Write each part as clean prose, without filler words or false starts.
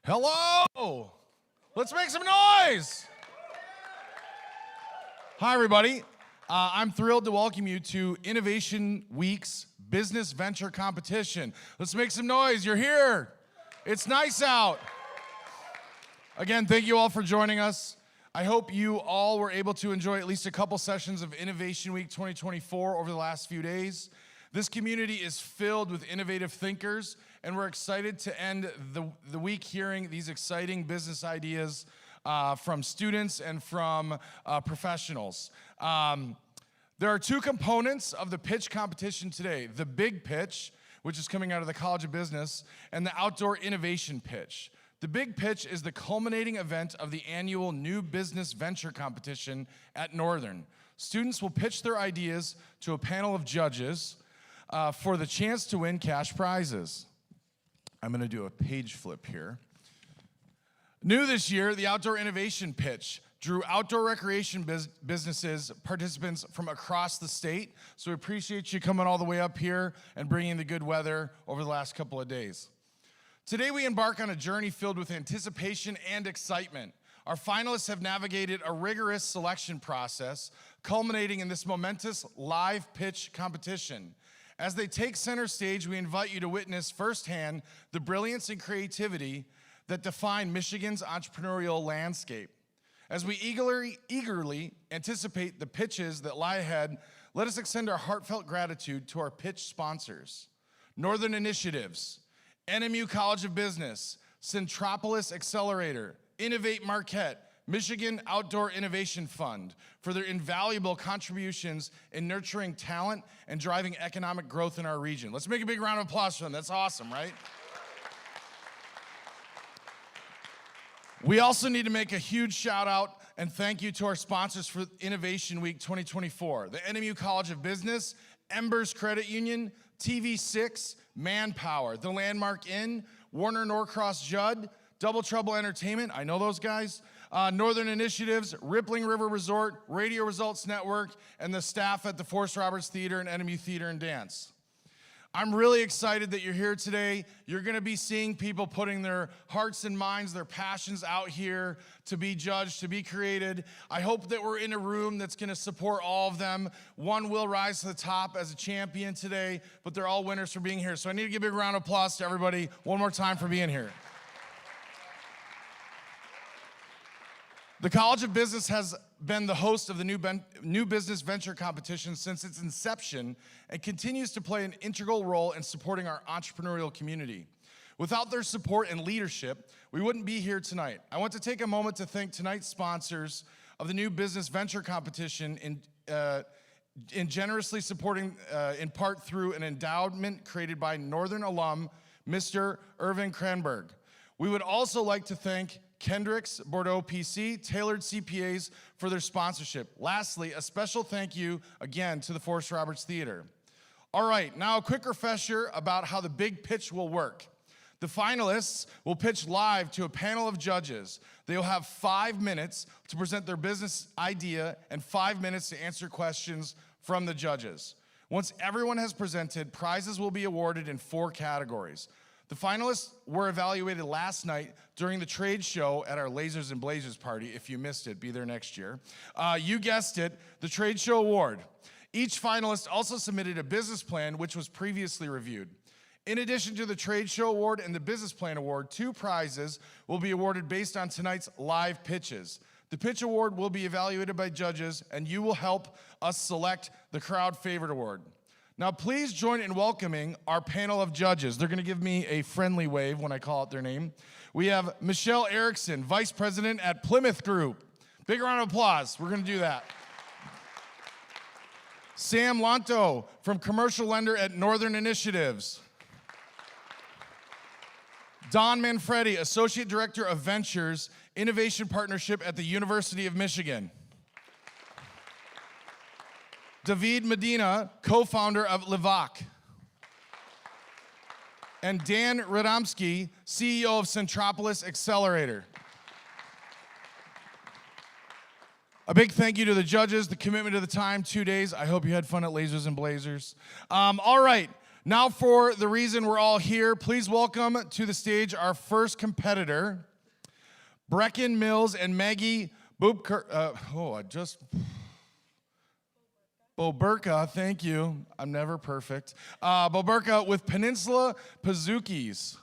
Hello! Let's make some noise! Hi, everybody. I'm thrilled to welcome you to Innovation Week's Business Venture Competition. Let's make some noise. You're here. It's nice out. Again, thank you all for joining us. I hope you all were able to enjoy at least a couple sessions of Innovation Week 2024 over the last few days. This community is filled with innovative thinkers, and we're excited to end the week hearing these exciting business ideas from students and from professionals. There are two components of the pitch competition today: the big pitch, which is coming out of the College of Business, and the outdoor innovation pitch. The big pitch is the culminating event of the annual New Business Venture Competition at Northern. Students will pitch their ideas to a panel of judges for the chance to win cash prizes. I'm going to do a page flip here. New this year, the outdoor innovation pitch drew outdoor recreation businesses, participants from across the state. So we appreciate you coming all the way up here and bringing the good weather over the last couple of days. Today we embark on a journey filled with anticipation and excitement. Our finalists have navigated a rigorous selection process, culminating in this momentous live pitch competition. As they take center stage, we invite you to witness firsthand the brilliance and creativity that define Michigan's entrepreneurial landscape. As we eagerly anticipate the pitches that lie ahead, let us extend our heartfelt gratitude to our pitch sponsors: Northern Initiatives, NMU College of Business, Centropolis Accelerator, Innovate Marquette, Michigan Outdoor Innovation Fund, for their invaluable contributions in nurturing talent and driving economic growth in our region. Let's make a big round of applause for them. That's awesome, right? We also need to make a huge shout out and thank you to our sponsors for Innovation Week 2024, the NMU College of Business, Embers Credit Union, TV6, Manpower, the Landmark Inn, Warner Norcross Judd, Double Trouble Entertainment, I know those guys, Northern Initiatives, Rippling River Resort, Radio Results Network, and the staff at the Forrest Roberts Theater and NMU Theater and Dance. I'm really excited that you're here today. You're going to be seeing people putting their hearts and minds, their passions out here to be judged, to be created. I hope that we're in a room that's going to support all of them. One will rise to the top as a champion today, but they're all winners for being here. So I need to give a big round of applause to everybody one more time for being here. The College of Business has been the host of the New Business Venture Competition since its inception and continues to play an integral role in supporting our entrepreneurial community. Without their support and leadership, we wouldn't be here tonight. I want to take a moment to thank tonight's sponsors of the New Business Venture Competition in generously supporting, in part through an endowment created by Northern alum, Mr. Irvin Kranberg. We would also like to thank Kendricks, Bordeaux PC, Tailored CPAs for their sponsorship. Lastly, a special thank you again to the Forrest Roberts Theater. All right, now a quick refresher about how the big pitch will work. The finalists will pitch live to a panel of judges. They will have 5 minutes to present their business idea and 5 minutes to answer questions from the judges. Once everyone has presented, prizes will be awarded in 4 categories. The finalists were evaluated last night during the trade show at our Lasers and Blazers party. If you missed it, be there next year. You guessed it, the Trade Show Award. Each finalist also submitted a business plan, which was previously reviewed. In addition to the Trade Show Award and the Business Plan Award, 2 prizes will be awarded based on tonight's live pitches. The Pitch Award will be evaluated by judges, and you will help us select the Crowd Favorite Award. Now, please join in welcoming our panel of judges. They're going to give me a friendly wave when I call out their name. We have Michelle Erickson, Vice President at Plymouth Group. Big round of applause. We're going to do that. Sam Lanto from Commercial Lender at Northern Initiatives. Don Manfredi, Associate Director of Ventures, Innovation Partnership at the University of Michigan. David Medina, co-founder of Livac. And Dan Radomski, CEO of Centropolis Accelerator. A big thank you to the judges, the commitment to the time, 2 days. I hope you had fun at Lasers and Blazers. All right, Now for the reason we're all here, please welcome to the stage our first competitor, Brecken Mills and Maggie Boberka, thank you. I'm never perfect. Boberka with Peninsula Pizookies.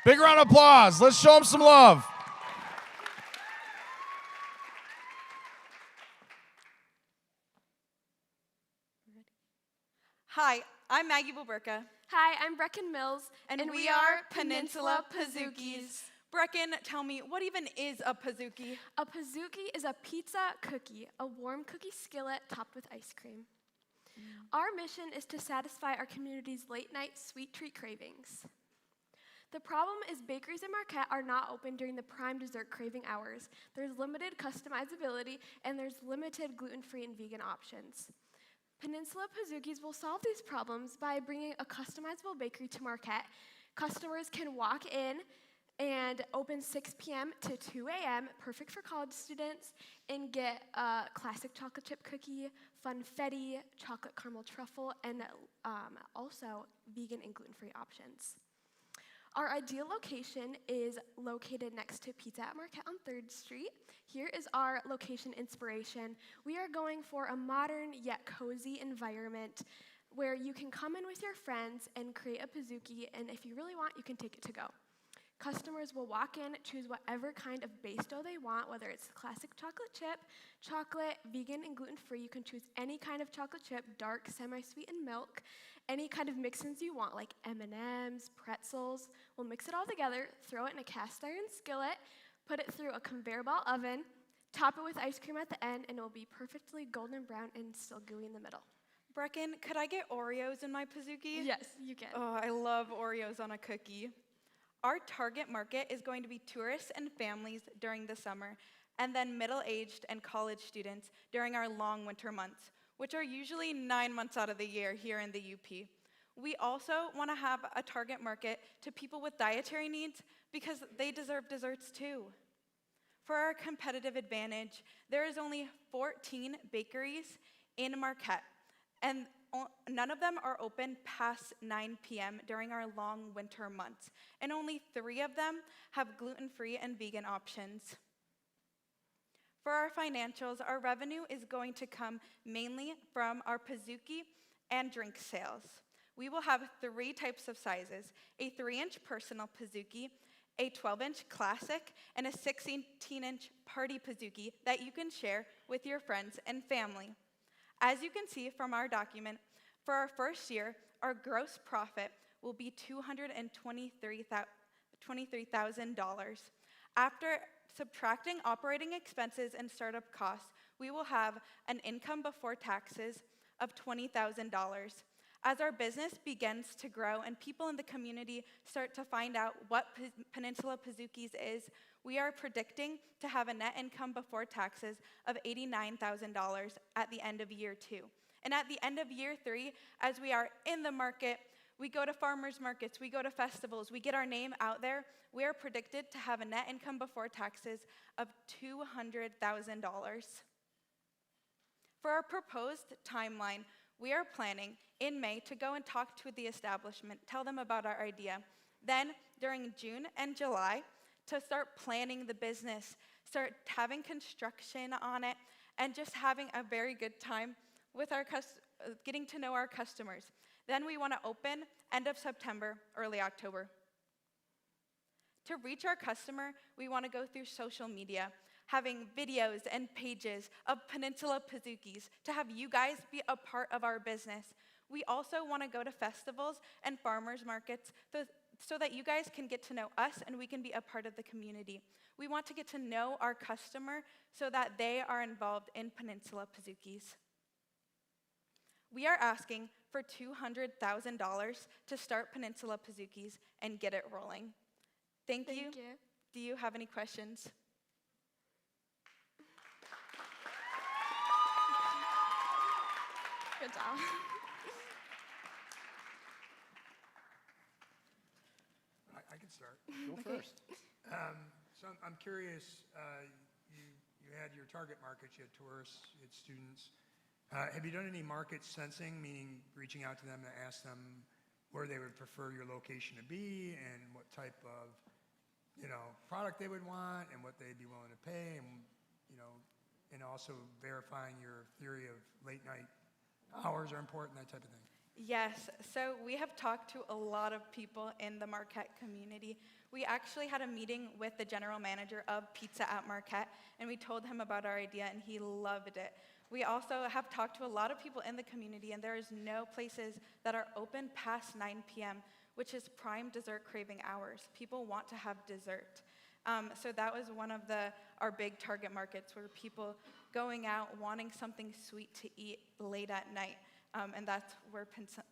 Big round of applause. Let's show them some love. Hi, I'm Maggie Boberka. Hi, I'm Brecken Mills, And we are Peninsula Pizookies. Brecken, tell me, what even is a Pizookie? A Pizookie is a pizza cookie, a warm cookie skillet topped with ice cream. Our mission is to satisfy our community's late-night sweet treat cravings. The problem is bakeries in Marquette are not open during the prime dessert craving hours. There's limited customizability, and there's limited gluten-free and vegan options. Peninsula Pizookies will solve these problems by bringing a customizable bakery to Marquette. Customers can walk in and open 6 p.m. to 2 a.m., perfect for college students, and get a classic chocolate chip cookie, funfetti, chocolate caramel truffle, and also vegan and gluten-free options. Our ideal location is located next to Pizza at Marquette on 3rd Street. Here is our location inspiration. We are going for a modern yet cozy environment where you can come in with your friends and create a Pizookie, and if you really want, you can take it to go. Customers will walk in, choose whatever kind of base dough they want, whether it's classic chocolate chip, chocolate, vegan, and gluten-free. You can choose any kind of chocolate chip, dark, semi-sweetened milk, any kind of mix-ins you want, like M&Ms, pretzels. We'll mix it all together, throw it in a cast iron skillet, put it through a conveyor belt oven, top it with ice cream at the end, and it will be perfectly golden brown and still gooey in the middle. Brecken, could I get Oreos in my Pizookie? Yes, you can. Oh, I love Oreos on a cookie. Our target market is going to be tourists and families during the summer, and then middle-aged and college students during our long winter months, which are usually 9 months out of the year here in the UP. We also want to have a target market to people with dietary needs because they deserve desserts too. For our competitive advantage, there is only 14 bakeries in Marquette, and none of them are open past 9 p.m. during our long winter months, and only 3 of them have gluten-free and vegan options. For our financials, our revenue is going to come mainly from our Pizookie and drink sales. We will have 3 types of sizes: a 3-inch personal Pizookie, a 12-inch classic, and a 16-inch party Pizookie that you can share with your friends and family. As you can see from our document, for our first year, our gross profit will be $223,000. After subtracting operating expenses and startup costs, we will have an income before taxes of $20,000. As our business begins to grow and people in the community start to find out what Peninsula Pizookies is, we are predicting to have a net income before taxes of $89,000 at the end of year 2. And at the end of year 3, as we are in the market, we go to farmers markets, we go to festivals, we get our name out there, we are predicted to have a net income before taxes of $200,000. For our proposed timeline, we are planning in May to go and talk to the establishment, tell them about our idea. Then, during June and July, to start planning the business, start having construction on it, and just having a very good time with our getting to know our customers. Then we want to open end of September, early October. To reach our customer, we want to go through social media, having videos and pages of Peninsula Pizookies to have you guys be a part of our business. We also want to go to festivals and farmers markets so that you guys can get to know us and we can be a part of the community. We want to get to know our customer so that they are involved in Peninsula Pizookies. We are asking for $200,000 to start Peninsula Pizookies and get it rolling. Thank you. Do you have any questions? Good job. I can start. Go first. So I'm curious, you had your target markets, you had tourists, you had students. Have you done any market sensing, meaning reaching out to them to ask them where they would prefer your location to be and what type of, product they would want and what they'd be willing to pay, and also verifying your theory of late night hours are important, that type of thing. Yes, so we have talked to a lot of people in the Marquette community. We actually had a meeting with the general manager of Pizza at Marquette, and we told him about our idea, and he loved it. We also have talked to a lot of people in the community, and there is no places that are open past 9 p.m., which is prime dessert craving hours. People want to have dessert. So that was one of our big target markets, were people going out wanting something sweet to eat late at night. And that's where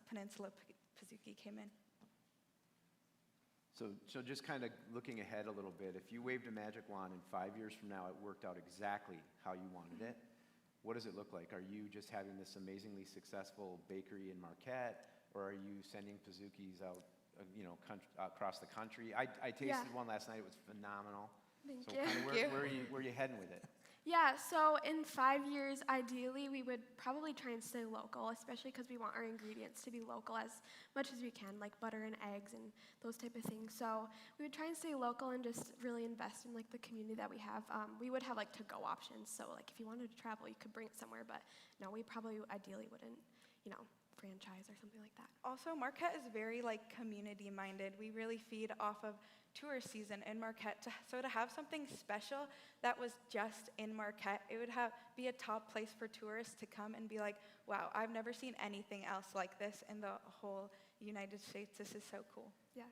Peninsula Pizookie came in. So just kind of looking ahead a little bit, if you waved a magic wand and 5 years from now it worked out exactly how you wanted it, what does it look like? Are you just having this amazingly successful bakery in Marquette, or are you sending Pizookies out, across the country? I tasted one last night; it was phenomenal. Thank so you. kind of Thank you. where are you heading with it? Yeah, so in 5 years, ideally, we would probably try and stay local, especially because we want our ingredients to be local as much as we can, like butter and eggs and those type of things. So we would try and stay local and just really invest in like the community that we have. We would have like to-go options, so like if you wanted to travel, you could bring it somewhere, but no, we probably ideally wouldn't, franchise or something like that. Also, Marquette is very community-minded. We really feed off of tourist season in Marquette. So to have something special that was just in Marquette, it would be a top place for tourists to come and be like, wow, I've never seen anything else like this in the whole United States. This is so cool. Yeah.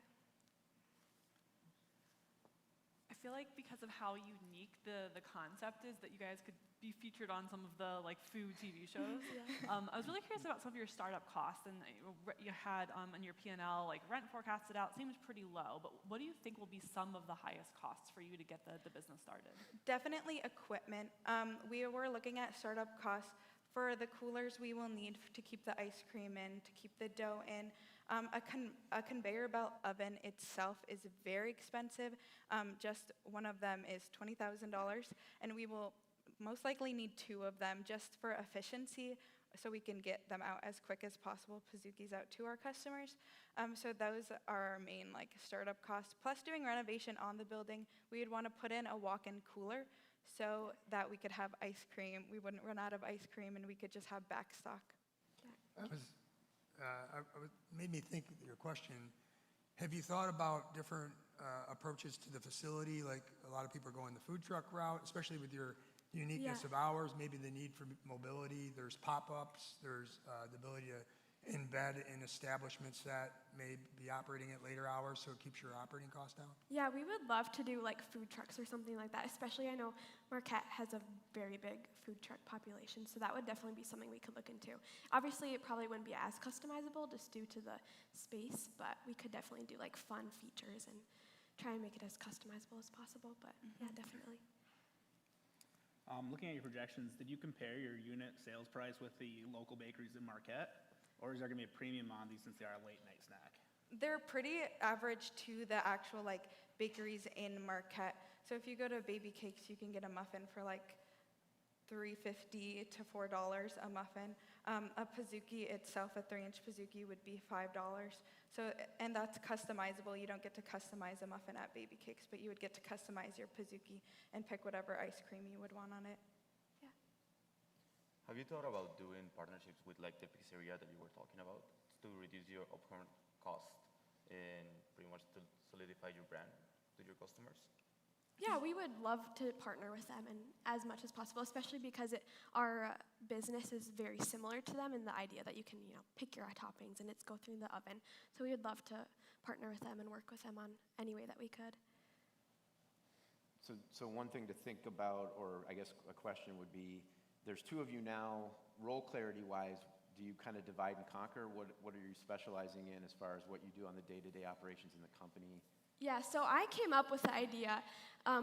I feel like because of how unique the concept is, that you guys could be featured on some of the food TV shows. I was really curious about some of your startup costs, and you had in your P&L rent forecasted out. Seems pretty low, but what do you think will be some of the highest costs for you to get the business started? Definitely equipment. We were looking at startup costs. For the coolers we will need to keep the ice cream in, to keep the dough in. A conveyor belt oven itself is very expensive. Just one of them is $20,000, and we will most likely need 2 of them just for efficiency, so we can get them out as quick as possible, Pizookies out to our customers. So those are our main startup costs. Plus doing renovation on the building, we would want to put in a walk-in cooler so that we could have ice cream. We wouldn't run out of ice cream, and we could just have back stock. Made me think of your question. Have you thought about different approaches to the facility? Like a lot of people are going the food truck route, especially with your uniqueness of hours, maybe the need for mobility. There's pop-ups, there's the ability to embed in establishments that may be operating at later hours, so it keeps your operating costs down? Yeah, we would love to do food trucks or something like that, especially I know Marquette has a very big food truck population, so that would definitely be something we could look into. Obviously, it probably wouldn't be as customizable just due to the space, but we could definitely do fun features and try and make it as customizable as possible, but yeah, definitely. Looking at your projections, did you compare your unit sales price with the local bakeries in Marquette? Or is there going to be a premium on these since they are a late night snack? They're pretty average to the actual bakeries in Marquette. So if you go to Baby Cakes, you can get a muffin for $3.50 to $4 a muffin. A Pizookie itself, a 3-inch Pizookie, would be $5. So, and that's customizable. You don't get to customize a muffin at Baby Cakes, but you would get to customize your Pizookie and pick whatever ice cream you would want on it. Have you thought about doing partnerships with the pizzeria that you were talking about to reduce your upfront cost and pretty much to solidify your brand to your customers? Yeah, we would love to partner with them and as much as possible, especially because our business is very similar to them in the idea that you can, pick your toppings and it's go through the oven. So we would love to partner with them and work with them on any way that we could. So one thing to think about, or I guess a question would be, there's 2 of you now. Role clarity-wise, do you kind of divide and conquer? What are you specializing in as far as what you do on the day-to-day operations in the company? Yeah, so I came up with the idea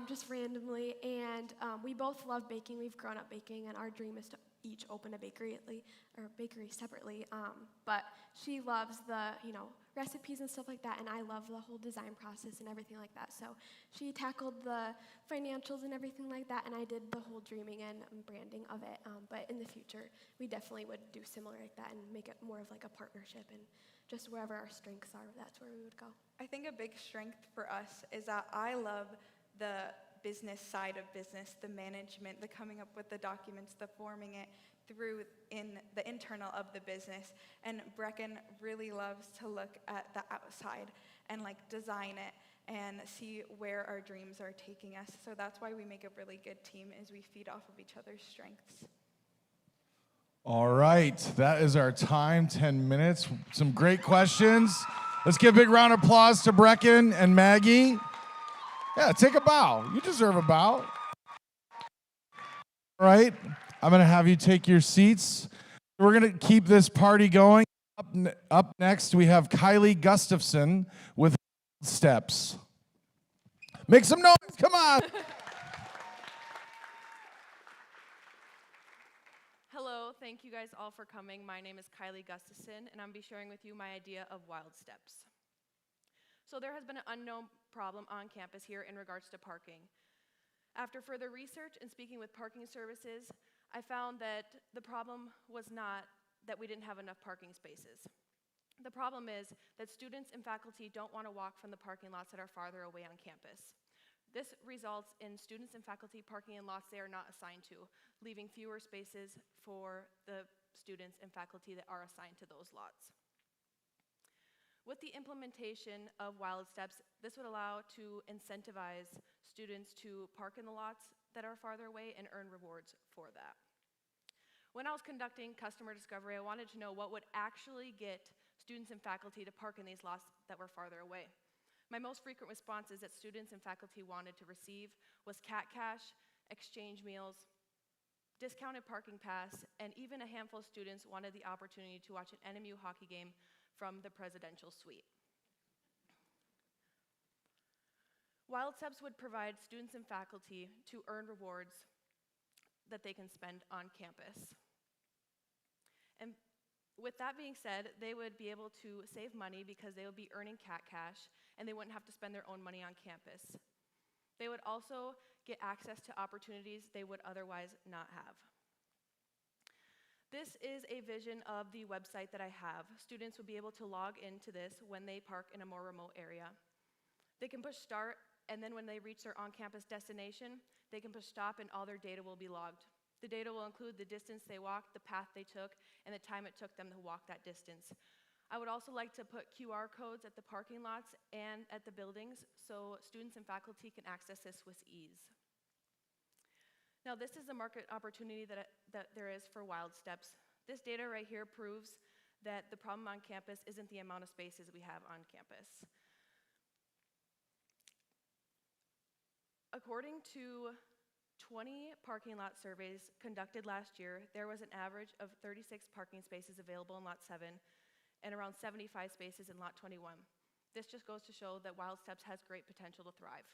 just randomly, and we both love baking. We've grown up baking, and our dream is to each open a bakery separately. But she loves the, recipes and stuff like that, and I love the whole design process and everything like that. So she tackled the financials and everything like that, and I did the whole dreaming and branding of it. But in the future, we definitely would do similar like that and make it more of like a partnership, and just wherever our strengths are, that's where we would go. I think a big strength for us is that I love the business side of business, the management, the coming up with the documents, the forming it through in the internal of the business. And Brecken really loves to look at the outside and like design it and see where our dreams are taking us. So that's why we make a really good team, is we feed off of each other's strengths. All right, that is our time, 10 minutes. Some great questions. Let's give a big round of applause to Brecken and Maggie. Yeah, take a bow. You deserve a bow. All right, I'm going to have you take your seats. We're going to keep this party going. Up next, we have Kylie Gustafson with Steps. Make some noise, come on. Hello, thank you guys all for coming. My name is Kylie Gustafson, and I'm be sharing with you my idea of Wild Steps. So there has been an unknown problem on campus here in regards to parking. After further research and speaking with parking services, I found that the problem was not that we didn't have enough parking spaces. The problem is that students and faculty don't want to walk from the parking lots that are farther away on campus. This results in students and faculty parking in lots they are not assigned to, leaving fewer spaces for the students and faculty that are assigned to those lots. With the implementation of Wild Steps, this would allow to incentivize students to park in the lots that are farther away and earn rewards for that. When I was conducting customer discovery, I wanted to know what would actually get students and faculty to park in these lots that were farther away. My most frequent responses that students and faculty wanted to receive was cat cash, exchange meals, discounted parking pass, and even a handful of students wanted the opportunity to watch an NMU hockey game from the presidential suite. Wild Steps would provide students and faculty to earn rewards that they can spend on campus. And with that being said, they would be able to save money because they would be earning cat cash and they wouldn't have to spend their own money on campus. They would also get access to opportunities they would otherwise not have. This is a vision of the website that I have. Students will be able to log into this when they park in a more remote area. They can push start, and then when they reach their on-campus destination, they can push stop and all their data will be logged. The data will include the distance they walked, the path they took, and the time it took them to walk that distance. I would also like to put QR codes at the parking lots and at the buildings so students and faculty can access this with ease. Now, this is the market opportunity that there is for Wild Steps. This data right here proves that the problem on campus isn't the amount of spaces we have on campus. According to 20 parking lot surveys conducted last year, there was an average of 36 parking spaces available in Lot 7 and around 75 spaces in Lot 21. This just goes to show that Wild Steps has great potential to thrive.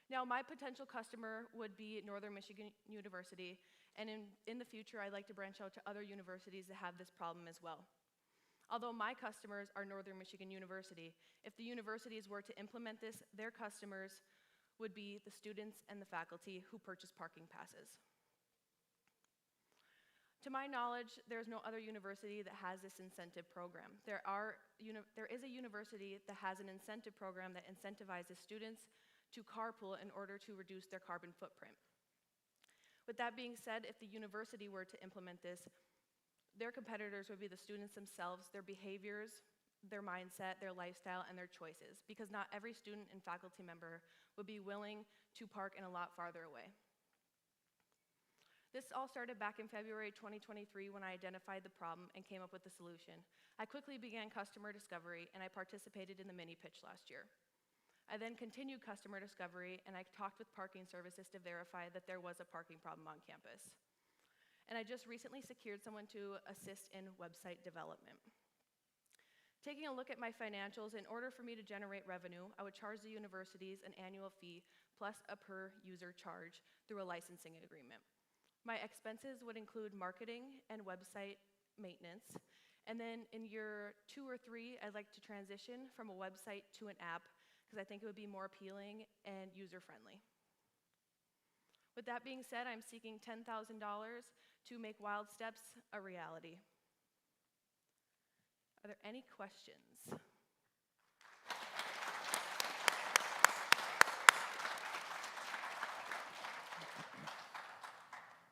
Now, my potential customer would be Northern Michigan University, and in the future, I'd like to branch out to other universities that have this problem as well. Although my customers are Northern Michigan University, if the universities were to implement this, their customers would be the students and the faculty who purchase parking passes. To my knowledge, there's no other university that has this incentive program. There is a university that has an incentive program that incentivizes students to carpool in order to reduce their carbon footprint. With that being said, if the university were to implement this, their competitors would be the students themselves, their behaviors, their mindset, their lifestyle, and their choices, because not every student and faculty member would be willing to park in a lot farther away. This all started back in February 2023 when I identified the problem and came up with the solution. I quickly began customer discovery, and I participated in the mini pitch last year. I then continued customer discovery, and I talked with parking services to verify that there was a parking problem on campus. And I just recently secured someone to assist in website development. Taking a look at my financials, in order for me to generate revenue, I would charge the universities an annual fee plus a per user charge through a licensing agreement. My expenses would include marketing and website maintenance. And then in year 2 or 3, I'd like to transition from a website to an app because I think it would be more appealing and user-friendly. With that being said, I'm seeking $10,000 to make Wild Steps a reality. Are there any questions?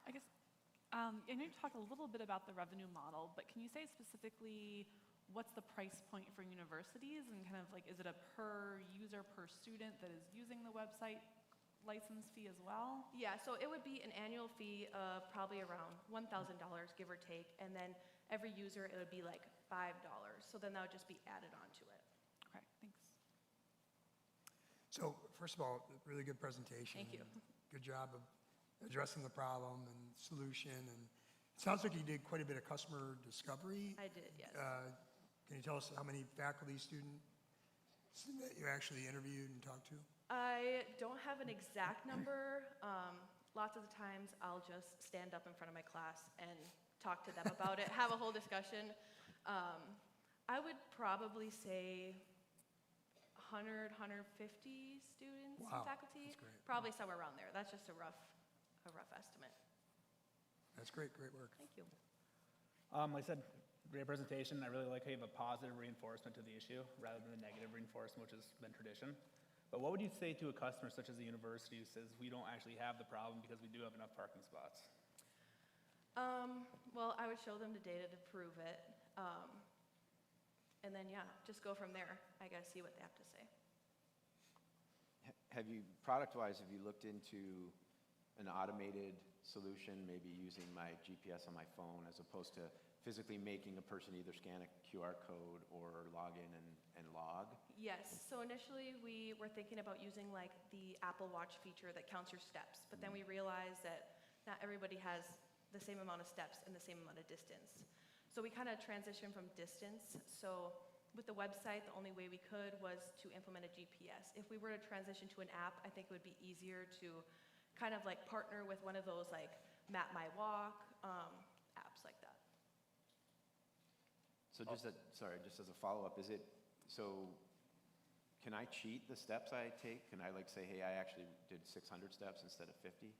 I guess, I know you talked a little bit about the revenue model, but can you say specifically what's the price point for universities and kind of like, is it a per user, per student that is using the website license fee as well? Yeah, so it would be an annual fee of probably around $1,000, give or take, and then every user, it would be like $5. So then that would just be added onto it. Okay, thanks. So first of all, really good presentation. Thank you. Good job of addressing the problem and solution. And it sounds like you did quite a bit of customer discovery. I did, yes. Can you tell us how many faculty, students that you actually interviewed and talked to? I don't have an exact number. Lots of the times I'll just stand up in front of my class and talk to them about it, have a whole discussion. I would probably say 100, 150 students Wow, and faculty. that's great. Probably somewhere around there. That's just a rough estimate. That's great, great work. Thank you. Like I said, great presentation. I really like how you have a positive reinforcement to the issue rather than the negative reinforcement, which has been tradition. But what would you say to a customer such as the university who says we don't actually have the problem because we do have enough parking spots? Well, I would show them the data to prove it. And then, yeah, just go from there. I gotta see what they have to say. Have you, product-wise, have you looked into an automated solution, maybe using my GPS on my phone as opposed to physically making a person either scan a QR code or log in and log? Yes, so initially we were thinking about using like the Apple Watch feature that counts your steps, but then we realized that not everybody has the same amount of steps and the same amount of distance. So we kind of transitioned from distance. So with the website, the only way we could was to implement a GPS. If we were to transition to an app, I think it would be easier to kind of like partner with one of those like Map My Walk apps like that. So just as a follow-up, can I cheat the steps I take? Can I like say, hey, I actually did 600 steps instead of 50?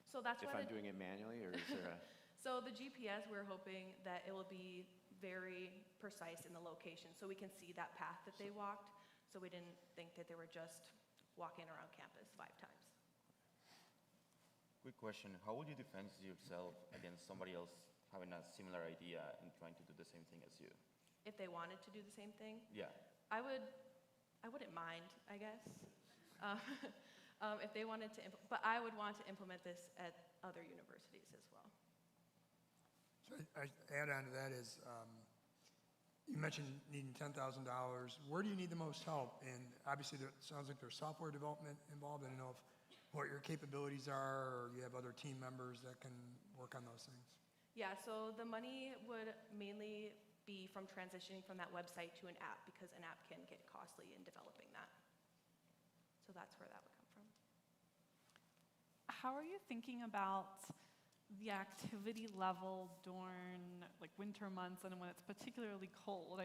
So that's If why I'm doing it manually, or is there a? So the GPS, we're hoping that it will be very precise in the location, so we can see that path that they walked. So we didn't think that they were just walking around campus 5 times. Quick question, how would you defend yourself against somebody else having a similar idea and trying to do the same thing as you? If they wanted to do the same thing, Yeah. I wouldn't mind, I guess. If they wanted to, but I would want to implement this at other universities as well. So I add on to that is, you mentioned needing $10,000. Where do you need the most help? And obviously, it sounds like there's software development involved. I don't know what your capabilities are, or you have other team members that can work on those things. Yeah, so the money would mainly be from transitioning from that website to an app, because an app can get costly in developing that. So that's where that would come from. How are you thinking about the activity level during like winter months and when it's particularly cold?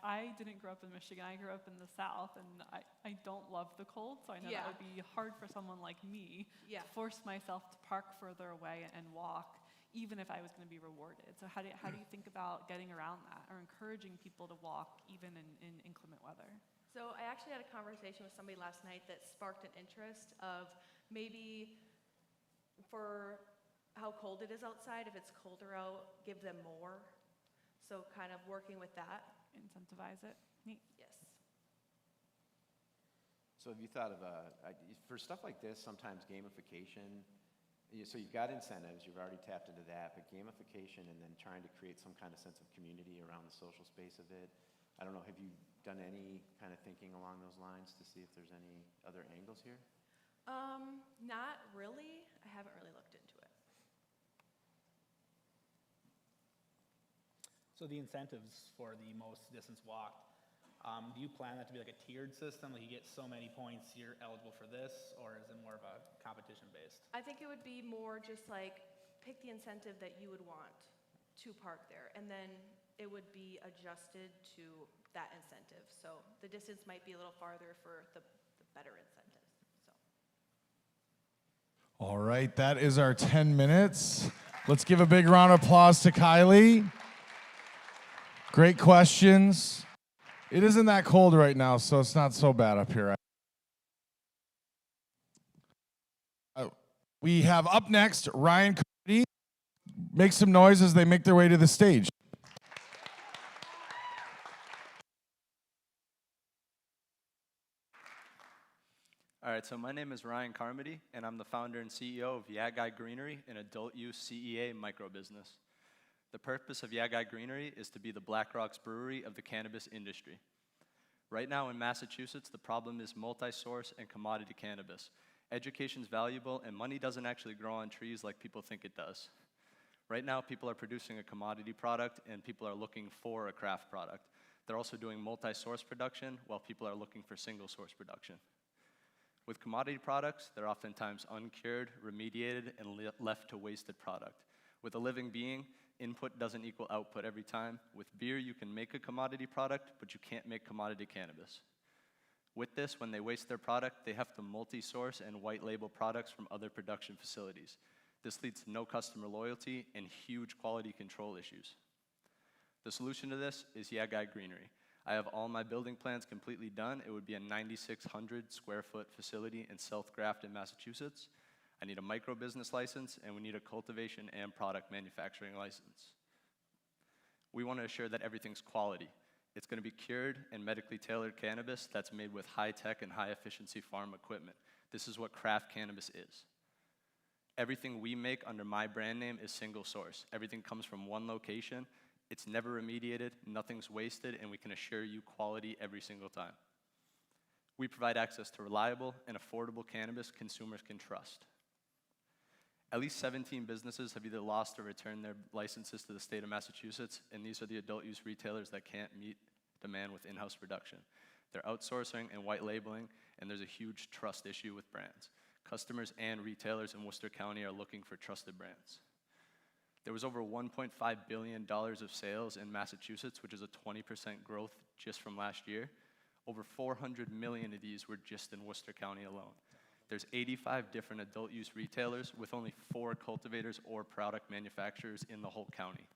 I didn't grow up in Michigan, I grew up in the South, and I don't love the cold, so I know Yeah. that would be hard for someone like me Yeah. to force myself to park further away and walk, even if I was going to be rewarded. So how do you think about getting around that or encouraging people to walk even in inclement weather? So I actually had a conversation with somebody last night that sparked an interest of maybe for how cold it is outside, if it's colder out, give them more. So kind of working with that. Incentivize it. Neat. Yes. So have you thought of for stuff like this, sometimes gamification, so you've got incentives, you've already tapped into that, but gamification and then trying to create some kind of sense of community around the social space of it. I don't know, have you done any kind of thinking along those lines to see if there's any other angles here? Not really. I haven't really looked into it. So the incentives for the most distance walked, do you plan that to be like a tiered system? Like you get so many points, you're eligible for this, or is it more of a competition based? I think it would be more just like pick the incentive that you would want to park there, and then it would be adjusted to that incentive. So the distance might be a little farther for the better incentives. So. All right, that is our 10 minutes. Let's give a big round of applause to Kylie. Great questions. It isn't that cold right now, so it's not so bad up here. We have up next Ryan Carmody. Make some noise as they make their way to the stage. All right, so my name is Ryan Carmody, and I'm the founder and CEO of Yagai Greenery, an adult-use CEA microbusiness. The purpose of Yagai Greenery is to be the Black Rocks brewery of the cannabis industry. Right now in Massachusetts, the problem is multi-source and commodity cannabis. Education's valuable, and money doesn't actually grow on trees like people think it does. Right now, people are producing a commodity product, and people are looking for a craft product. They're also doing multi-source production, while people are looking for single-source production. With commodity products, they're oftentimes uncured, remediated, and left to wasted product. With a living being, input doesn't equal output every time. With beer, you can make a commodity product, but you can't make commodity cannabis. With this, when they waste their product, they have to multi-source and white label products from other production facilities. This leads to no customer loyalty and huge quality control issues. The solution to this is Yagai Greenery. I have all my building plans completely done. It would be a 9,600 square foot facility in South Grafton, Massachusetts. I need a micro business license, and we need a cultivation and product manufacturing license. We want to assure that everything's quality. It's going to be cured and medically tailored cannabis that's made with high-tech and high-efficiency farm equipment. This is what craft cannabis is. Everything we make under my brand name is single source. Everything comes from one location. It's never remediated, nothing's wasted, and we can assure you quality every single time. We provide access to reliable and affordable cannabis consumers can trust. At least 17 businesses have either lost or returned their licenses to the state of Massachusetts, and these are the adult use retailers that can't meet demand with in-house production. They're outsourcing and white labeling, and there's a huge trust issue with brands. Customers and retailers in Worcester County are looking for trusted brands. There was over $1.5 billion of sales in Massachusetts, which is a 20% growth just from last year. Over 400 million of these were just in Worcester County alone. There's 85 different adult use retailers with only 4 cultivators or product manufacturers in the whole county.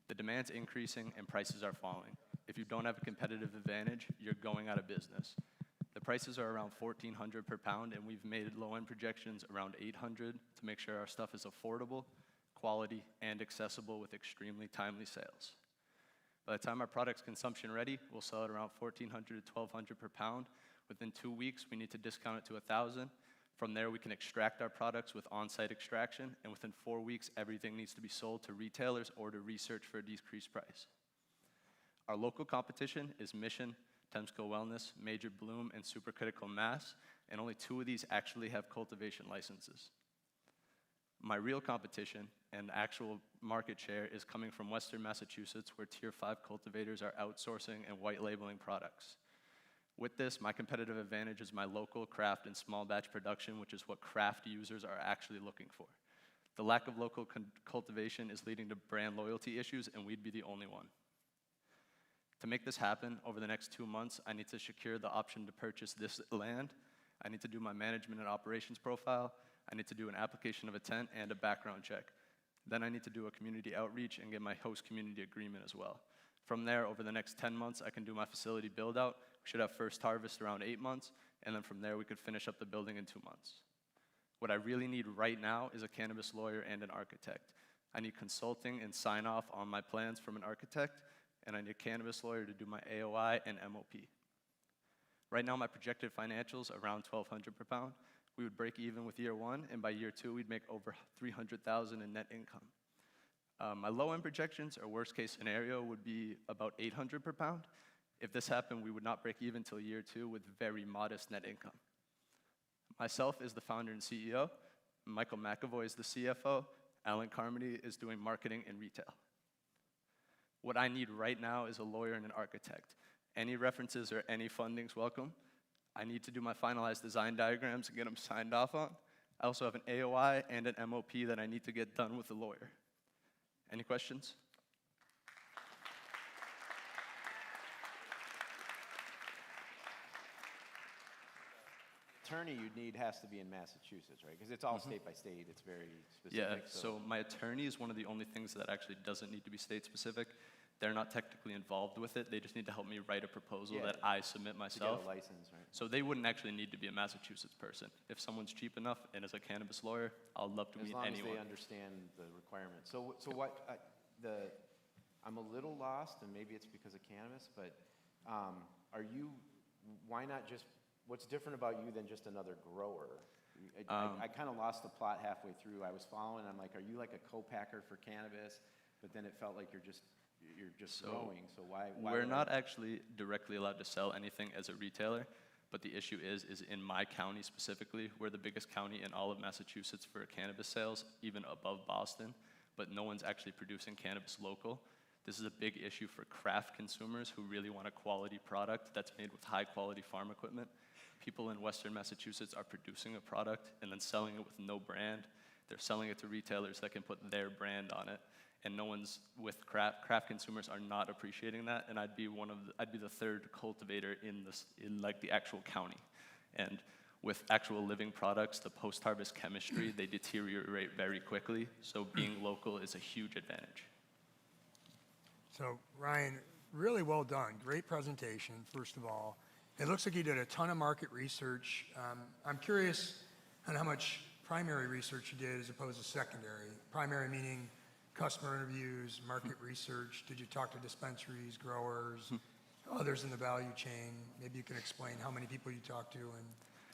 The demand's increasing and prices are falling. If you don't have a competitive advantage, you're going out of business. The prices are around $1,400 per pound, and we've made low-end projections around $800 to make sure our stuff is affordable, quality, and accessible with extremely timely sales. By the time our product's consumption ready, we'll sell it around $1,400 to $1,200 per pound. Within 2 weeks, we need to discount it to $1,000. From there, we can extract our products with on-site extraction, and within 4 weeks, everything needs to be sold to retailers or to research for a decreased price. Our local competition is Mission, Temsco Wellness, Major Bloom, and Supercritical Mass, and only 2 of these actually have cultivation licenses. My real competition and actual market share is coming from Western Massachusetts, where Tier 5 cultivators are outsourcing and white labeling products. With this, my competitive advantage is my local craft and small batch production, which is what craft users are actually looking for. The lack of local cultivation is leading to brand loyalty issues, and we'd be the only one. To make this happen, over the next 2 months, I need to secure the option to purchase this land. I need to do my management and operations profile. I need to do an application of intent and a background check. Then I need to do a community outreach and get my host community agreement as well. From there, over the next 10 months, I can do my facility build out. We should have first harvest around 8 months, and then from there, we could finish up the building in 2 months. What I really need right now is a cannabis lawyer and an architect. I need consulting and sign off on my plans from an architect, and I need a cannabis lawyer to do my AOI and MOP. Right now, my projected financials are around $1,200 per pound. We would break even with year 1, and by year 2, we'd make over $300,000 in net income. My low-end projections, or worst-case scenario, would be about $800 per pound. If this happened, we would not break even until year 2 with very modest net income. Myself is the founder and CEO. Michael McAvoy is the CFO. Alan Carmody is doing marketing and retail. What I need right now is a lawyer and an architect. Any references or any funding's welcome. I need to do my finalized design diagrams and get them signed off on. I also have an AOI and an MOP that I need to get done with a lawyer. Any questions? Attorney you'd need has to be in Massachusetts, right? Because it's all state by state. It's very specific. Yeah, so my attorney is one of the only things that actually doesn't need to be state specific. They're not technically involved with it. They just need to help me write a proposal Yeah, that I submit to myself. get a license, right? So they wouldn't actually need to be a Massachusetts person. If someone's cheap enough and is a cannabis lawyer, I'll love to As meet long as anyone. they understand the requirements. So what, I'm a little lost, and maybe it's because of cannabis, but why not just, what's different about you than just another grower? I kind of lost the plot halfway through. I was following, I'm like, are you like a co-packer for cannabis? But then it felt like you're just growing, so why We're would not actually directly allowed to sell anything as a retailer, but the issue is in my county specifically, we're the biggest county in all of Massachusetts for cannabis sales, even above Boston, but no one's actually producing cannabis local. This is a big issue for craft consumers who really want a quality product that's made with high quality farm equipment. People in Western Massachusetts are producing a product and then selling it with no brand. They're selling it to retailers that can put their brand on it. And no one's with craft consumers are not appreciating that, and I'd be the third cultivator in like the actual county. And with actual living products, the post-harvest chemistry, they deteriorate very quickly, so being local is a huge advantage. So Ryan, really well done. Great presentation, first of all. It looks like you did a ton of market research. I'm curious on how much primary research you did as opposed to secondary. Primary meaning customer interviews, market research. Did you talk to dispensaries, growers, others in the value chain? Maybe you can explain how many people you talked to and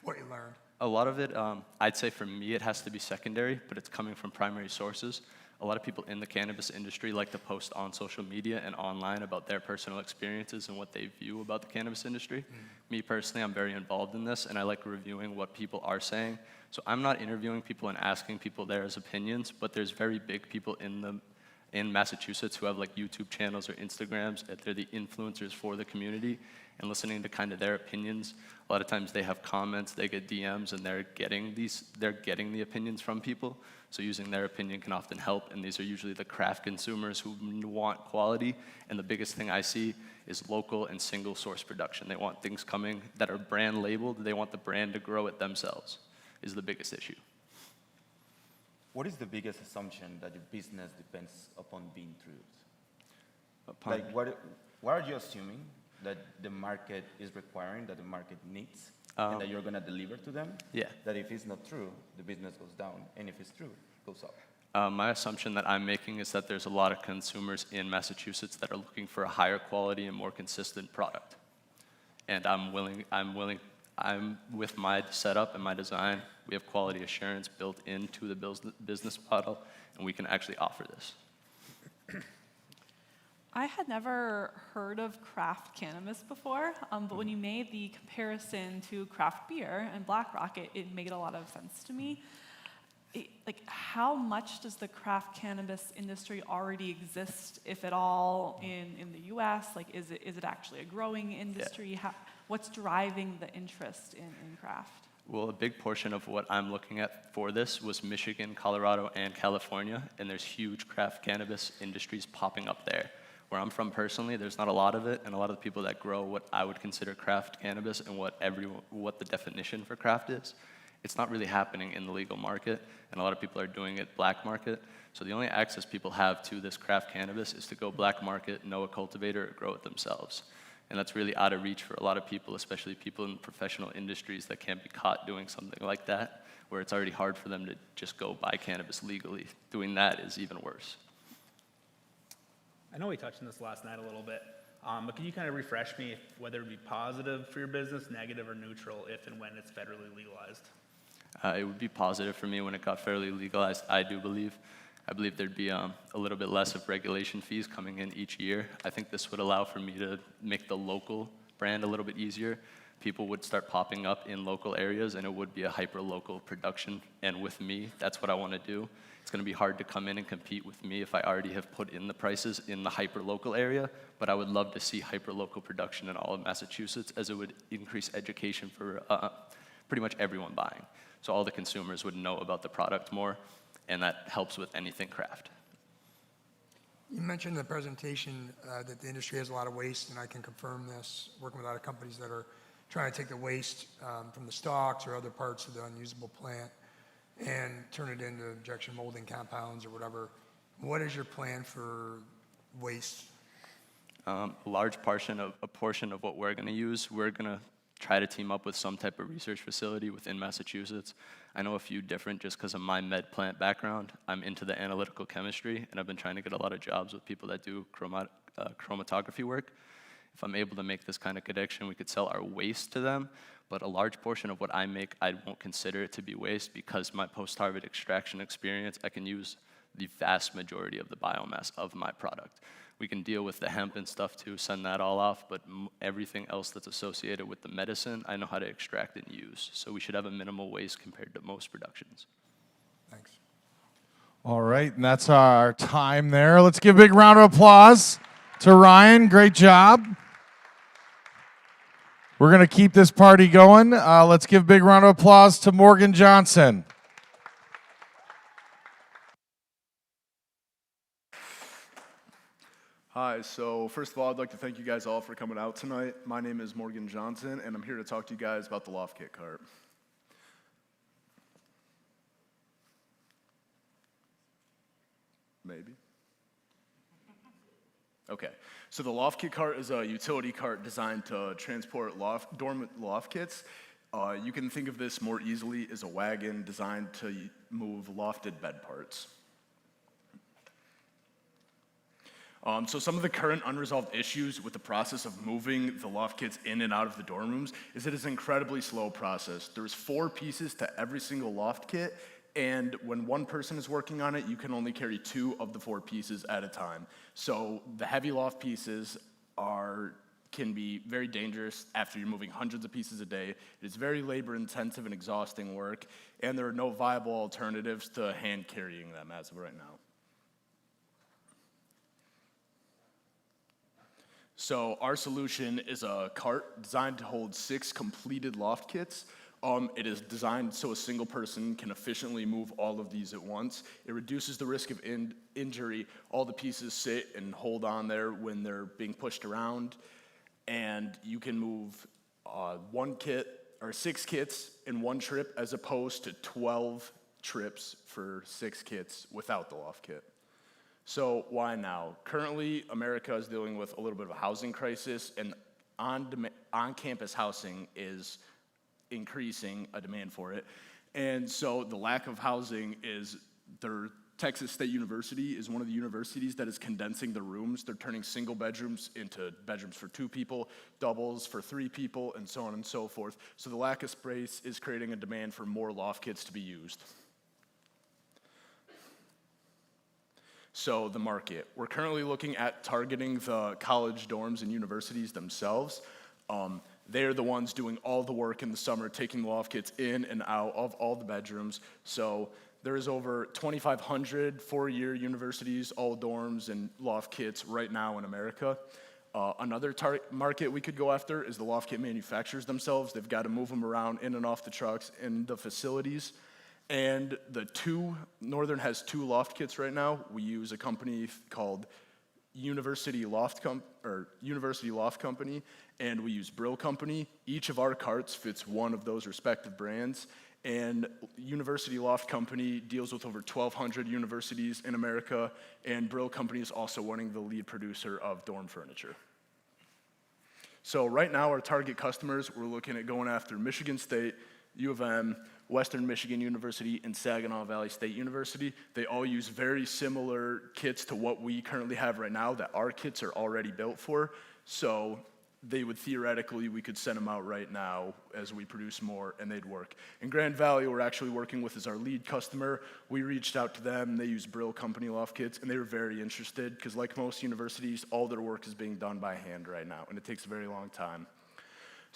what you learned. A lot of it, I'd say for me, it has to be secondary, but it's coming from primary sources. A lot of people in the cannabis industry like to post on social media and online about their personal experiences and what they view about the cannabis industry. Me personally, I'm very involved in this, and I like reviewing what people are saying. So I'm not interviewing people and asking people their opinions, but there's very big people in Massachusetts who have like YouTube channels or Instagrams, and they're the influencers for the community, and listening to kind of their opinions. A lot of times they have comments, they get DMs, and they're getting the opinions from people. So using their opinion can often help, and these are usually the craft consumers who want quality, and the biggest thing I see is local and single source production. They want things coming that are brand labeled, they want the brand to grow it themselves, is the biggest issue. What is the biggest assumption that your business depends upon being true? Upon- Like, what are you assuming that the market is requiring, that the market needs, and that you're going to deliver to them? Yeah. That if it's not true, the business goes down, and if it's true, it goes up. My assumption that I'm making is that there's a lot of consumers in Massachusetts that are looking for a higher quality and more consistent product. And I'm with my setup and my design, we have quality assurance built into the business model, and we can actually offer this. I had never heard of craft cannabis before, but when you made the comparison to craft beer and Black Rock, it made a lot of sense to me. Like, how much does the craft cannabis industry already exist, if at all, in the U.S.? Like, is it actually a growing industry? Yeah. What's driving the interest in craft? Well, a big portion of what I'm looking at for this was Michigan, Colorado, and California, and there's huge craft cannabis industries popping up there. Where I'm from personally, there's not a lot of it, and a lot of the people that grow what I would consider craft cannabis and what the definition for craft is, it's not really happening in the legal market, and a lot of people are doing it black market. So the only access people have to this craft cannabis is to go black market, know a cultivator, or grow it themselves. And that's really out of reach for a lot of people, especially people in professional industries that can't be caught doing something like that, where it's already hard for them to just go buy cannabis legally. Doing that is even worse. I know we touched on this last night a little bit, but can you kind of refresh me whether it be positive for your business, negative, or neutral if and when it's federally legalized? It would be positive for me when it got federally legalized, I believe there'd be a little bit less of regulation fees coming in each year. I think this would allow for me to make the local brand a little bit easier. People would start popping up in local areas, and it would be a hyper-local production. And with me, that's what I want to do. It's going to be hard to come in and compete with me if I already have put in the prices in the hyper-local area, but I would love to see hyper-local production in all of Massachusetts, as it would increase education for pretty much everyone buying. so all the consumers would know about the product more, and that helps with anything craft. You mentioned in the presentation that the industry has a lot of waste, and I can confirm this, working with a lot of companies that are trying to take the waste from the stalks or other parts of the unusable plant and turn it into injection molding compounds or whatever. What is your plan for waste? A large portion of what we're going to use, we're going to try to team up with some type of research facility within Massachusetts. I know a few different just because of my med plant background. I'm into the analytical chemistry, and I've been trying to get a lot of jobs with people that do chromatography work. If I'm able to make this kind of connection, we could sell our waste to them, but a large portion of what I make, I won't consider it to be waste because my post-harvest extraction experience, I can use the vast majority of the biomass of my product. We can deal with the hemp and stuff too, send that all off, but everything else that's associated with the medicine, I know how to extract and use. So we should have a minimal waste compared to most productions. Thanks. All right, and that's our time there. Let's give a big round of applause to Ryan. Great job. We're going to keep this party going. Let's give a big round of applause to Morgan Johnson. Hi, so first of all, I'd like to thank you guys all for coming out tonight. My name is Morgan Johnson, and I'm here to talk to you guys about the Loft Kit Cart. Maybe. Okay, so the Loft Kit Cart is a utility cart designed to transport dormant loft kits. You can think of this more easily as a wagon designed to move lofted bed parts. So some of the current unresolved issues with the process of moving the loft kits in and out of the dorm rooms is that it's an incredibly slow process. There's 4 pieces to every single loft kit, and when one person is working on it, you can only carry 2 of the 4 pieces at a time. So the heavy loft pieces can be very dangerous after you're moving hundreds of pieces a day. It is very labor-intensive and exhausting work, and there are no viable alternatives to hand carrying them as of right now. So our solution is a cart designed to hold 6 completed loft kits. It is designed so a single person can efficiently move all of these at once. It reduces the risk of injury. All the pieces sit and hold on there when they're being pushed around. And you can move 1 kit or 6 kits in 1 trip as opposed to 12 trips for 6 kits without the loft kit. So why now? Currently, America is dealing with a little bit of a housing crisis, and on-campus housing is increasing a demand for it. And so the lack of housing is Texas State University is one of the universities that is condensing the rooms. They're turning single bedrooms into bedrooms for 2 people, doubles for 3 people, and so on and so forth. So the lack of space is creating a demand for more loft kits to be used. So the market. We're currently looking at targeting the college dorms and universities themselves. They're the ones doing all the work in the summer, taking the loft kits in and out of all the bedrooms. So there's over 2,500 4-year universities, all dorms and loft kits right now in America. Another market we could go after is the loft kit manufacturers themselves. They've got to move them around in and off the trucks in the facilities. And Northern has 2 loft kits right now. We use a company called University Loft Company, and we use Brill Company. Each of our carts fits one of those respective brands, and University Loft Company deals with over 1,200 universities in America, and Brill Company is also one of the lead producer of dorm furniture. So right now, our target customers, we're looking at going after Michigan State, U of M, Western Michigan University, and Saginaw Valley State University. They all use very similar kits to what we currently have right now that our kits are already built for. So we could send them out right now as we produce more, and they'd work. In Grand Valley, we're actually working with as our lead customer. We reached out to them. They use Brill Company loft kits, and they were very interested because like most universities, all their work is being done by hand right now, and it takes a very long time.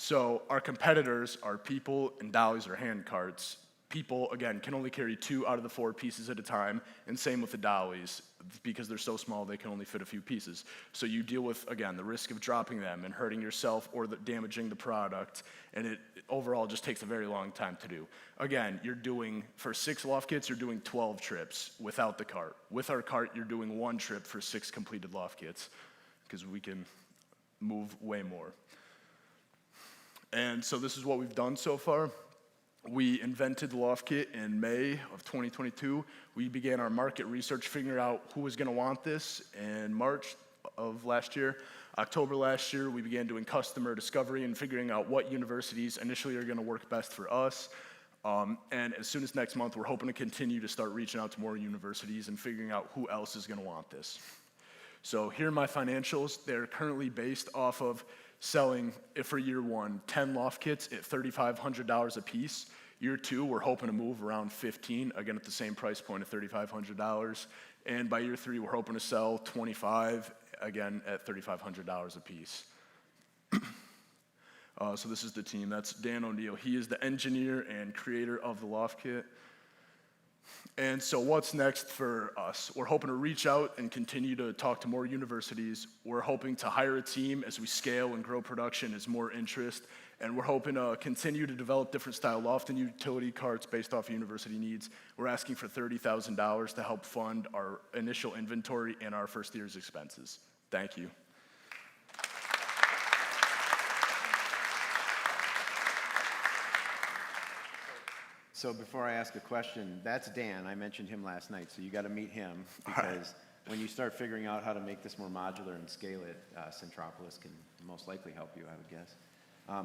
So our competitors are People and Dollies or hand carts. people, again, can only carry 2 out of the 4 pieces at a time, and same with the dollies. Because they're so small, they can only fit a few pieces. So you deal with, again, the risk of dropping them and hurting yourself or damaging the product, and it overall just takes a very long time to do. Again, you're doing, for 6 loft kits, you're doing 12 trips without the cart. With our cart, you're doing 1 trip for 6 completed loft kits, because we can move way more. And so this is what we've done so far. We invented the loft kit in May of 2022. We began our market research, figuring out who was gonna want this in March of last year. October last year, we began doing customer discovery and figuring out what universities initially are gonna work best for us. And as soon as next month, we're hoping to continue to start reaching out to more universities and figuring out who else is gonna want this. So here are my financials. They're currently based off of selling, for year 1, 10 loft kits at $3,500 a piece. Year 2, we're hoping to move around 15, again at the same price point of $3,500. And by year 3, we're hoping to sell 25, again at $3,500 a piece. So this is the team. That's Dan O'Neill. He is the engineer and creator of the loft kit. And so what's next for us? We're hoping to reach out and continue to talk to more universities. We're hoping to hire a team as we scale and grow production as more interest. And we're hoping to continue to develop different style loft and utility carts based off of university needs. We're asking for $30,000 to help fund our initial inventory and our first year's expenses. Thank you. So before I ask a question, that's Dan. I mentioned him last night, so you got to meet him because when you start figuring out how to make this more modular and scale it, Centropolis can most likely help you, I would guess.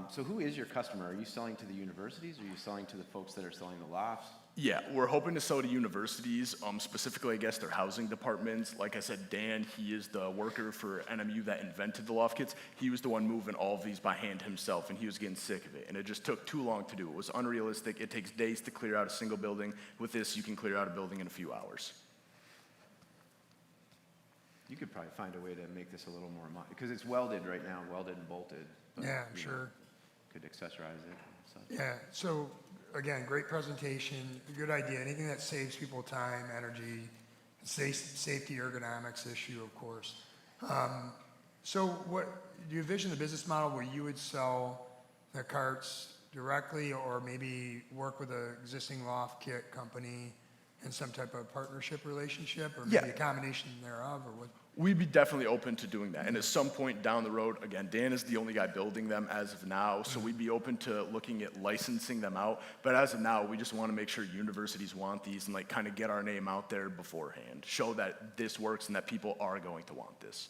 So who is your customer? Are you selling to the universities, or are you selling to the folks that are selling the lofts? Yeah, we're hoping to sell to universities, specifically, I guess, their housing departments. Like I said, Dan, he is the worker for NMU that invented the loft kits. He was the one moving all of these by hand himself, and he was getting sick of it. And it just took too long to do. It was unrealistic. It takes days to clear out a single building. With this, you can clear out a building in a few hours. You could probably find a way to make this a little more, because it's welded right now, welded and bolted. But, Yeah, I'm sure. Could accessorize it and such. Yeah, so again, great presentation, good idea. Anything that saves people time, energy, safety, ergonomics issue, of course. So what, do you envision the business model where you would sell the carts directly, or maybe work with an existing loft kit company in some type of partnership relationship, or maybe a combination thereof, or what? We'd be definitely open to doing that. And at some point down the road, again, Dan is the only guy building them as of now, so we'd be open to looking at licensing them out. But as of now, we just want to make sure universities want these and like kind of get our name out there beforehand. Show that this works and that people are going to want this.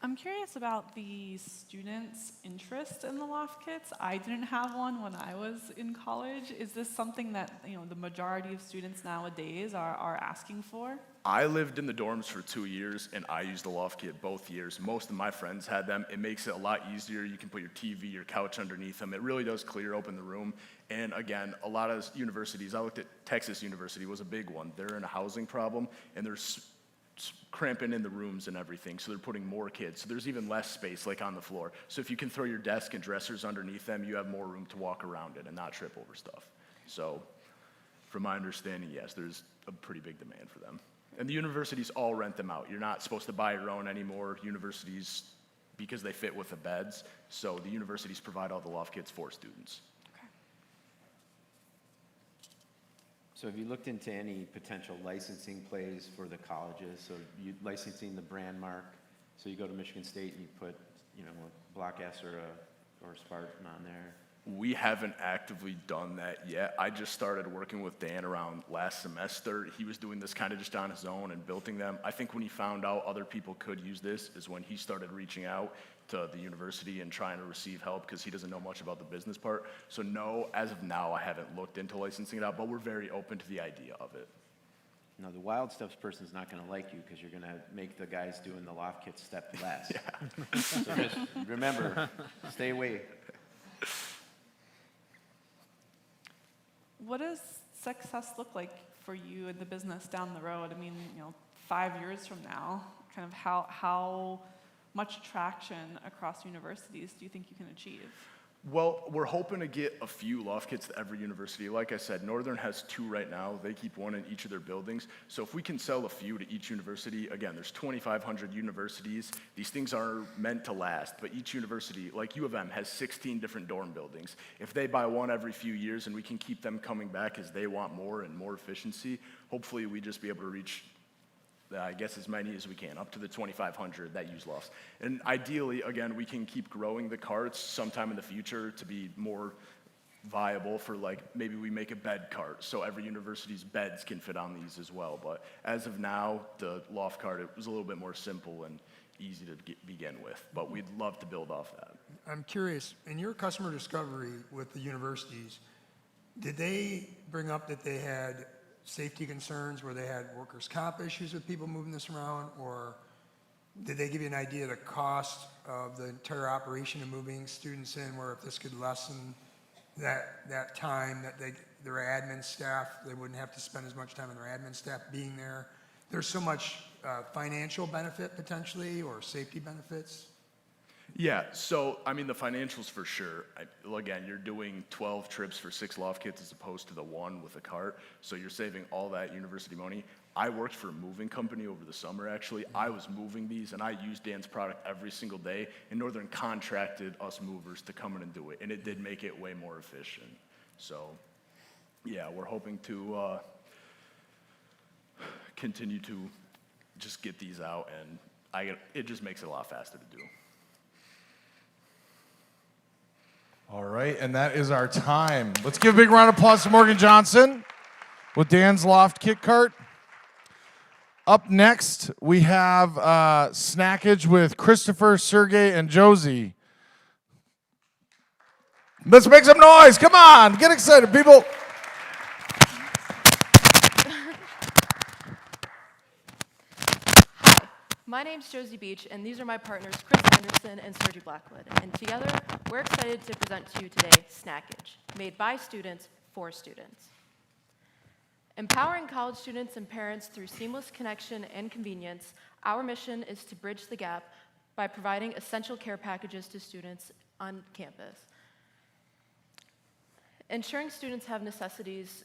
I'm curious about the students' interest in the loft kits. I didn't have one when I was in college. Is this something that the majority of students nowadays are asking for? I lived in the dorms for 2 years, and I used the loft kit both years. Most of my friends had them. It makes it a lot easier. You can put your TV, your couch underneath them. It really does clear open the room. And again, a lot of universities, I looked at Texas University was a big one. They're in a housing problem, and there's cramping in the rooms and everything, so they're putting more kids. So there's even less space like on the floor. So if you can throw your desk and dressers underneath them, you have more room to walk around it and not trip over stuff. So from my understanding, yes, there's a pretty big demand for them. And the universities all rent them out. You're not supposed to buy your own anymore. Universities, because they fit with the beds, so the universities provide all the loft kits for students. So have you looked into any potential licensing plays for the colleges? So you licensing the brand mark. So you go to Michigan State and you put, a Block S or Spartan on there. We haven't actively done that yet. I just started working with Dan around last semester. He was doing this kind of just on his own and building them. I think when he found out other people could use this is when he started reaching out to the university and trying to receive help because he doesn't know much about the business part. So no, as of now, I haven't looked into licensing it out, but we're very open to the idea of it. No, the Wild Steps person's not going to like you because you're going to make the guys doing the loft kit step less. So just remember, stay away. What does success look like for you in the business down the road? I mean, 5 years from now, kind of how much traction across universities do you think you can achieve? Well, we're hoping to get a few loft kits to every university. Like I said, Northern has 2 right now. They keep 1 in each of their buildings. So if we can sell a few to each university, again, there's 2,500 universities. These things are meant to last, but each university, like U of M, has 16 different dorm buildings. If they buy 1 every few years and we can keep them coming back as they want more and more efficiency, hopefully we just be able to reach I guess as many as we can, up to the 2,500 that use lofts. And ideally, again, we can keep growing the carts sometime in the future to be more viable for, like, maybe we make a bed cart so every university's beds can fit on these as well. But as of now, the loft cart, it was a little bit more simple and easy to begin with, but we'd love to build off that. I'm curious, in your customer discovery with the universities, did they bring up that they had safety concerns where they had workers' comp issues with people moving this around, or did they give you an idea of the cost of the entire operation of moving students in, where if this could lessen that time that their admin staff, they wouldn't have to spend as much time on their admin staff being there? There's so much financial benefit potentially, or safety benefits. Yeah, so, I mean, the financials for sure. Again, you're doing 12 trips for 6 loft kits as opposed to the 1 with a cart, so you're saving all that university money. I worked for a moving company over the summer, actually. I was moving these, and I used Dan's product every single day, and Northern contracted us movers to come in and do it, and it did make it way more efficient. So, yeah, we're hoping to continue to just get these out, and it just makes it a lot faster to do. All right, and that is our time. Let's give a big round of applause to Morgan Johnson with Dan's Loft Kit Cart. Up next, we have Snackage with Christopher, Sergey, and Josie. Let's make some noise. Come on, get excited, people. My name's Josie Beach, and these are my partners, Chris Anderson and Sergi Blackwood. And together, we're excited to present to you today Snackage, made by students for students. Empowering college students and parents through seamless connection and convenience, our mission is to bridge the gap by providing essential care packages to students on campus. Ensuring students have necessities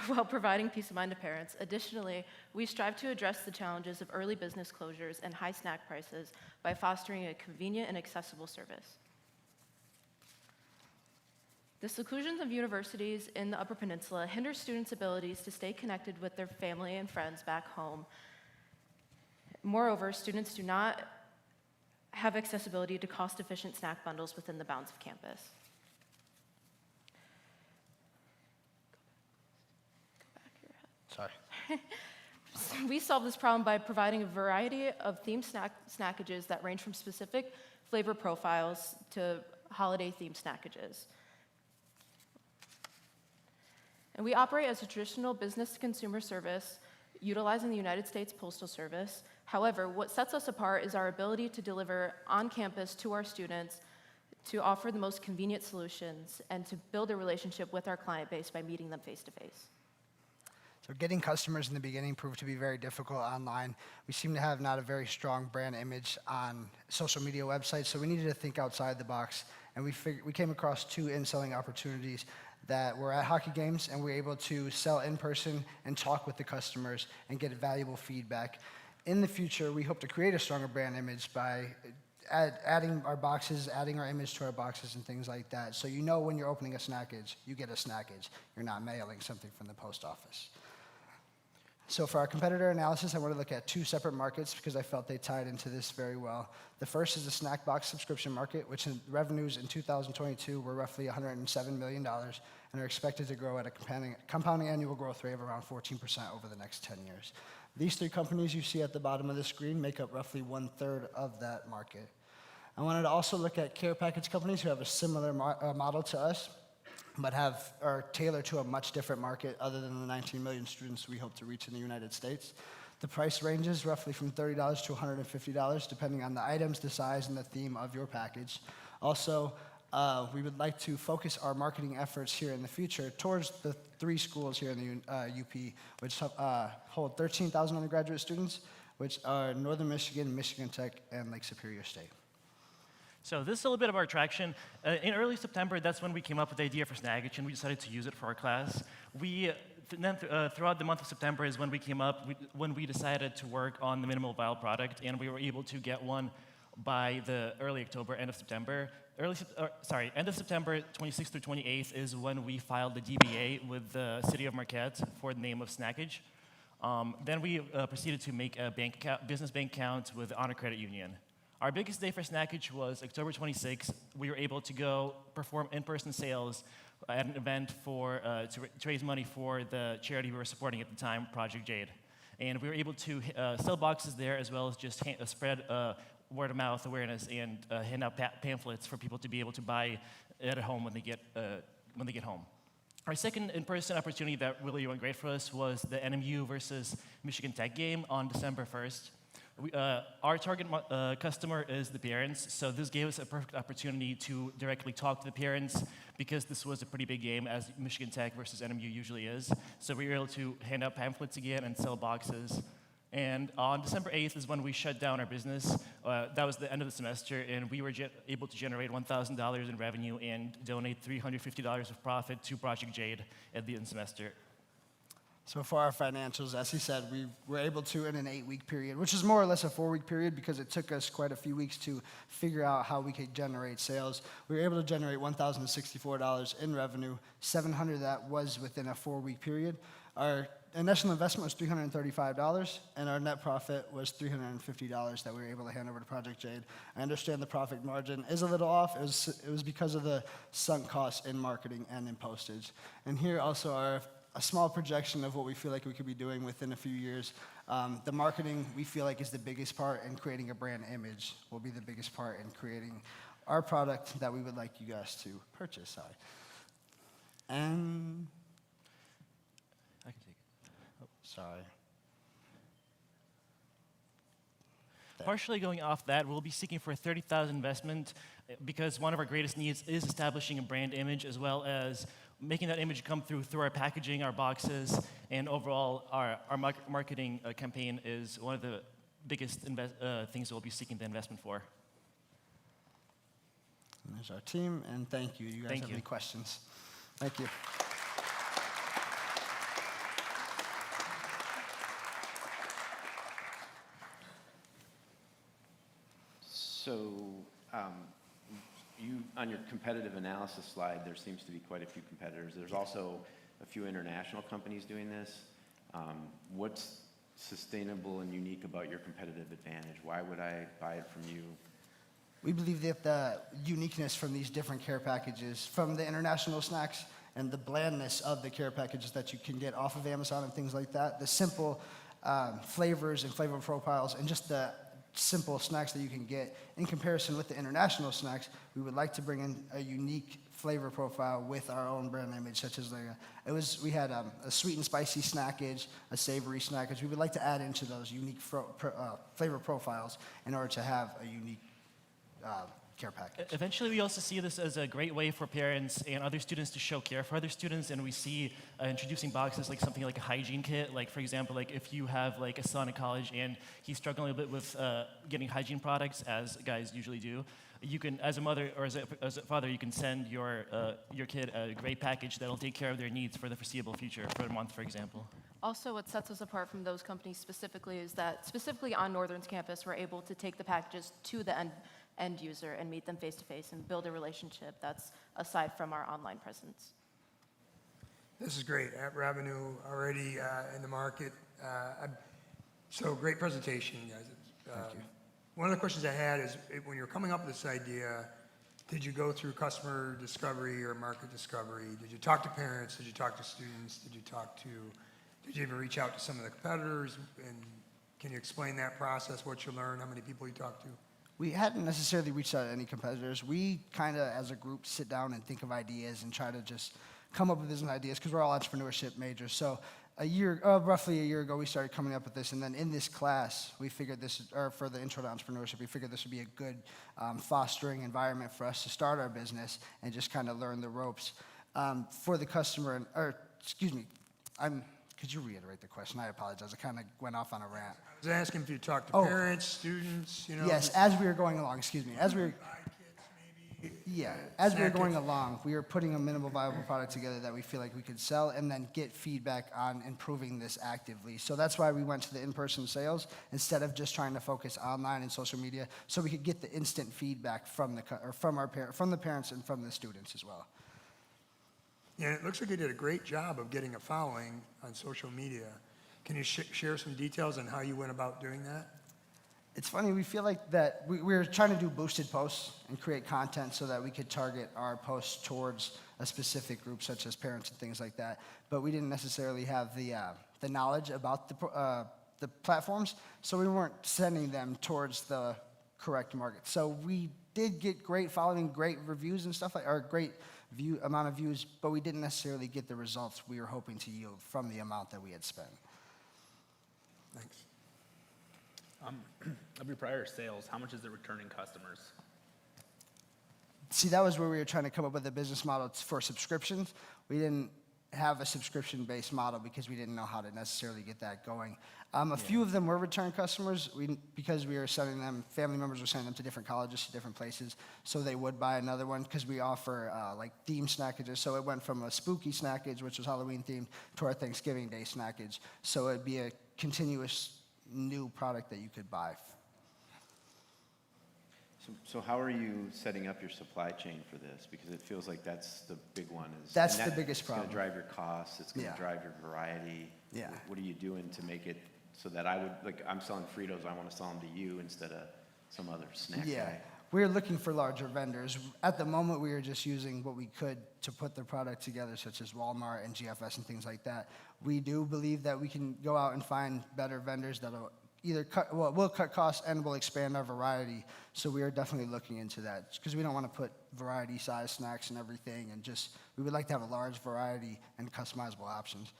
while providing peace of mind to parents. Additionally, we strive to address the challenges of early business closures and high snack prices by fostering a convenient and accessible service. The seclusion of universities in the Upper Peninsula hinders students' abilities to stay connected with their family and friends back home. Moreover, students do not have accessibility to cost-efficient snack bundles within the bounds of campus. Sorry. We solve this problem by providing a variety of themed snackages that range from specific flavor profiles to holiday-themed snackages. And we operate as a traditional business-to-consumer service utilizing the United States Postal Service. However, what sets us apart is our ability to deliver on campus to our students, to offer the most convenient solutions, and to build a relationship with our client base by meeting them face-to-face. So getting customers in the beginning proved to be very difficult online. We seem to have not a very strong brand image on social media websites, so we needed to think outside the box. And we came across 2 in-selling opportunities that were at hockey games, and we were able to sell in person and talk with the customers and get valuable feedback. In the future, we hope to create a stronger brand image by adding our boxes, adding our image to our boxes and things like that. So you know when you're opening a snackage, you get a snackage. You're not mailing something from the post office. So for our competitor analysis, I want to look at 2 separate markets because I felt they tied into this very well. The first is the snack box subscription market, which in revenues in 2022 were roughly $107 million and are expected to grow at a compounding annual growth rate of around 14% over the next 10 years. These 3 companies you see at the bottom of the screen make up roughly 1/3 of that market. I wanted to also look at care package companies who have a similar model to us, but are tailored to a much different market other than the 19 million students we hope to reach in the United States. The price ranges roughly from $30 to $150, depending on the items, the size, and the theme of your package. Also, we would like to focus our marketing efforts here in the future towards the 3 schools here in the UP, which hold 13,000 undergraduate students, which are Northern Michigan, Michigan Tech, and Lake Superior State. So this is a little bit of our traction. In early September, that's when we came up with the idea for Snaggage, and we decided to use it for our class. Throughout the month of September is when when we decided to work on the minimal viable product, and we were able to get one by the early October, end of September. End of September 26th through 28th is when we filed the DBA with the City of Marquette for the name of Snackage. Then we proceeded to make a business bank account with Honor Credit Union. Our biggest day for Snackage was October 26th. We were able to go perform in-person sales at an event to raise money for the charity we were supporting at the time, Project Jade. And we were able to sell boxes there as well as just spread word-of-mouth awareness and hand out pamphlets for people to be able to buy at home when they get home. Our second in-person opportunity that really went great for us was the NMU versus Michigan Tech game on December 1st. Our target customer is the parents, so this gave us a perfect opportunity to directly talk to the parents because this was a pretty big game, as Michigan Tech versus NMU usually is. So we were able to hand out pamphlets again and sell boxes. And on December 8th is when we shut down our business. That was the end of the semester, and we were able to generate $1,000 in revenue and donate $350 of profit to Project Jade at the end of the semester. So for our financials, as he said, we were able to, in an 8-week period, which is more or less a 4-week period because it took us quite a few weeks to figure out how we could generate sales. We were able to generate $1,064 in revenue, $700 of that was within a 4-week period. Our initial investment was $335, and our net profit was $350 that we were able to hand over to Project Jade. I understand the profit margin is a little off. It was because of the sunk costs in marketing and in postage. And here also are a small projection of what we feel like we could be doing within a few years. The marketing, we feel like, is the biggest part, and creating a brand image will be the biggest part in creating our product that we would like you guys to purchase. And I can take it. Oh, sorry. Partially going off that, we'll be seeking for a $30,000 investment because one of our greatest needs is establishing a brand image as well as making that image come through our packaging, our boxes, and overall our marketing campaign is one of the biggest things we'll be seeking the investment for. And there's our team, and thank you. You guys have any questions? Thank you. So on your competitive analysis slide, there seems to be quite a few competitors. There's also a few international companies doing this. What's sustainable and unique about your competitive advantage? Why would I buy it from you? We believe that the uniqueness from these different care packages, from the international snacks and the blandness of the care packages that you can get off of Amazon and things like that, the simple flavors and flavor profiles, and just the simple snacks that you can get in comparison with the international snacks, we would like to bring in a unique flavor profile with our own brand image, such as we had a sweet and spicy snackage, a savory snackage. We would like to add into those unique flavor profiles in order to have a unique care package. Eventually, we also see this as a great way for parents and other students to show care for other students, and we see introducing boxes like something like a hygiene kit. Like, for example, like if you have like a son in college and he's struggling a bit with getting hygiene products, as guys usually do, you can, as a mother or as a father, you can send your kid a great package that'll take care of their needs for the foreseeable future, for a month, for example. Also, what sets us apart from those companies specifically is that, specifically on Northern's campus, we're able to take the packages to the end user and meet them face-to-face and build a relationship that's aside from our online presence. This is great. App revenue already in the market. So great presentation, guys. Thank you. One of the questions I had is, when you're coming up with this idea, did you go through customer discovery or market discovery? Did you talk to parents? Did you talk to students? Did you even reach out to some of the competitors? And can you explain that process, what you learned, how many people you talked to? We hadn't necessarily reached out to any competitors. We kind of, as a group, sit down and think of ideas and try to just come up with business ideas because we're all entrepreneurship majors. So roughly a year ago, we started coming up with this, and then in this class, we figured for the intro to entrepreneurship, we figured this would be a good fostering environment for us to start our business and just kind of learn the ropes. For the customer, could you reiterate the question? I apologize. I kind of went off on a rant. I was asking if you talked to parents, students, Yes, as we were going along, as we were. Yeah, as we were going Snackage. along, we were putting a minimal viable product together that we feel like we could sell and then get feedback on improving this actively. So that's why we went to the in-person sales instead of just trying to focus online and social media, so we could get the instant feedback from from the parents and from the students as well. Yeah, it looks like you did a great job of getting a following on social media. Can you share some details on how you went about doing that? It's funny, we feel like that we were trying to do boosted posts and create content so that we could target our posts towards a specific group, such as parents and things like that. But we didn't necessarily have the knowledge about the platforms, so we weren't sending them towards the correct market. So we did get great following, great reviews and stuff or great amount of views, but we didn't necessarily get the results we were hoping to yield from the amount that we had spent. Thanks. Of your prior sales, how much is it returning customers? See, that was where we were trying to come up with a business model for subscriptions. We didn't have a subscription-based model because we didn't know how to necessarily get that going. A few of them were return customers because we were sending them, family members were sending them to different colleges, to different places, so they would buy another one because we offer like themed snackages. So it went from a spooky snackage, which was Halloween themed, to our Thanksgiving Day snackage. So it'd be a continuous new product that you could buy. So how are you setting up your supply chain for this? Because it feels like that's the big one. That's the biggest problem. It's going to drive your costs. It's going to Yeah. drive your variety. Yeah. What are you doing to make it so that I'm selling Fritos, I want to sell them to you instead of some other snack guy? We're looking for larger vendors. At the moment, we were just using what we could to put the product together, such as Walmart and GFS and things like that. We do believe that we can go out and find better vendors that'll either will cut costs and will expand our variety. So we are definitely looking into that because we don't want to put variety size snacks and everything, and we would like to have a large variety and customizable options.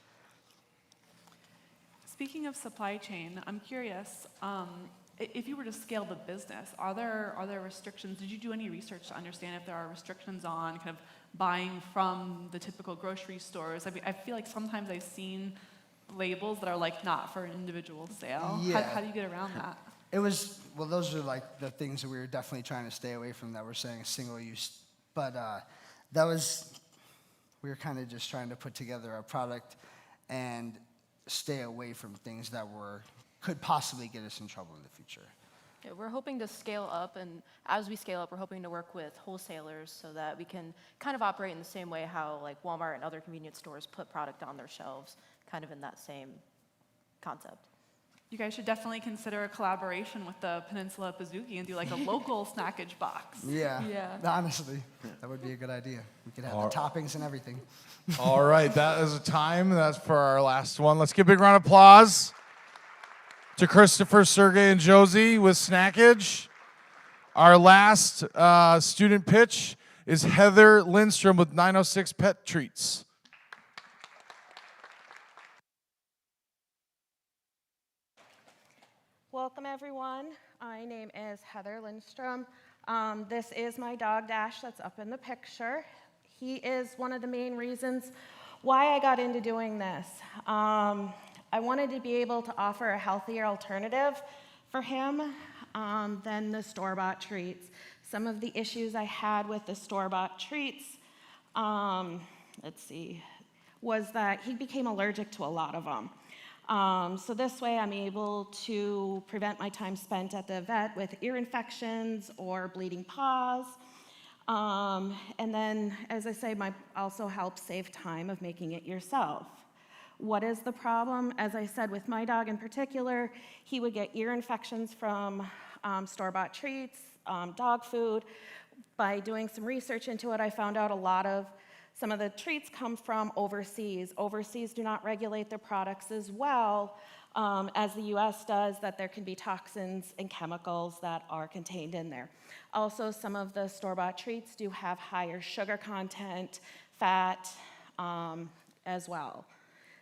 Speaking of supply chain, I'm curious, if you were to scale the business, are there restrictions? Did you do any research to understand if there are restrictions on kind of buying from the typical grocery stores? I mean, I feel like sometimes I've seen labels that are like not for an individual sale. Yeah. How do you get around that? Those are like the things that we were definitely trying to stay away from, that we're saying single use. But we were kind of just trying to put together a product and stay away from things that could possibly get us in trouble in the future. Yeah, we're hoping to scale up, and as we scale up, we're hoping to work with wholesalers so that we can kind of operate in the same way how like Walmart and other convenience stores put product on their shelves, kind of in that same concept. You guys should definitely consider a collaboration with the Peninsula Pizookie and do like a local snackage box. Yeah. Yeah. Honestly, that would be a good idea. We could have the toppings and everything. All right, that is a time. That's for our last one. Let's give a big round of applause to Christopher, Sergey, and Josie with Snackage. Our last student pitch is Heather Lindstrom with 906 Pet Treats. Welcome, everyone. My name is Heather Lindstrom. This is my dog, Dash, that's up in the picture. He is one of the main reasons why I got into doing this. I wanted to be able to offer a healthier alternative for him than the store-bought treats. Some of the issues I had with the store-bought treats, was that he became allergic to a lot of them. So this way I'm able to prevent my time spent at the vet with ear infections or bleeding paws. And then, as I say, also helps save time of making it yourself. What is the problem? As I said, with my dog in particular, he would get ear infections from store-bought treats, dog food. By doing some research into it, I found out some of the treats come from overseas. Overseas do not regulate their products as well as the US does, that there can be toxins and chemicals that are contained in there. Also, some of the store-bought treats do have higher sugar content, fat, as well.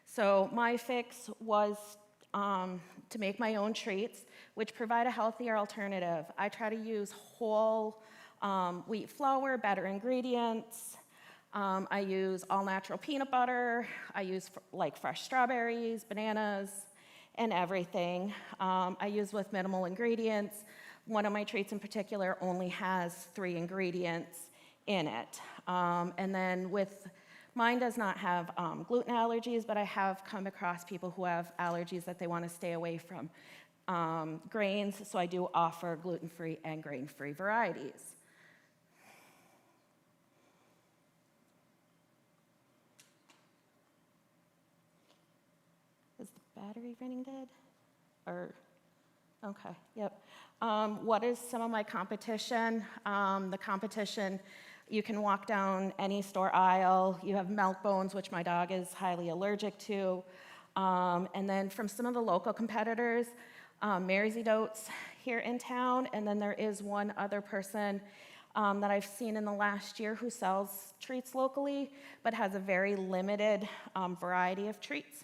So my fix was to make my own treats, which provide a healthier alternative. I try to use whole wheat flour, better ingredients. I use all-natural peanut butter. I use fresh strawberries, bananas, and everything. I use with minimal ingredients. One of my treats in particular only has 3 ingredients, in it. And then mine does not have gluten allergies, but I have come across people who have allergies that they want to stay away from grains, so I do offer gluten-free and grain-free varieties. Is the battery running dead? Or, okay, yep. What is some of my competition? The competition, you can walk down any store aisle. You have milk bones, which my dog is highly allergic to. And then from some of the local competitors, Mary's Eat Oats here in town, and then there is one other person that I've seen in the last year who sells treats locally, but has a very limited variety of treats.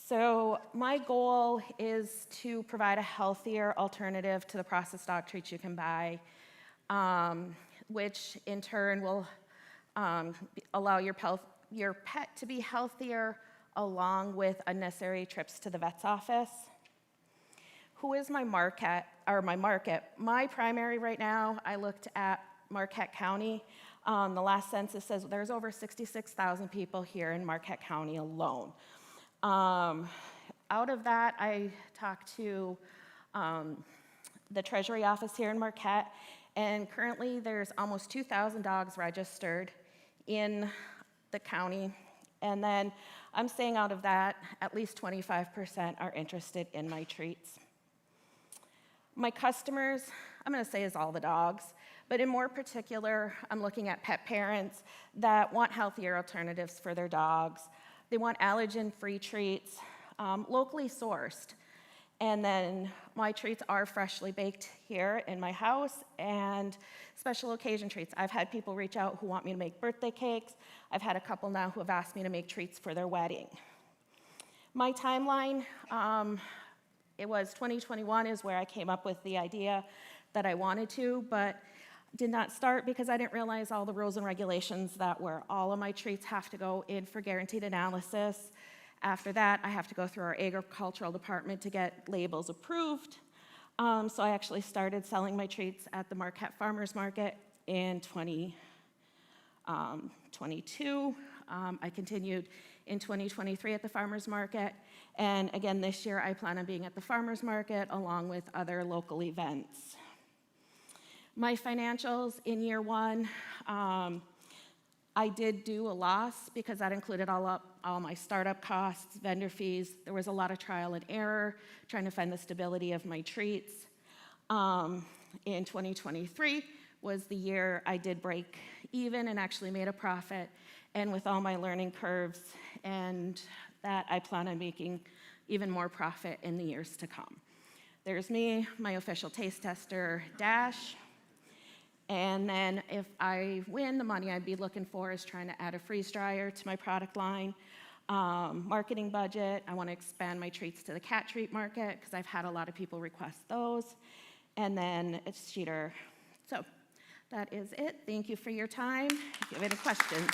So my goal is to provide a healthier alternative to the processed dog treats you can buy, which in turn will allow your pet to be healthier along with unnecessary trips to the vet's office. Who is my market? My primary right now, I looked at Marquette County. The last census says there's over 66,000 people here in Marquette County alone. Out of that, I talked to the Treasury office here in Marquette, and currently there's almost 2,000 dogs registered in the county. And then I'm saying out of that, at least 25% are interested in my treats. My customers, I'm gonna say is all the dogs, but in more particular, I'm looking at pet parents that want healthier alternatives for their dogs. They want allergen-free treats, locally sourced. And then my treats are freshly baked here in my house, and special occasion treats. I've had people reach out who want me to make birthday cakes. I've had a couple now who have asked me to make treats for their wedding. My timeline, it was 2021 is where I came up with the idea that I wanted to, but did not start because I didn't realize all the rules and regulations that were all of my treats have to go in for guaranteed analysis. After that, I have to go through our agricultural department to get labels approved. So I actually started selling my treats at the Marquette Farmers Market in 2022. I continued in 2023 at the Farmers Market. And again, this year, I plan on being at the Farmers Market along with other local events. My financials in year one, I did do a loss because that included all my startup costs, vendor fees. There was a lot of trial and error trying to find the stability of my treats. In 2023 was the year I did break even and actually made a profit. And with all my learning curves and that, I plan on making even more profit in the years to come. There's me, my official taste tester, Dash. And then if I win, the money I'd be looking for is trying to add a freeze dryer to my product line. Marketing budget, I want to expand my treats to the cat treat market because I've had a lot of people request those. And then it's Cheater. So that is it. Thank you for your time. If you have any questions.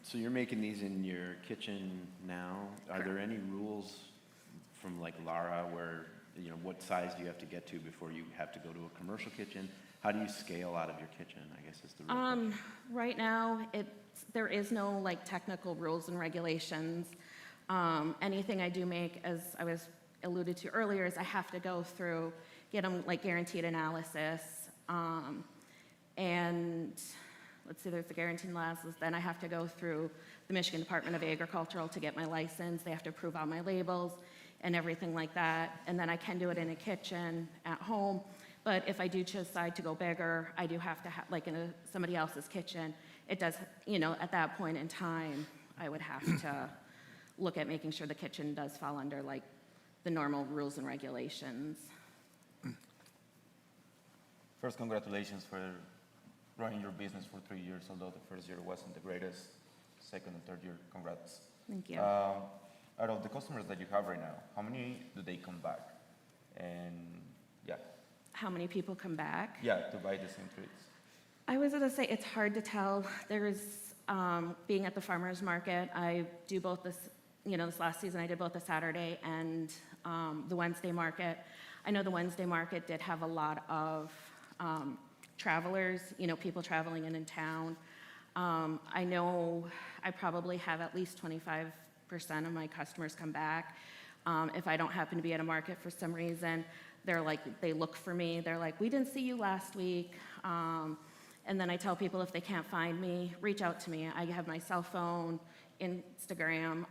So you're making these in your kitchen now. Are there any rules from like Lara where, you know, what size do you have to get to before you have to go to a commercial kitchen? How do you scale out of your kitchen, I guess is the real question. Right now, there is no like technical rules and regulations. Anything I do make, as I was alluded to earlier, is I have to go through, get them like guaranteed analysis, and let's see, there's the guaranteed analysis, then I have to go through the Michigan Department of Agricultural to get my license. They have to approve all my labels and everything like that. And then I can do it in a kitchen at home. But if I do decide to go bigger, I do have to have, like in somebody else's kitchen, it does, you know, at that point in time, I would have to look at making sure the kitchen does fall under like the normal rules and regulations. First, congratulations for running your business for 3 years, although the first year wasn't the greatest. Second and third year, congrats. Thank you. Out of the customers that you have right now, how many do they come back? And yeah. How many people come back? Yeah, to buy the same treats. I was gonna say it's hard to tell. There's being at the farmer's market, I do both this, this last season, I did both the Saturday and the Wednesday market. I know the Wednesday market did have a lot of travelers, people traveling in town. I know I probably have at least 25% of my customers come back. If I don't happen to be at a market for some reason, they look for me. They're like, we didn't see you last week. And then I tell people if they can't find me, reach out to me. I have my cell phone, Instagram,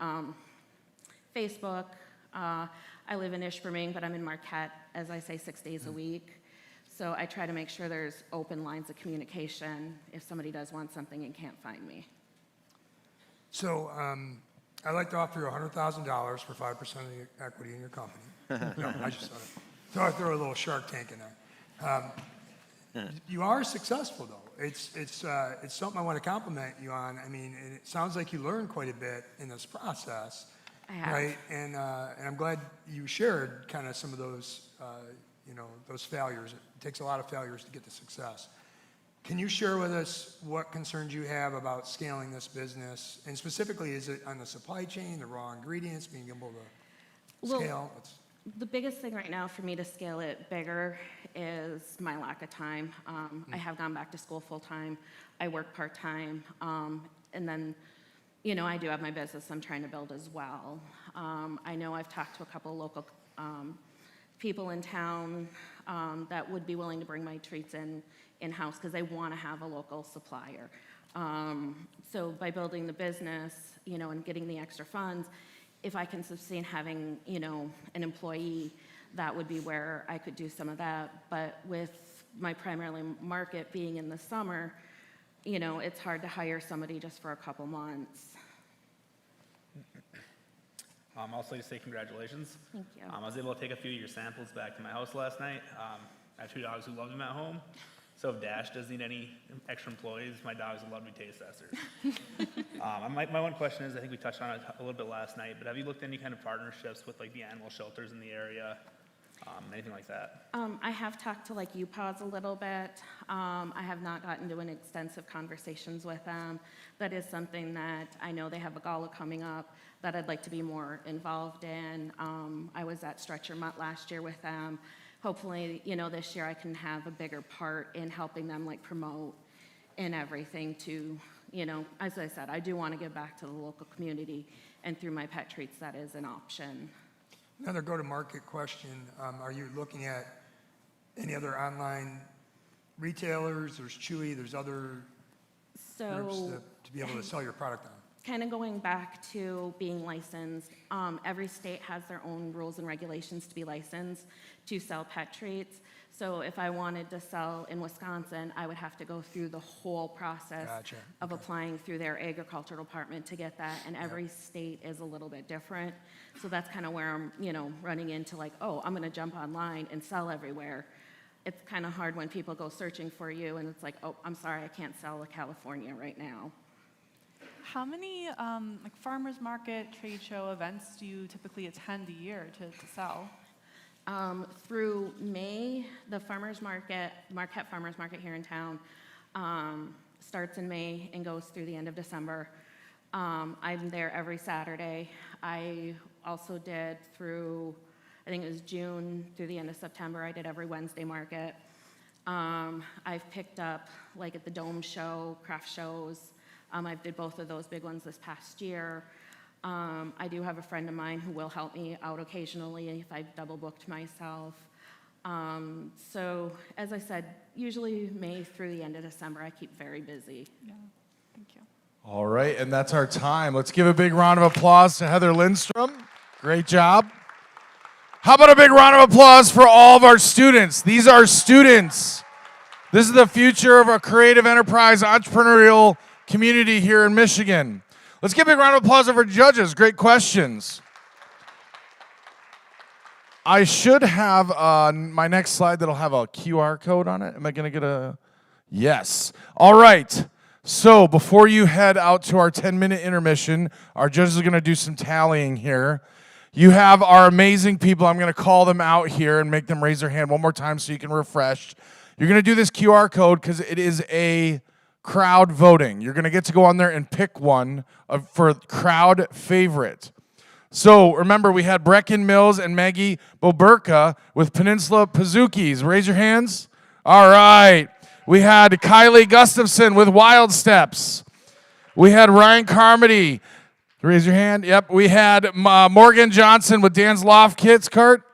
Facebook. I live in Ishpeming, but I'm in Marquette, as I say, 6 days a week. So I try to make sure there's open lines of communication if somebody does want something and can't find me. So I'd like to offer you $100,000 for 5% of the equity in your company. No, I just thought I'd throw a little Shark Tank in there. You are successful, though. It's something I want to compliment you on. I mean, it sounds like you learned quite a bit in this process, I have. right? And I'm glad you shared kind of some of those, those failures. It takes a lot of failures to get to success. Can you share with us what concerns you have about scaling this business? And specifically, is it on the supply chain, the raw ingredients, being able to scale? The biggest thing right now for me to scale it bigger is my lack of time. I have gone back to school full-time. I work part-time. And then, I do have my business I'm trying to build as well. I know I've talked to a couple local people in town that would be willing to bring my treats in-house because they want to have a local supplier. So by building the business, and getting the extra funds, if I can sustain having, an employee, that would be where I could do some of that. But with my primarily market being in the summer, it's hard to hire somebody just for a couple months. I'll also say congratulations. Thank you. I was able to take a few of your samples back to my house last night. I have 2 dogs who love them at home. So if Dash does need any extra employees, my dogs would love to be taste testers. My one question is, I think we touched on it a little bit last night, but have you looked at any kind of partnerships with the animal shelters in the area, anything like that? I have talked to UPAWS a little bit. I have not gotten into an extensive conversations with them. That is something that I know they have a gala coming up that I'd like to be more involved in. I was at Stretcher Mutt last year with them. Hopefully, this year I can have a bigger part in helping them promote and everything to, as I said, I do want to give back to the local community, and through my pet treats, that is an option. Another go-to-market question. Are you looking at any other online retailers? There's Chewy, there's other groups to be able to sell your product on. Kind of going back to being licensed, every state has their own rules and regulations to be licensed to sell pet treats. So if I wanted to sell in Wisconsin, I would have to go through the whole process of applying through their agricultural department to get that, and every state is a little bit different. So that's kind of where I'm, running into I'm going to jump online and sell everywhere. It's kind of hard when people go searching for you, and it's oh, I'm sorry, I can't sell to California right now. How many farmers market, trade show events do you typically attend a year to sell? Through May, the farmers market, Marquette Farmers Market here in town, starts in May and goes through the end of December. I'm there every Saturday. I also did through, I think it was June through the end of September, I did every Wednesday market. I've picked up at the Dome Show, craft shows. I did both of those big ones this past year. I do have a friend of mine who will help me out occasionally if I've double booked myself. So as I said, usually May through the end of December, I keep very busy. Yeah, thank you. All right, and that's our time. Let's give a big round of applause to Heather Lindstrom. Great job. How about a big round of applause for all of our students? These are students. This is the future of a creative enterprise entrepreneurial community here in Michigan. Let's give a big round of applause for judges. Great questions. I should have my next slide that'll have a QR code on it. Am I going to get a? Yes. All right. So before you head out to our 10-minute intermission, our judges are going to do some tallying here. You have our amazing people. I'm going to call them out here and make them raise their hand one more time so you can refresh. You're going to do this QR code because it is a crowd voting. You're going to get to go on there and pick one for crowd favorite. So remember, we had Brecken Mills and Maggie Boberka with Peninsula Pazookies. Raise your hands. All right. We had Kylie Gustafson with Wild Steps. We had Ryan Carmody. Raise your hand. Yep. We had Morgan Johnson with Dan's Loft Kits cart.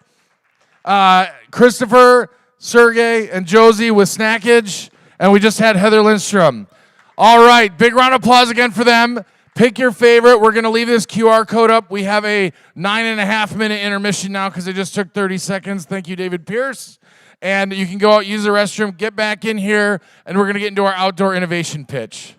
Christopher, Sergey, and Josie with Snackage. And we just had Heather Lindstrom. All right. Big round of applause again for them. Pick your favorite. We're going to leave this QR code up. We have a 9.5-minute intermission now because it just took 30 seconds. Thank you, David Pierce. And you can go out, use the restroom, get back in here, and we're going to get into our outdoor innovation pitch.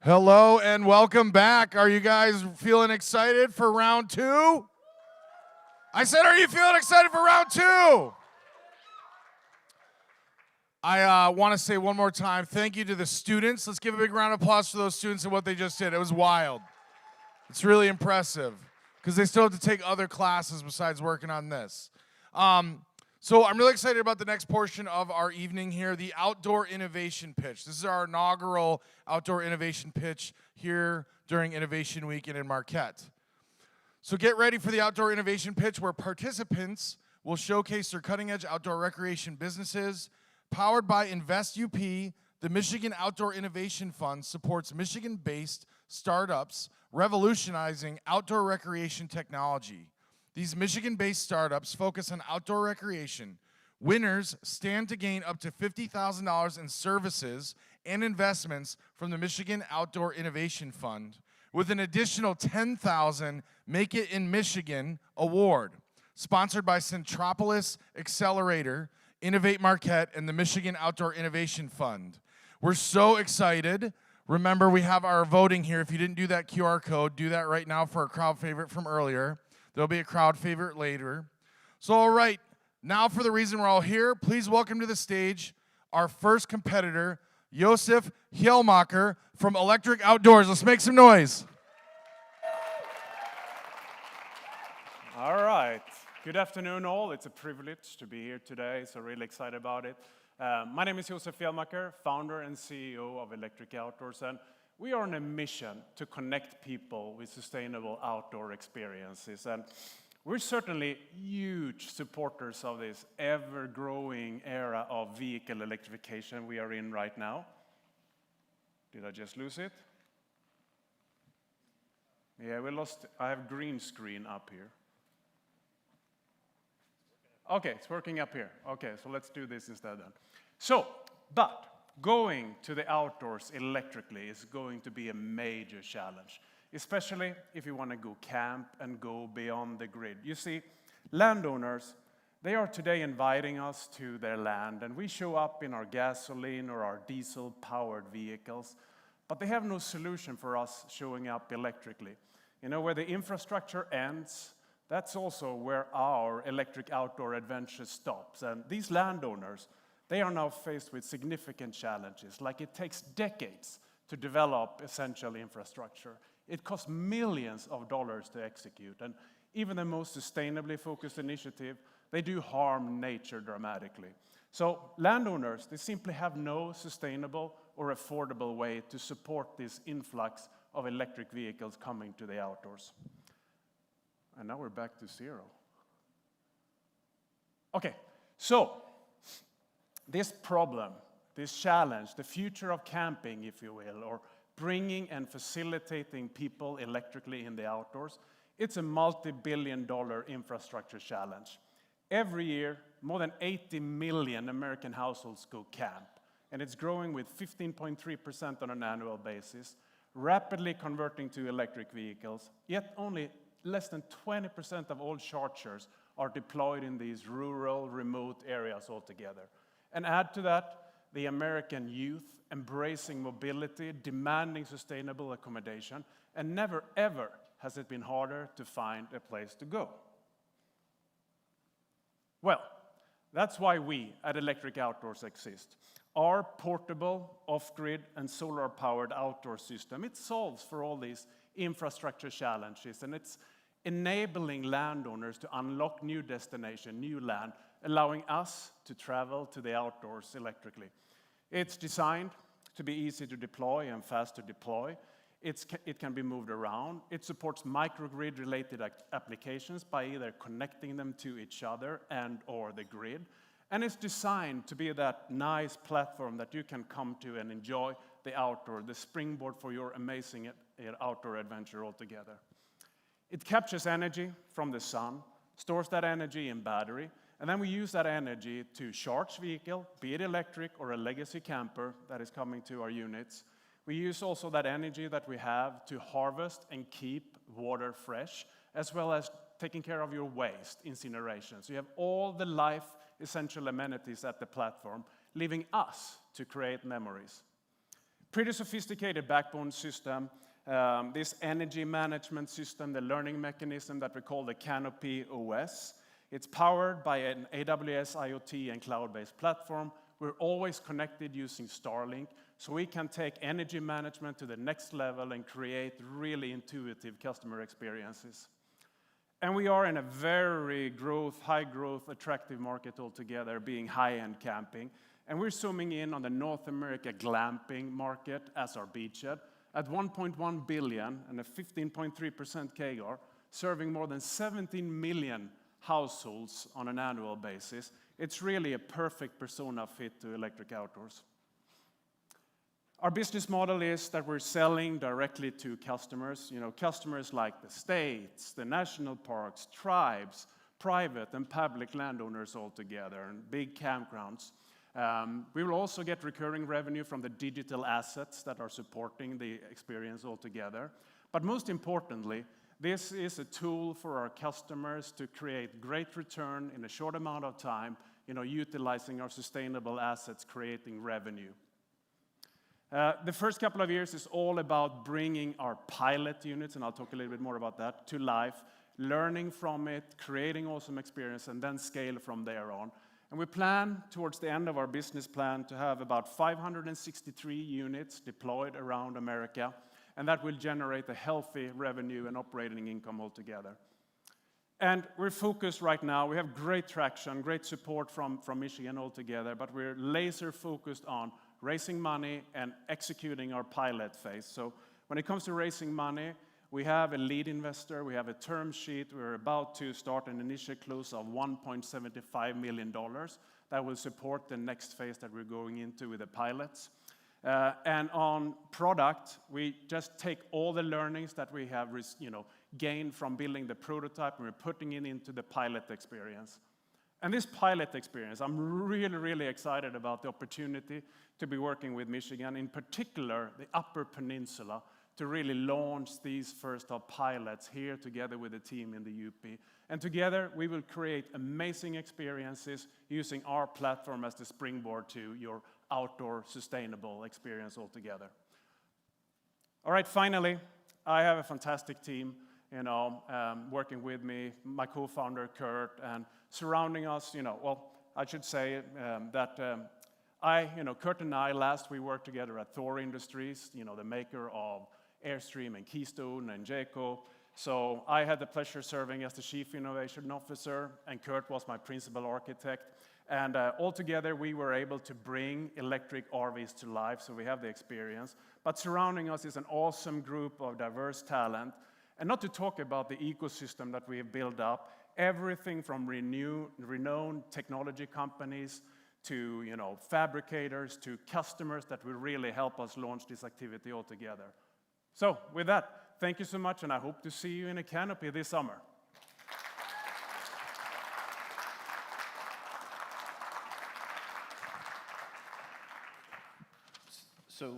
Hello and welcome back. Are you guys feeling excited for round two? I said, are you feeling excited for round two? I want to say one more time, thank you to the students. Let's give a big round of applause for those students and what they just did. It was wild. It's really impressive because they still have to take other classes besides working on this. So I'm really excited about the next portion of our evening here, the Outdoor Innovation Pitch. This is our inaugural Outdoor Innovation Pitch here during Innovation Week and in Marquette. So get ready for the Outdoor Innovation Pitch where participants will showcase their cutting-edge outdoor recreation businesses. Powered by InvestUP, the Michigan Outdoor Innovation Fund supports Michigan-based startups revolutionizing outdoor recreation technology. These Michigan-based startups focus on outdoor recreation. Winners stand to gain up to $50,000 in services and investments from the Michigan Outdoor Innovation Fund, with an additional $10,000 Make It in Michigan award, sponsored by Centropolis Accelerator, Innovate Marquette, and the Michigan Outdoor Innovation Fund. We're so excited. Remember, we have our voting here. If you didn't do that QR code, do that right now for a crowd favorite from earlier. There'll be a crowd favorite later. So, all right, now for the reason we're all here, please welcome to the stage our first competitor, Josef Hjelmacher from Electric Outdoors. Let's make some noise. All right. Good afternoon, all. It's a privilege to be here today, so really excited about it. My name is Josef Hjelmacher, founder and CEO of Electric Outdoors, and we are on a mission to connect people with sustainable outdoor experiences. And we're certainly huge supporters of this ever-growing era of vehicle electrification we are in right now. Did I just lose it? Yeah, we lost. I have green screen up here. Okay, it's working up here. Okay, so let's do this instead then. So, but going to the outdoors electrically is going to be a major challenge, especially if you want to go camp and go beyond the grid. You see, landowners, they are today inviting us to their land, and we show up in our gasoline or our diesel-powered vehicles, but they have no solution for us showing up electrically. You know, where the infrastructure ends, that's also where our electric outdoor adventure stops. And these landowners, they are now faced with significant challenges, like it takes decades to develop essential infrastructure. It costs millions of dollars to execute, and even the most sustainably focused initiative, they do harm nature dramatically. So landowners, they simply have no sustainable or affordable way to support this influx of electric vehicles coming to the outdoors. And now we're back to zero. Okay, so this problem, this challenge, the future of camping, if you will, or bringing and facilitating people electrically in the outdoors, it's a multi-billion-dollar infrastructure challenge. Every year, more than 80 million American households go camp, and it's growing with 15.3% on an annual basis, rapidly converting to electric vehicles, yet only less than 20% of all chargers are deployed in these rural, remote areas altogether. And add to that, the American youth embracing mobility, demanding sustainable accommodation, and never ever has it been harder to find a place to go. Well, that's why we at Electric Outdoors exist. Our portable, off-grid, and solar-powered outdoor system, it solves for all these infrastructure challenges, and it's enabling landowners to unlock new destination, new land, allowing us to travel to the outdoors electrically. It's designed to be easy to deploy and fast to deploy. It can be moved around. It supports microgrid-related applications by either connecting them to each other and or the grid. And it's designed to be that nice platform that you can come to and enjoy the outdoor, the springboard for your amazing outdoor adventure altogether. It captures energy from the sun, stores that energy in battery, and then we use that energy to charge vehicle, be it electric or a legacy camper that is coming to our units. We use also that energy that we have to harvest and keep water fresh, as well as taking care of your waste, incineration. So you have all the life essential amenities at the platform, leaving us to create memories. Pretty sophisticated backbone system. This energy management system, the learning mechanism that we call the Canopy OS. It's powered by an AWS IoT and cloud-based platform. We're always connected using Starlink, so we can take energy management to the next level and create really intuitive customer experiences. And we are in a very high growth, attractive market altogether, being high-end camping. And we're zooming in on the North America glamping market as our beachhead at 1.1 billion and a 15.3% CAGR, serving more than 17 million households on an annual basis. It's really a perfect persona fit to Electric Outdoors. Our business model is that we're selling directly to customers, customers like the states, the national parks, tribes, private and public landowners altogether, and big campgrounds. We will also get recurring revenue from the digital assets that are supporting the experience altogether. But most importantly, this is a tool for our customers to create great return in a short amount of time, utilizing our sustainable assets, creating revenue. The first couple of years is all about bringing our pilot units, and I'll talk a little bit more about that, to life, learning from it, creating awesome experience, and then scale from there on. And we plan, towards the end of our business plan, to have about 563 units deployed around America, and that will generate a healthy revenue and operating income altogether. And we're focused right now. We have great traction, great support from Michigan altogether, but we're laser focused on raising money and executing our pilot phase. So when it comes to raising money, we have a lead investor, we have a term sheet, we're about to start an initial close of $1.75 million that will support the next phase that we're going into with the pilots. And on product, we just take all the learnings that we have gained from building the prototype, and we're putting it into the pilot experience. And this pilot experience, I'm really, really excited about the opportunity to be working with Michigan, in particular the Upper Peninsula, to really launch these first of pilots here together with the team in the UP. And together we will create amazing experiences using our platform as the springboard to your outdoor sustainable experience altogether. All right, finally, I have a fantastic team, working with me, my co-founder Kurt, and surrounding us, I should say that Kurt and I, last we worked together at Thor Industries, the maker of Airstream and Keystone and Jayco. So I had the pleasure serving as the Chief Innovation Officer, and Kurt was my principal architect. And altogether, we were able to bring electric RVs to life, so we have the experience. But surrounding us is an awesome group of diverse talent. And not to talk about the ecosystem that we have built up, everything from renowned technology companies to fabricators to customers that will really help us launch this activity altogether. So with that, thank you so much, and I hope to see you in a canopy this summer. So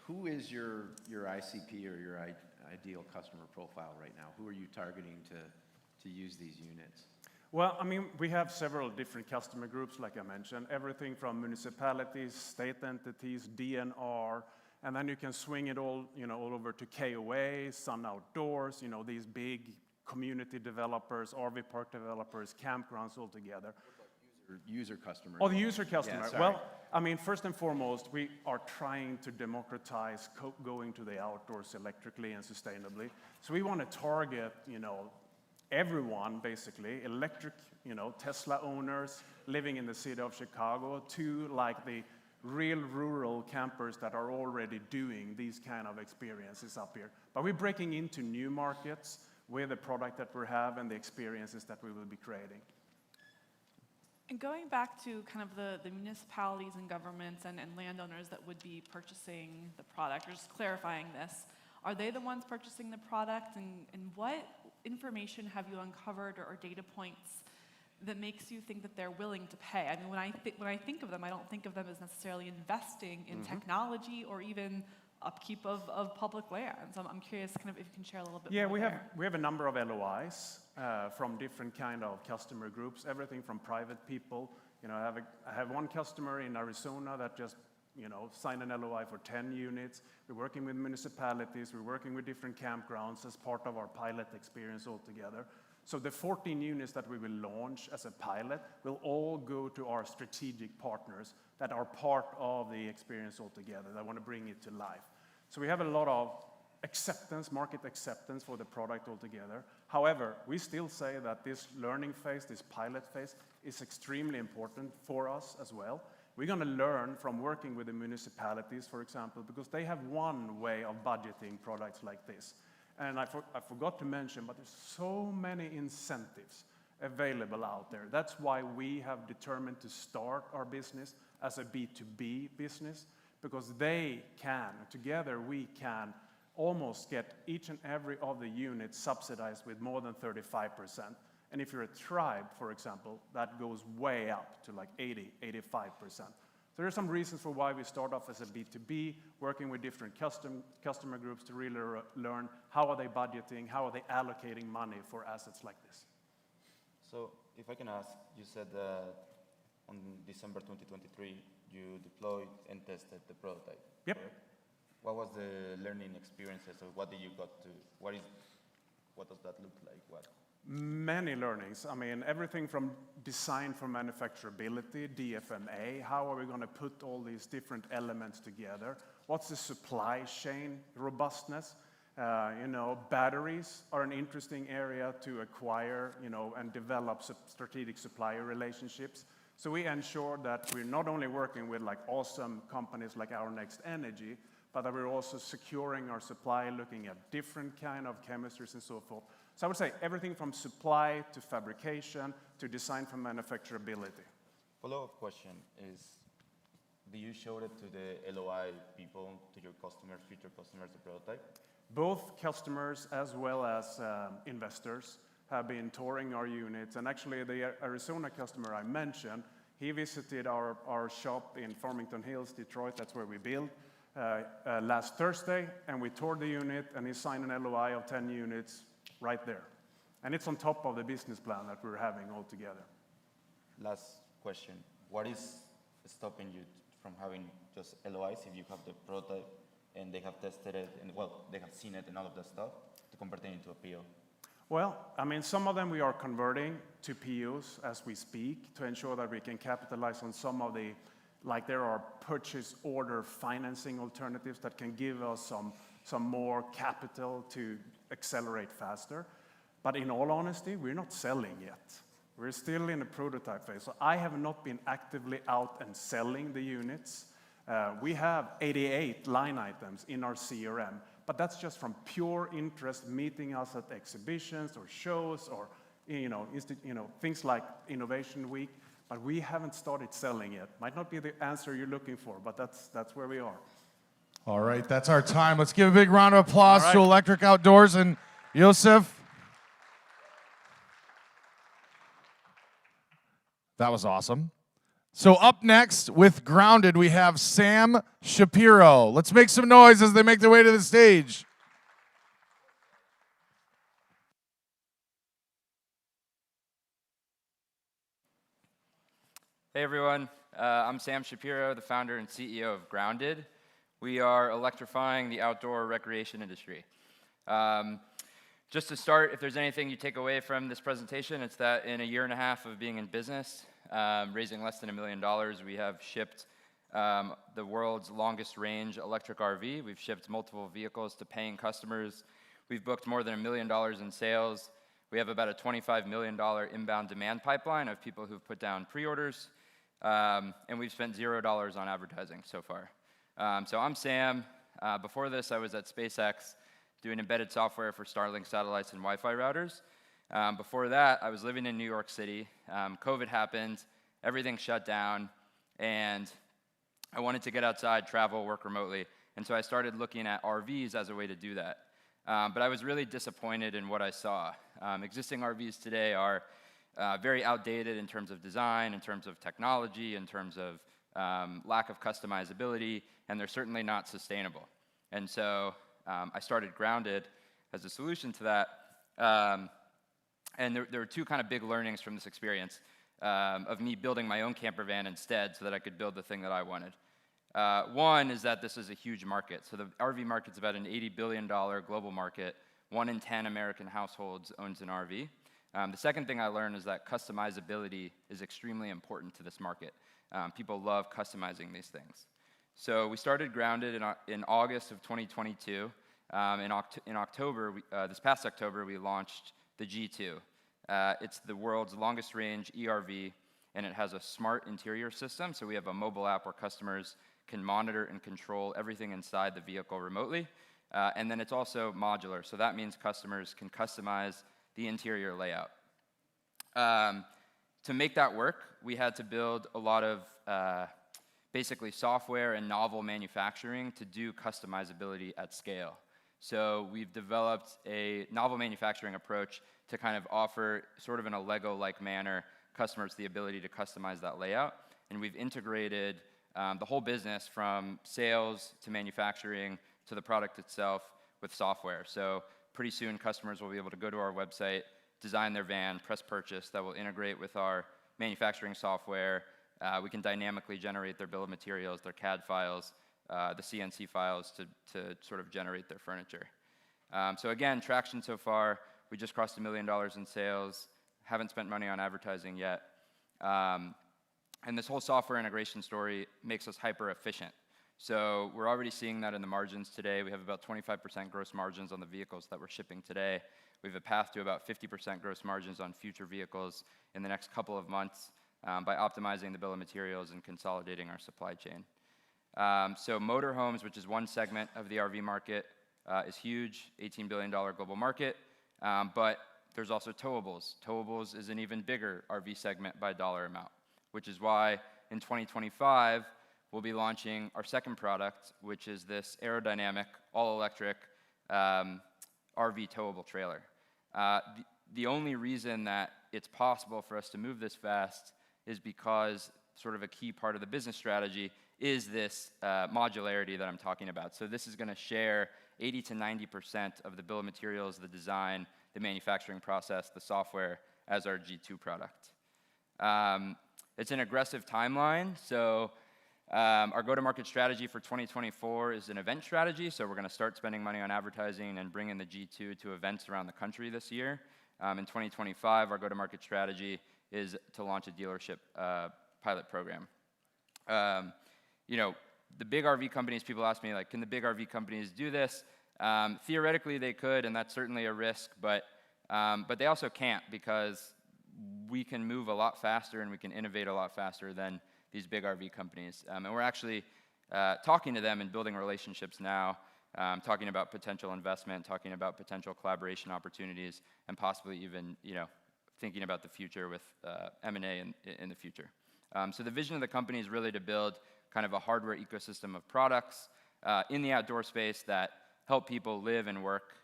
who is your ICP or your ideal customer profile right now? Who are you targeting to use these units? Well, I mean, we have several different customer groups, like I mentioned, everything from municipalities, state entities, DNR, and then you can swing it all, all over to KOA, Sun Outdoors, these big community developers, RV park developers, campgrounds all together. User customer. Oh, the user customer. Yeah, well, I mean, first and foremost, we are trying to democratize going to the outdoors electrically and sustainably. So we want to target, everyone basically, electric, Tesla owners living in the city of Chicago to like the real rural campers that are already doing these kind of experiences up here. But we're breaking into new markets with the product that we have and the experiences that we will be creating. And going back to kind of the municipalities and governments and landowners that would be purchasing the product, or just clarifying this, are they the ones purchasing the product, and what information have you uncovered or data points that makes you think that they're willing to pay? I mean, when I think of them, I don't think of them as necessarily investing in technology or even upkeep of public land. So I'm curious kind of if you can share a little bit more. Yeah, we have a number of LOIs from different kind of customer groups, everything from private people. I have one customer in Arizona that just signed an LOI for 10 units. We're working with municipalities, we're working with different campgrounds as part of our pilot experience altogether. So the 14 units that we will launch as a pilot will all go to our strategic partners that are part of the experience altogether, that want to bring it to life. So we have a lot of market acceptance for the product altogether. However, we still say that this learning phase, this pilot phase, is extremely important for us as well. We're going to learn from working with the municipalities, for example, because they have one way of budgeting products like this. And I forgot to mention, but there's so many incentives available out there. That's why we have determined to start our business as a B2B business, because together we can almost get each and every of the units subsidized with more than 35%. And if you're a tribe, for example, that goes way up to like 80, 85%. So there are some reasons for why we start off as a B2B, working with different customer groups to really learn how are they budgeting, how are they allocating money for assets like this. So if I can ask, you said that on December 2023, you deployed and tested the prototype. Yep. Correct? What was the learning experiences, or what did you got to, what does that look like? Many learnings. I mean, everything from design for manufacturability, DFMA, how are we going to put all these different elements together? What's the supply chain robustness? Batteries are an interesting area to acquire, and develop strategic supplier relationships. So we ensure that we're not only working with like awesome companies like Our Next Energy, but that we're also securing our supply, looking at different kind of chemistries and so forth. So I would say everything from supply to fabrication to design for manufacturability. Follow-up question is, do you show it to the LOI people, to your customers, future customers, the prototype? Both customers as well as investors have been touring our units. And actually the Arizona customer I mentioned, he visited our shop in Farmington Hills, Detroit, that's where we build, last Thursday, and we toured the unit, and he signed an LOI of 10 units right there. And it's on top of the business plan that we're having all together. Last question. What is stopping you from having just LOIs if you have the prototype and they have tested it and, they have seen it and all of that stuff to convert it into a PO? Well, I mean, some of them we are converting to POs as we speak to ensure that we can capitalize on some of the, like there are purchase order financing alternatives that can give us some more capital to accelerate faster. But in all honesty, we're not selling yet. We're still in a prototype phase. So I have not been actively out and selling the units. We have 88 line items in our CRM, but that's just from pure interest, meeting us at exhibitions or shows or things like Innovation Week. But we haven't started selling yet. Might not be the answer you're looking for, but that's where we are. All right, that's our time. Let's give a big round of applause to Electric Outdoors and Yosef. That was awesome. So up next with Grounded, we have Sam Shapiro. Let's make some noise as they make their way to the stage. Hey everyone, I'm Sam Shapiro, the founder and CEO of Grounded. We are electrifying the outdoor recreation industry. Just to start, if there's anything you take away from this presentation, it's that in a year and a half of being in business, raising less than $1 million, we have shipped the world's longest range electric RV. We've shipped multiple vehicles to paying customers. We've booked more than $1 million in sales. We have about a $25 million inbound demand pipeline of people who've put down pre-orders. And we've spent $0 on advertising so far. So I'm Sam. Before this, I was at SpaceX doing embedded software for Starlink satellites and Wi-Fi routers. Before that, I was living in New York City. COVID happened, everything shut down, and I wanted to get outside, travel, work remotely. And so I started looking at RVs as a way to do that. But I was really disappointed in what I saw. Existing RVs today are very outdated in terms of design, in terms of technology, in terms of lack of customizability, and they're certainly not sustainable. And so I started Grounded as a solution to that. And there were two kind of big learnings from this experience of me building my own camper van instead so that I could build the thing that I wanted. One is that this is a huge market. So the RV market's about an $80 billion global market. 1 in 10 American households owns an RV. The second thing I learned is that customizability is extremely important to this market. People love customizing these things. So we started Grounded in August of 2022. In October, this past October, we launched the G2. It's the world's longest range ERV, and it has a smart interior system. So we have a mobile app where customers can monitor and control everything inside the vehicle remotely. And then it's also modular. So that means customers can customize the interior layout. To make that work, we had to build a lot of basically software and novel manufacturing to do customizability at scale. So we've developed a novel manufacturing approach to kind of offer, sort of in a Lego-like manner, customers the ability to customize that layout. And we've integrated the whole business from sales to manufacturing to the product itself with software. So pretty soon, customers will be able to go to our website, design their van, press purchase. That will integrate with our manufacturing software. We can dynamically generate their bill of materials, their CAD files, the CNC files to sort of generate their furniture. So again, traction so far. We just crossed $1 million in sales. Haven't spent money on advertising yet. And this whole software integration story makes us hyper efficient. So we're already seeing that in the margins today. We have about 25% gross margins on the vehicles that we're shipping today. We have a path to about 50% gross margins on future vehicles in the next couple of months by optimizing the bill of materials and consolidating our supply chain. So motorhomes, which is one segment of the RV market, is huge, $18 billion global market. But there's also towables. Towables is an even bigger RV segment by dollar amount, which is why in 2025, we'll be launching our second product, which is this aerodynamic, all-electric RV towable trailer. The only reason that it's possible for us to move this fast is because sort of a key part of the business strategy is this modularity that I'm talking about. So this is going to share 80 to 90% of the bill of materials, the design, the manufacturing process, the software as our G2 product. It's an aggressive timeline. So our go-to-market strategy for 2024 is an event strategy. So we're going to start spending money on advertising and bringing the G2 to events around the country this year. In 2025, our go-to-market strategy is to launch a dealership pilot program. You know, the big RV companies, people ask me, like, can the big RV companies do this? Theoretically, they could, and that's certainly a risk, but they also can't because we can move a lot faster and we can innovate a lot faster than these big RV companies. And we're actually talking to them and building relationships now, talking about potential investment, talking about potential collaboration opportunities, and possibly even, you know, thinking about the future with M&A in the future. So the vision of the company is really to build kind of a hardware ecosystem of products in the outdoor space that help people live and work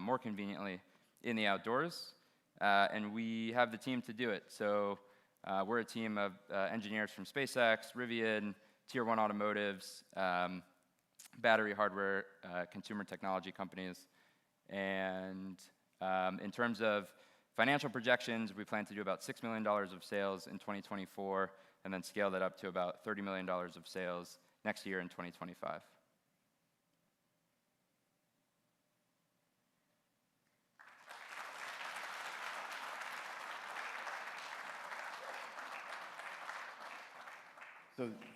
more conveniently in the outdoors. And we have the team to do it. So we're a team of engineers from SpaceX, Rivian, Tier 1 automotives, battery hardware, consumer technology companies. And in terms of financial projections, we plan to do about $6 million of sales in 2024, and then scale that up to about $30 million of sales next year in 2025.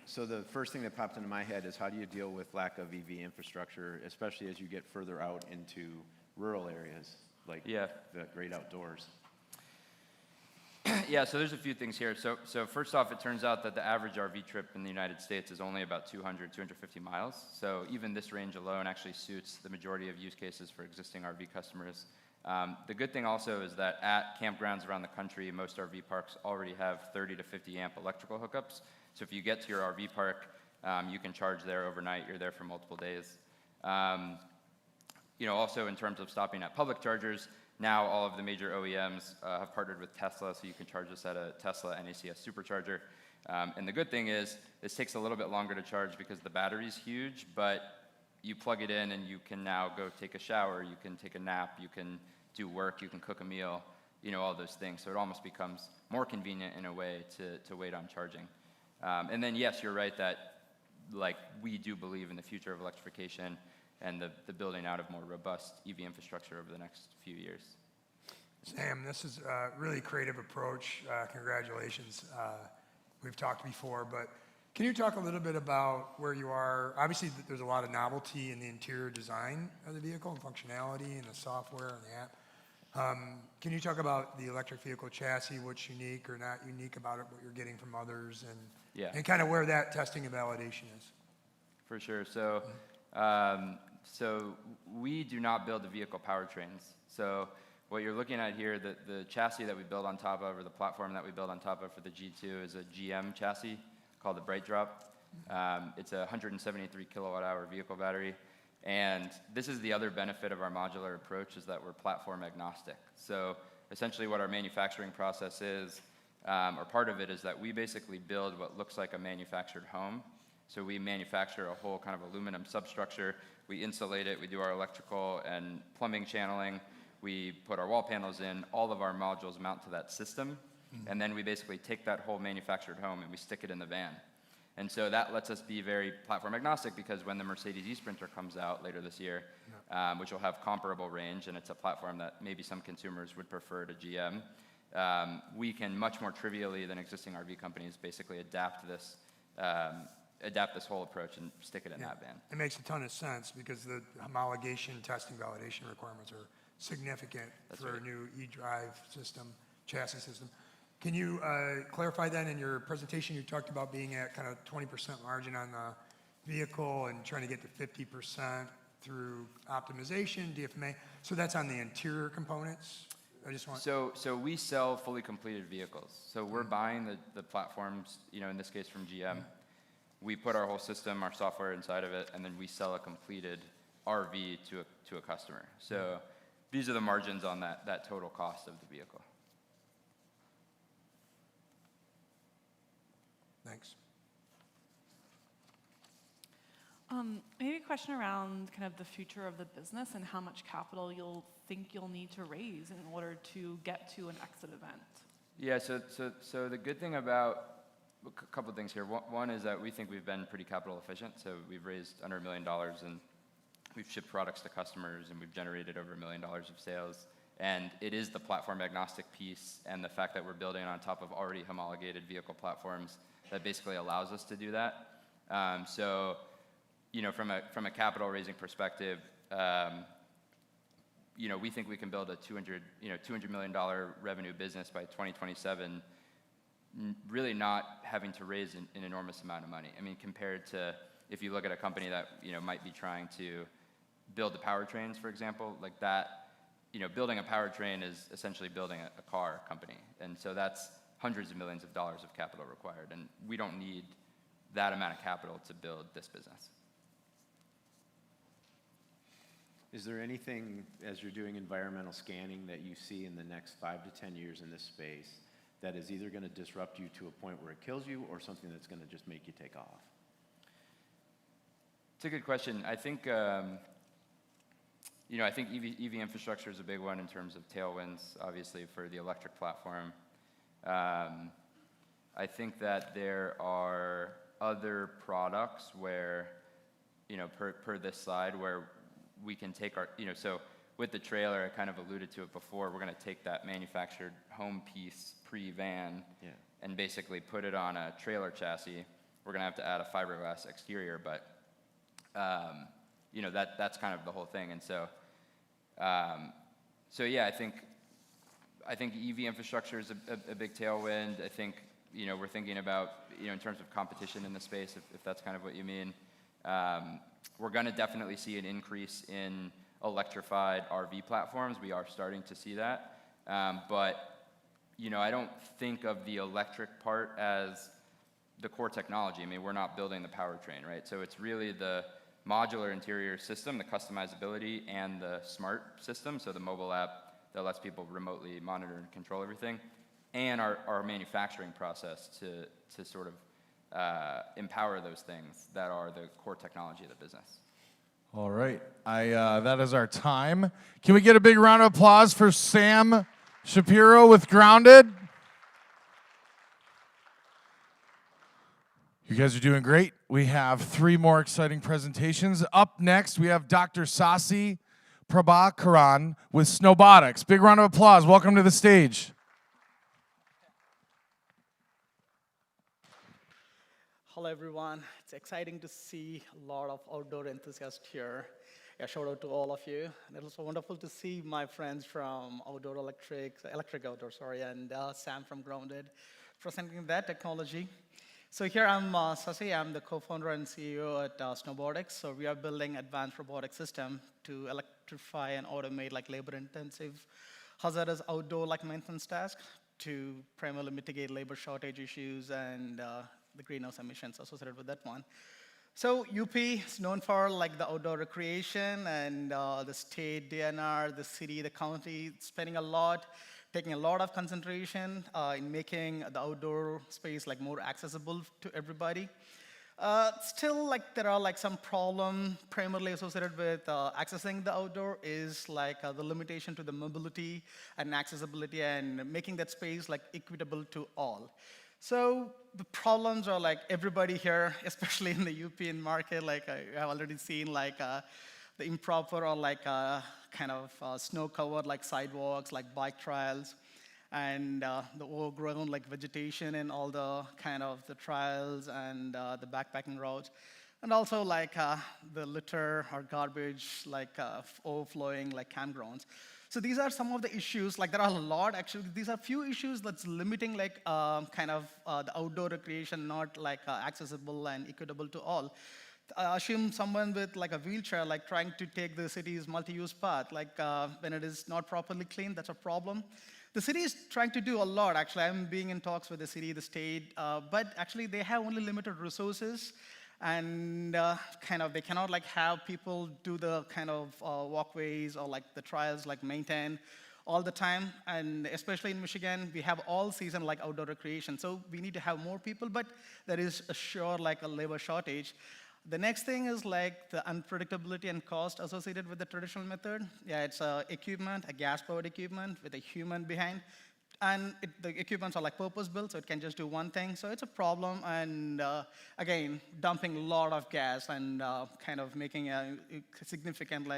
So the first thing that popped into my head is how do you deal with lack of EV infrastructure, especially as you get further out into rural areas like the great outdoors? Yeah, so there's a few things here. So first off, it turns out that the average RV trip in the United States is only about 250 miles. So even this range alone actually suits the majority of use cases for existing RV customers. The good thing also is that at campgrounds around the country, most RV parks already have 30 to 50 amp electrical hookups. So if you get to your RV park, you can charge there overnight. You're there for multiple days. Also in terms of stopping at public chargers, now all of the major OEMs have partnered with Tesla, so you can charge this at a Tesla NACS supercharger. And the good thing is, this takes a little bit longer to charge because the battery's huge, but you plug it in and you can now go take a shower, you can take a nap, you can do work, you can cook a meal, all those things. So it almost becomes more convenient in a way to wait on charging. And then yes, you're right that we do believe in the future of electrification and the building out of more robust EV infrastructure over the next few years. Sam, this is a really creative approach. Congratulations. We've talked before, but can you talk a little bit about where you are? Obviously, there's a lot of novelty in the interior design of the vehicle and functionality and the software and the app. Can you talk about the electric vehicle chassis, what's unique or not unique about it, what you're getting from others, and kind of where that testing and validation is? For sure. So we do not build the vehicle powertrains. So what you're looking at here, the chassis that we build on top of, or the platform that we build on top of for the G2 is a GM chassis called the BrightDrop. It's a 173 kilowatt hour vehicle battery. And this is the other benefit of our modular approach, is that we're platform agnostic. So essentially what our manufacturing process is, or part of it, is that we basically build what looks like a manufactured home. So we manufacture a whole kind of aluminum substructure. We insulate it. We do our electrical and plumbing channeling. We put our wall panels in. All of our modules mount to that system. And then we basically take that whole manufactured home and we stick it in the van. And so that lets us be very platform agnostic, because when the Mercedes eSprinter comes out later this year, which will have comparable range, and it's a platform that maybe some consumers would prefer to GM, we can much more trivially than existing RV companies basically adapt this whole approach and stick it in that van. It makes a ton of sense because the homologation, testing, validation requirements are significant for a new eDrive system, chassis system. Can you clarify that? In your presentation, you talked about being at kind of 20% margin on the vehicle and trying to get to 50% through optimization, DFMA. So that's on the interior components? So we sell fully completed vehicles. So we're buying the platforms, in this case from GM. We put our whole system, our software inside of it, and then we sell a completed RV to a customer. So these are the margins on that total cost of the vehicle. Thanks. Maybe a question around kind of the future of the business and how much capital you'll need to raise in order to get to an exit event. Yeah, so the good thing about a couple of things here. One is that we think we've been pretty capital efficient. So we've raised under $1 million, and we've shipped products to customers, and we've generated over $1 million of sales. And it is the platform agnostic piece and the fact that we're building on top of already homologated vehicle platforms that basically allows us to do that. So, from a capital raising perspective, we think we can build a $200 million revenue business by 2027, really not having to raise an enormous amount of money. I mean, compared to if you look at a company that might be trying to build the powertrains, for example, like that. Building a powertrain is essentially building a car company, and so that's hundreds of millions of dollars of capital required, and we don't need that amount of capital to build this business. Is there anything, as you're doing environmental scanning, that you see in the next 5 to 10 years in this space that is either going to disrupt you to a point where it kills you, or something that's going to just make you take off? It's a good question. I think I think EV infrastructure is a big one in terms of tailwinds, obviously, for the electric platform. I think that there are other products where, per this slide, where we can take our, so with the trailer, I kind of alluded to it before, we're going to take that manufactured home piece pre-van and basically put it on a trailer chassis. We're going to have to add a fiberglass exterior, but, that's kind of the whole thing. And so, yeah, I think EV infrastructure is a big tailwind. I think, we're thinking about, in terms of competition in the space, if that's kind of what you mean. We're going to definitely see an increase in electrified RV platforms. We are starting to see that. But, I don't think of the electric part as the core technology. I mean, we're not building the powertrain, right? So it's really the modular interior system, the customizability, and the smart system, so the mobile app that lets people remotely monitor and control everything, and our manufacturing process to sort of empower those things that are the core technology of the business. All right, that is our time. Can we get a big round of applause for Sam Shapiro with Grounded? You guys are doing great. We have 3 more exciting presentations. Up next, we have Dr. Sasi Prabhakaran with Snowbotics. Big round of applause. Welcome to the stage. Hello, everyone. It's exciting to see a lot of outdoor enthusiasts here. Yeah, shout out to all of you. And it was wonderful to see my friends from Electric Outdoor, and Sam from Grounded presenting that technology. So here I'm Sasi. I'm the co-founder and CEO at Snowbotics. So we are building advanced robotic system to electrify and automate labor-intensive, hazardous outdoor maintenance tasks to primarily mitigate labor shortage issues and the greenhouse emissions associated with that one. So UP is known for the outdoor recreation, and the state, DNR, the city, the county, spending taking a lot of concentration in making the outdoor space more accessible to everybody. Still, there are some problem primarily associated with accessing the outdoor is the limitation to the mobility and accessibility and making that space equitable to all. So the problems are everybody here, especially in the European market, I have already seen the improper or kind of snow-covered sidewalks, bike trails, and the overgrown vegetation in all the kind of the trails and the backpacking routes, and also the litter or garbage overflowing campgrounds. So these are some of the issues. There are a lot actually. These are few issues that's limiting kind of the outdoor recreation, not accessible and equitable to all. Assume someone with a wheelchair trying to take the city's multi-use path, when it is not properly cleaned, that's a problem. The city is trying to do a lot, actually. I'm being in talks with the city, the state, but actually they have only limited resources, and kind of they cannot have people do the kind of walkways or the trails maintain all the time. And especially in Michigan, we have all season outdoor recreation. So we need to have more people, but there is a sure a labor shortage. The next thing is the unpredictability and cost associated with the traditional method. Yeah, it's equipment, a gas-powered equipment with a human behind. And the equipments are purpose-built, so it can just do one thing. So it's a problem, and again, dumping a lot of gas and kind of making a significant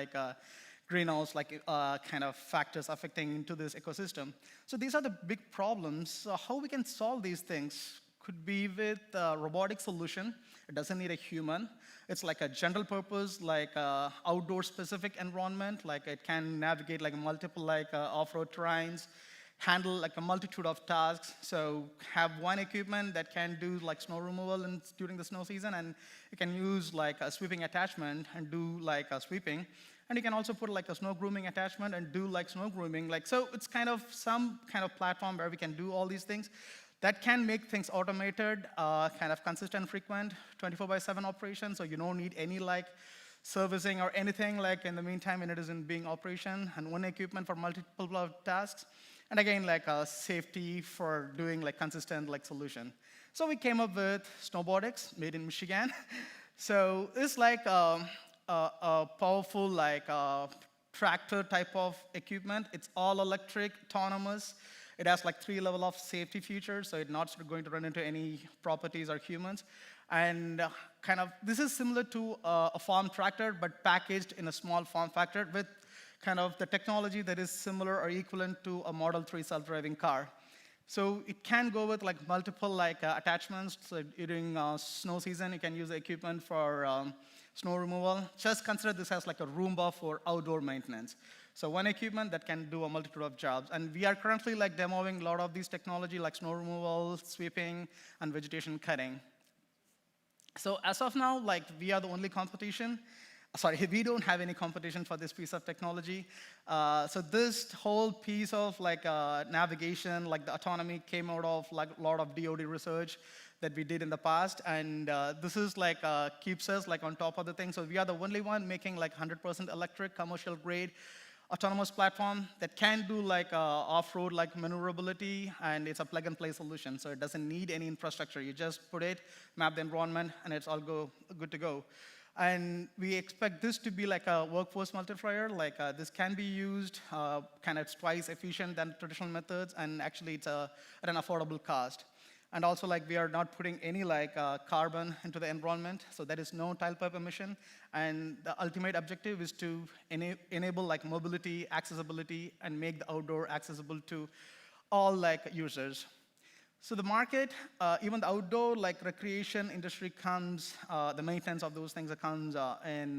greenhouse kind of factors affecting into this ecosystem. So these are the big problems. So how we can solve these things could be with a robotic solution. It doesn't need a human. It's a general purpose, outdoor specific environment. It can navigate multiple off-road terrains, handle a multitude of tasks. So have one equipment that can do snow removal during the snow season, and you can use a sweeping attachment and do sweeping. And you can also put a snow grooming attachment and do snow grooming. So it's kind of some kind of platform where we can do all these things. That can make things automated, kind of consistent, frequent, 24/7 operation. So you don't need any servicing or anything in the meantime when it is in being operation, and one equipment for multiple tasks. And again, safety for doing consistent solution. So we came up with Snowbotics, made in Michigan. So it's a powerful tractor type of equipment. It's all electric, autonomous. It has like 3 level of safety features, so it's not going to run into any properties or humans. And kind of, this is similar to a farm tractor, but packaged in a small form factor with kind of the technology that is similar or equivalent to a Model 3 self-driving car. So it can go with like multiple like attachments. So during snow season, you can use the equipment for snow removal. Just consider this as like a Roomba for outdoor maintenance. So one equipment that can do a multitude of jobs. And we are currently like demoing a lot of these technology like snow removal, sweeping, and vegetation cutting. So as of now, like we are the only competition. Sorry, we don't have any competition for this piece of technology. So this whole piece of like navigation, like the autonomy came out of like a lot of DoD research that we did in the past. And this is like keeps us like on top of the thing. So we are the only one making like 100% electric, commercial grade, autonomous platform that can do like off-road like maneuverability, and it's a plug-and-play solution. So it doesn't need any infrastructure. You just put it, map the environment, and it's all good to go. And we expect this to be like a workforce multiplier. Like this can be used kind of twice efficient than traditional methods, and actually it's at an affordable cost. And also like we are not putting any like carbon into the environment, so there is no tailpipe emission. And the ultimate objective is to enable like mobility, accessibility, and make the outdoor accessible to all like users. So the market, even the outdoor like recreation industry comes, the maintenance of those things comes in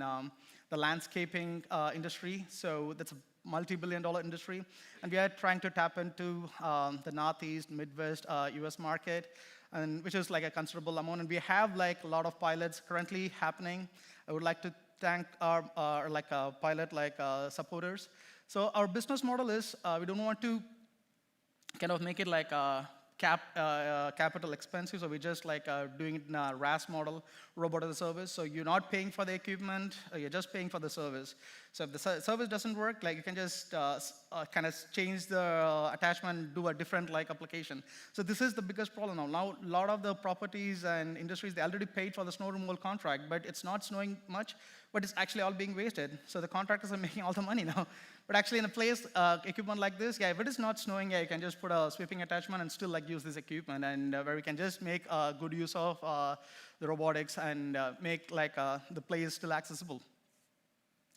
the landscaping industry. So that's a multi-billion-dollar industry. And we are trying to tap into the Northeast, Midwest US market, and which is like a considerable amount. And we have like a lot of pilots currently happening. I would like to thank our like pilot like supporters. So our business model is we don't want to kind of make it like capital expensive, so we just like doing it in a RaaS model, robot as a service. So you're not paying for the equipment, you're just paying for the service. So if the service doesn't work, like you can just kind of change the attachment, do a different like application. So this is the biggest problem now. Now a lot of the properties and industries, they already paid for the snow removal contract, but it's not snowing much, but it's actually all being wasted. So the contractors are making all the money now. But actually in a place, equipment like this, yeah, if it is not snowing, yeah, you can just put a sweeping attachment and still like use this equipment, and where we can just make good use of the robotics and make like the place still accessible.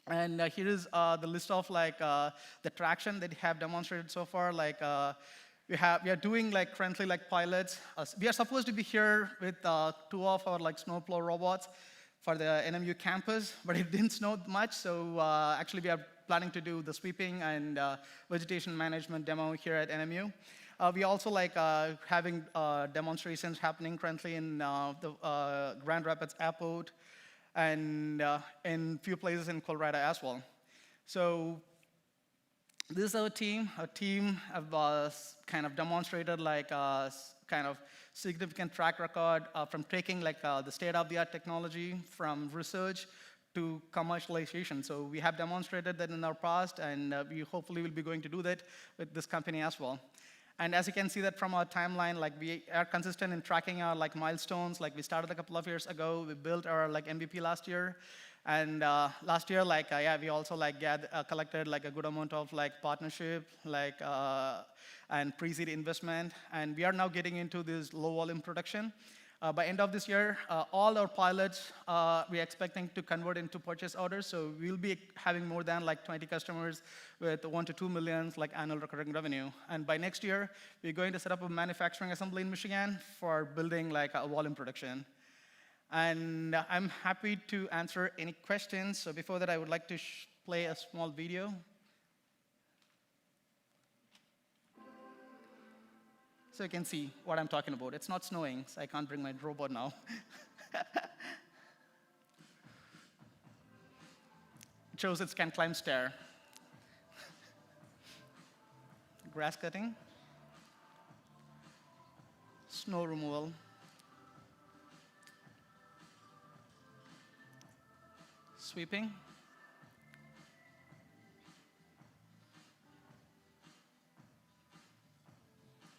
And here is the list of like the traction that we have demonstrated so far. Like we are doing like currently like pilots. We are supposed to be here with 2 of our like snowplow robots for the NMU campus, but it didn't snow much, so actually we are planning to do the sweeping and vegetation management demo here at NMU. We also like having demonstrations happening currently in the Grand Rapids Airport and in few places in Colorado as well. So this is our team. Our team have kind of demonstrated like kind of significant track record from taking like the state-of-the-art technology from research to commercialization. So we have demonstrated that in our past, and we hopefully will be going to do that with this company as well. And as you can see that from our timeline, like we are consistent in tracking our like milestones. Like we started a couple of years ago. We built our like MVP last year. And last year, like yeah, we also like collected like a good amount of like partnership, like and pre-seed investment. And we are now getting into this low volume production. By end of this year, all our pilots, we're expecting to convert into purchase orders. So we'll be having more than like 20 customers with 1 to 2 million like annual recurring revenue. And by next year, we're going to set up a manufacturing assembly in Michigan for building like a volume production. And I'm happy to answer any questions. So before that, I would like to play a small video. So you can see what I'm talking about. It's not snowing, so I can't bring my robot now. It shows it can climb stair. Grass cutting, snow removal, sweeping,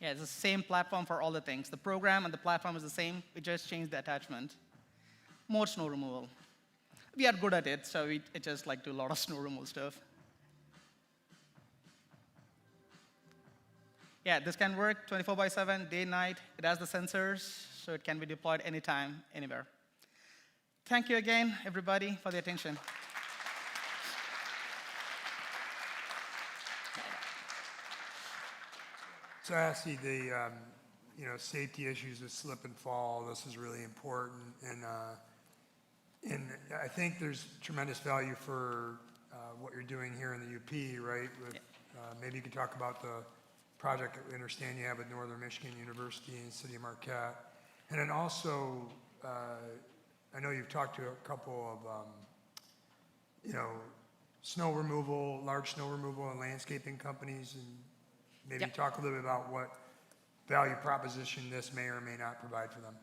yeah, it's the same platform for all the things. The program and the platform is the same. We just changed the attachment. More snow removal. We are good at it, so we just like do a lot of snow removal stuff. Yeah, this can work 24/7, day, night. It has the sensors, so it can be deployed anytime, anywhere. Thank you again, everybody, for the attention. So Ashley, the safety issues with slip and fall, this is really important, and I think there's tremendous value for what you're doing here in the UP, right? Maybe you could talk about the project that we understand you have with Northern Michigan University and City of Marquette, and then also I know you've talked to a couple of snow removal, large snow removal and landscaping companies, and maybe talk a little bit about what value proposition this may or may not provide for them.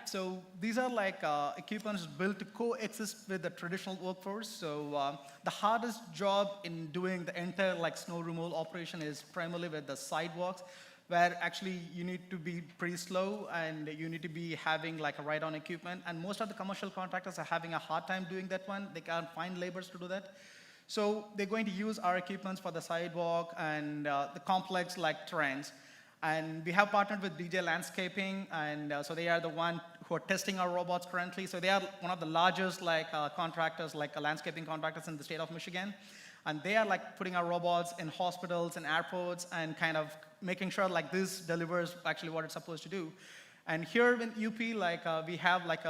So these are like equipments built to coexist with the traditional workforce. So the hardest job in doing the entire snow removal operation is primarily with the sidewalks, where actually you need to be pretty slow and you need to be having a ride-on equipment. And most of the commercial contractors are having a hard time doing that one. They can't find laborers to do that. So they're going to use our equipments for the sidewalk and the complex terrains. And we have partnered with DJ Landscaping, and so they are the one who are testing our robots currently. So they are one of the largest contractors, landscaping contractors in the state of Michigan. And they are putting our robots in hospitals and airports and kind of making sure this delivers actually what it's supposed to do. And here in UP, we have a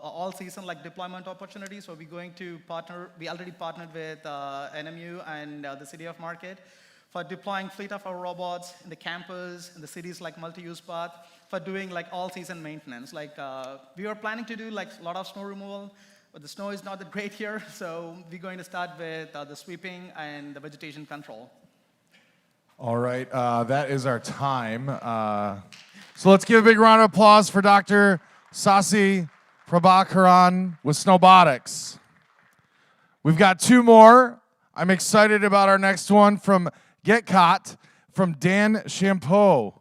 all-season deployment opportunity. So we're going to partner. We already partnered with NMU and the City of Marquette for deploying fleet of our robots in the campus, in the cities multi-use path, for doing all-season maintenance. We were planning to do a lot of snow removal, but the snow is not that great here, so we're going to start with the sweeping and the vegetation control. All right, that is our time. So let's give a big round of applause for Dr. Sasi Prabhakaran with Snowbotics. We've got two more. I'm excited about our next one from Get Caught, from Dan Champeau.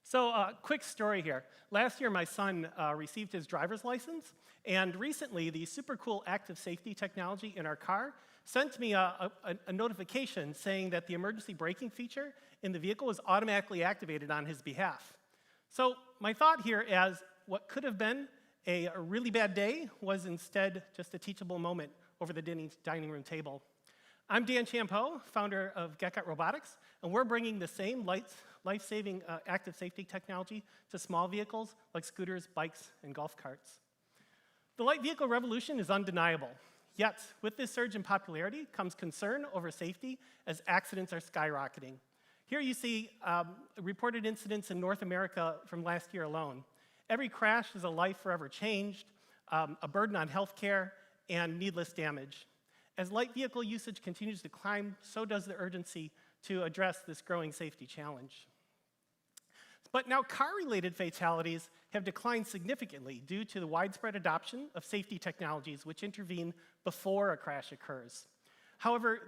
So quick story here. Last year, my son received his driver's license, and recently, the super cool active safety technology in our car sent me a notification saying that the emergency braking feature in the vehicle was automatically activated on his behalf. So my thought here as what could have been a really bad day was instead just a teachable moment over the dining room table. I'm Dan Champeau, founder of GetCut Robotics, and we're bringing the same life-saving active safety technology to small vehicles like scooters, bikes, and golf carts. The light vehicle revolution is undeniable. Yet, with this surge in popularity comes concern over safety as accidents are skyrocketing. Here you see reported incidents in North America from last year alone. Every crash is a life forever changed, a burden on healthcare, and needless damage. As light vehicle usage continues to climb, so does the urgency to address this growing safety challenge. But now car-related fatalities have declined significantly due to the widespread adoption of safety technologies which intervene before a crash occurs. However,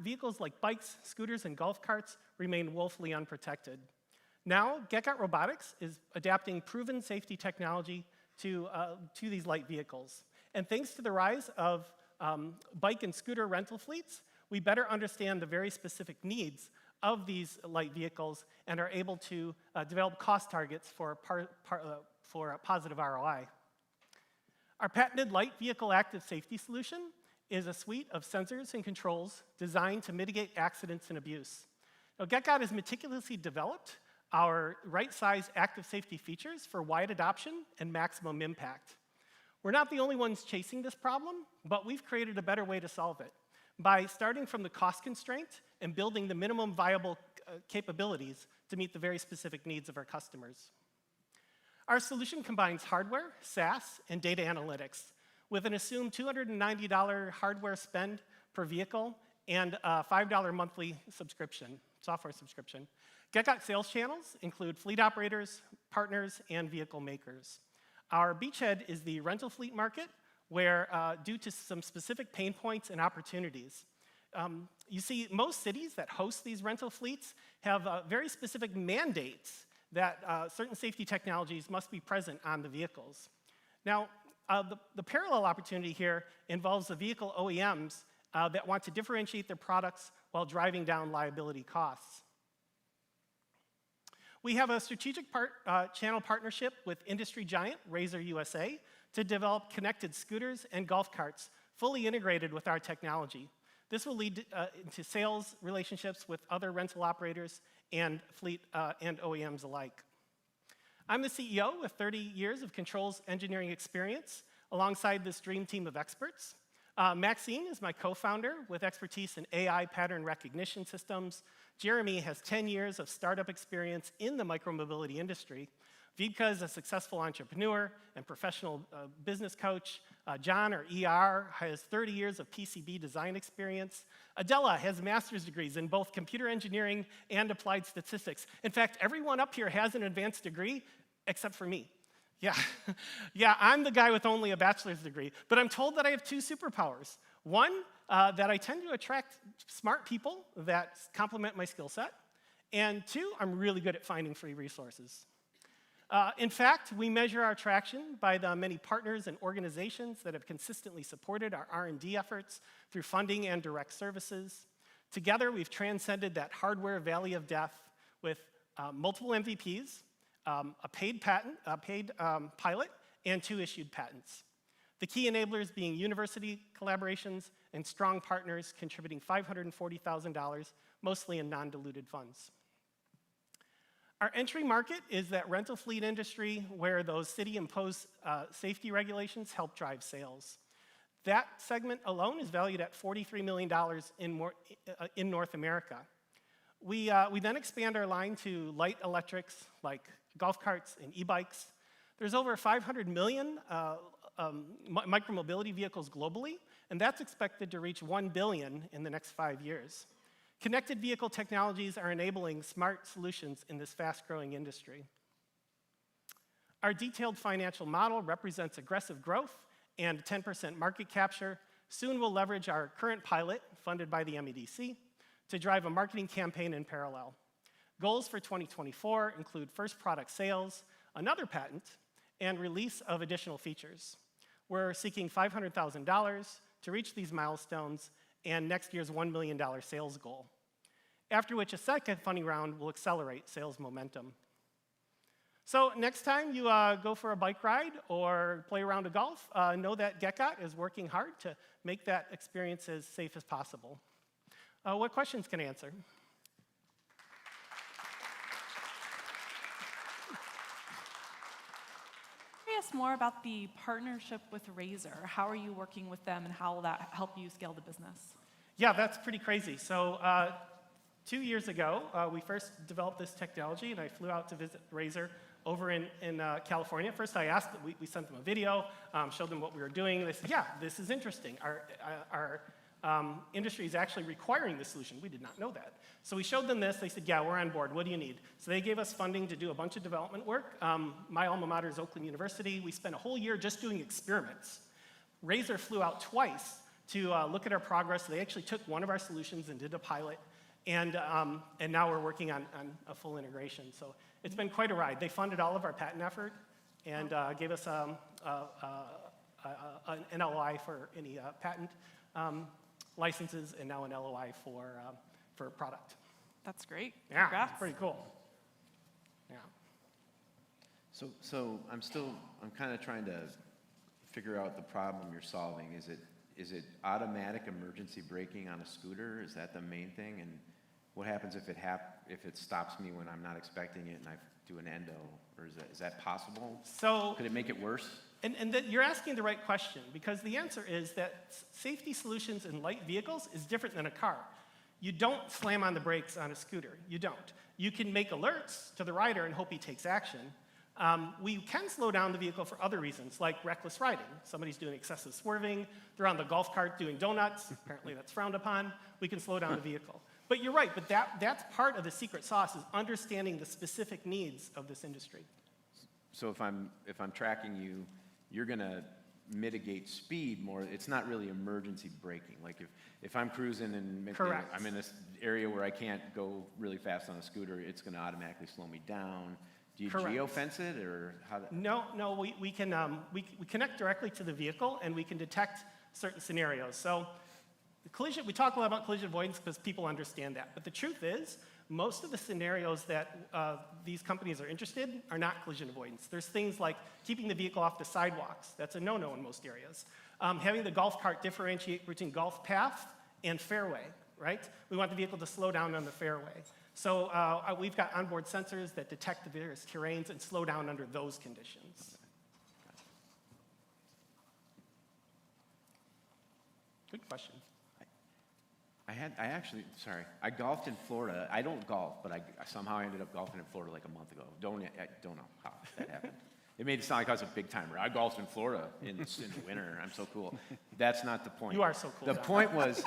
vehicles like bikes, scooters, and golf carts remain woefully unprotected. Now, GetCut Robotics is adapting proven safety technology to these light vehicles. And thanks to the rise of bike and scooter rental fleets, we better understand the very specific needs of these light vehicles and are able to develop cost targets for a positive ROI. Our patented light vehicle active safety solution is a suite of sensors and controls designed to mitigate accidents and abuse. Now, GetCut has meticulously developed our right-size active safety features for wide adoption and maximum impact. We're not the only ones chasing this problem, but we've created a better way to solve it by starting from the cost constraint and building the minimum viable capabilities to meet the very specific needs of our customers. Our solution combines hardware, SaaS, and data analytics with an assumed $290 hardware spend per vehicle and a $5 monthly subscription, software subscription. GetCut sales channels include fleet operators, partners, and vehicle makers. Our beachhead is the rental fleet market, where due to some specific pain points and opportunities, you see most cities that host these rental fleets have very specific mandates that certain safety technologies must be present on the vehicles. Now, The parallel opportunity here involves the vehicle OEMs that want to differentiate their products while driving down liability costs. We have a strategic channel partnership with industry giant Razor USA to develop connected scooters and golf carts fully integrated with our technology. This will lead to sales relationships with other rental operators and fleet and OEMs alike. I'm the CEO with 30 years of controls engineering experience alongside this dream team of experts. Maxine is my co-founder with expertise in AI pattern recognition systems. Jeremy has 10 years of startup experience in the micromobility industry. Vika is a successful entrepreneur and professional business coach. John, or ER, has 30 years of PCB design experience. Adela has master's degrees in both computer engineering and applied statistics. In fact, everyone up here has an advanced degree except for me. Yeah, yeah, I'm the guy with only a bachelor's degree, but I'm told that I have 2 superpowers. One, that I tend to attract smart people that complement my skill set, and 2, I'm really good at finding free resources. In fact, we measure our traction by the many partners and organizations that have consistently supported our R&D efforts through funding and direct services. Together, we've transcended that hardware valley of death with multiple MVPs, a paid pilot, and 2 issued patents. The key enablers being university collaborations and strong partners contributing $540,000, mostly in non-diluted funds. Our entry market is that rental fleet industry where those city-imposed safety regulations help drive sales. That segment alone is valued at $43 million in North America. We then expand our line to light electrics like golf carts and e-bikes. There's over 500 million micromobility vehicles globally, and that's expected to reach 1 billion in the next 5 years. Connected vehicle technologies are enabling smart solutions in this fast-growing industry. Our detailed financial model represents aggressive growth and 10% market capture. Soon we'll leverage our current pilot, funded by the MEDC, to drive a marketing campaign in parallel. Goals for 2024 include first product sales, another patent, and release of additional features. We're seeking $500,000 to reach these milestones and next year's $1 million sales goal, after which a second funding round will accelerate sales momentum. So next time you go for a bike ride or play a round of golf, know that GetGot is working hard to make that experience as safe as possible. What questions can I answer? Us more about the partnership with Razor. How are you working with them, and how will that help you scale the business? Yeah, that's pretty crazy. So 2 years ago, we first developed this technology, and I flew out to visit Razor over in California. First, I asked, we sent them a video, showed them what we were doing. They said, yeah, this is interesting. Our industry is actually requiring this solution. We did not know that. So we showed them this. They said, yeah, we're on board. What do you need? So they gave us funding to do a bunch of development work. My alma mater is Oakland University. We spent a whole year just doing experiments. Razor flew out twice to look at our progress. They actually took one of our solutions and did a pilot. And now we're working on a full integration. So it's been quite a ride. They funded all of our patent effort and gave us an LOI for any patent licenses, and now an LOI for product. That's great. Yeah, Congrats. pretty cool. Yeah. So I'm kind of trying to figure out the problem you're solving. Is it automatic emergency braking on a scooter? Is that the main thing? And what happens if it stops me when I'm not expecting it and I do an endo? Or is that possible? So could it make it worse? And you're asking the right question, because the answer is that safety solutions in light vehicles is different than a car. You don't slam on the brakes on a scooter. You don't. You can make alerts to the rider and hope he takes action. We can slow down the vehicle for other reasons, like reckless riding. Somebody's doing excessive swerving. They're on the golf cart doing donuts. Apparently that's frowned upon. We can slow down the vehicle. But you're right, but that's part of the secret sauce, is understanding the specific needs of this industry. So if I'm tracking you, you're going to mitigate speed more. It's not really emergency braking. Like if I'm cruising and I'm in this area where I can't go really fast on a scooter, it's going to automatically slow me down. Do you Correct. geofence it, or how? No, we can we connect directly to the vehicle, and we can detect certain scenarios. So the collision, we talk a lot about collision avoidance because people understand that. But the truth is, most of the scenarios that these companies are interested in are not collision avoidance. There's things like keeping the vehicle off the sidewalks. That's a no-no in most areas. Having the golf cart differentiate between golf path and fairway, right? We want the vehicle to slow down on the fairway. So we've got onboard sensors that detect the various terrains and slow down under those conditions. Good question. I golfed in Florida. I don't golf, but I somehow ended up golfing in Florida like a month ago. I don't know how that happened. It made it sound like I was a big timer. I golfed in Florida in the winter. I'm so cool. That's not the point. You are so cool. The point was,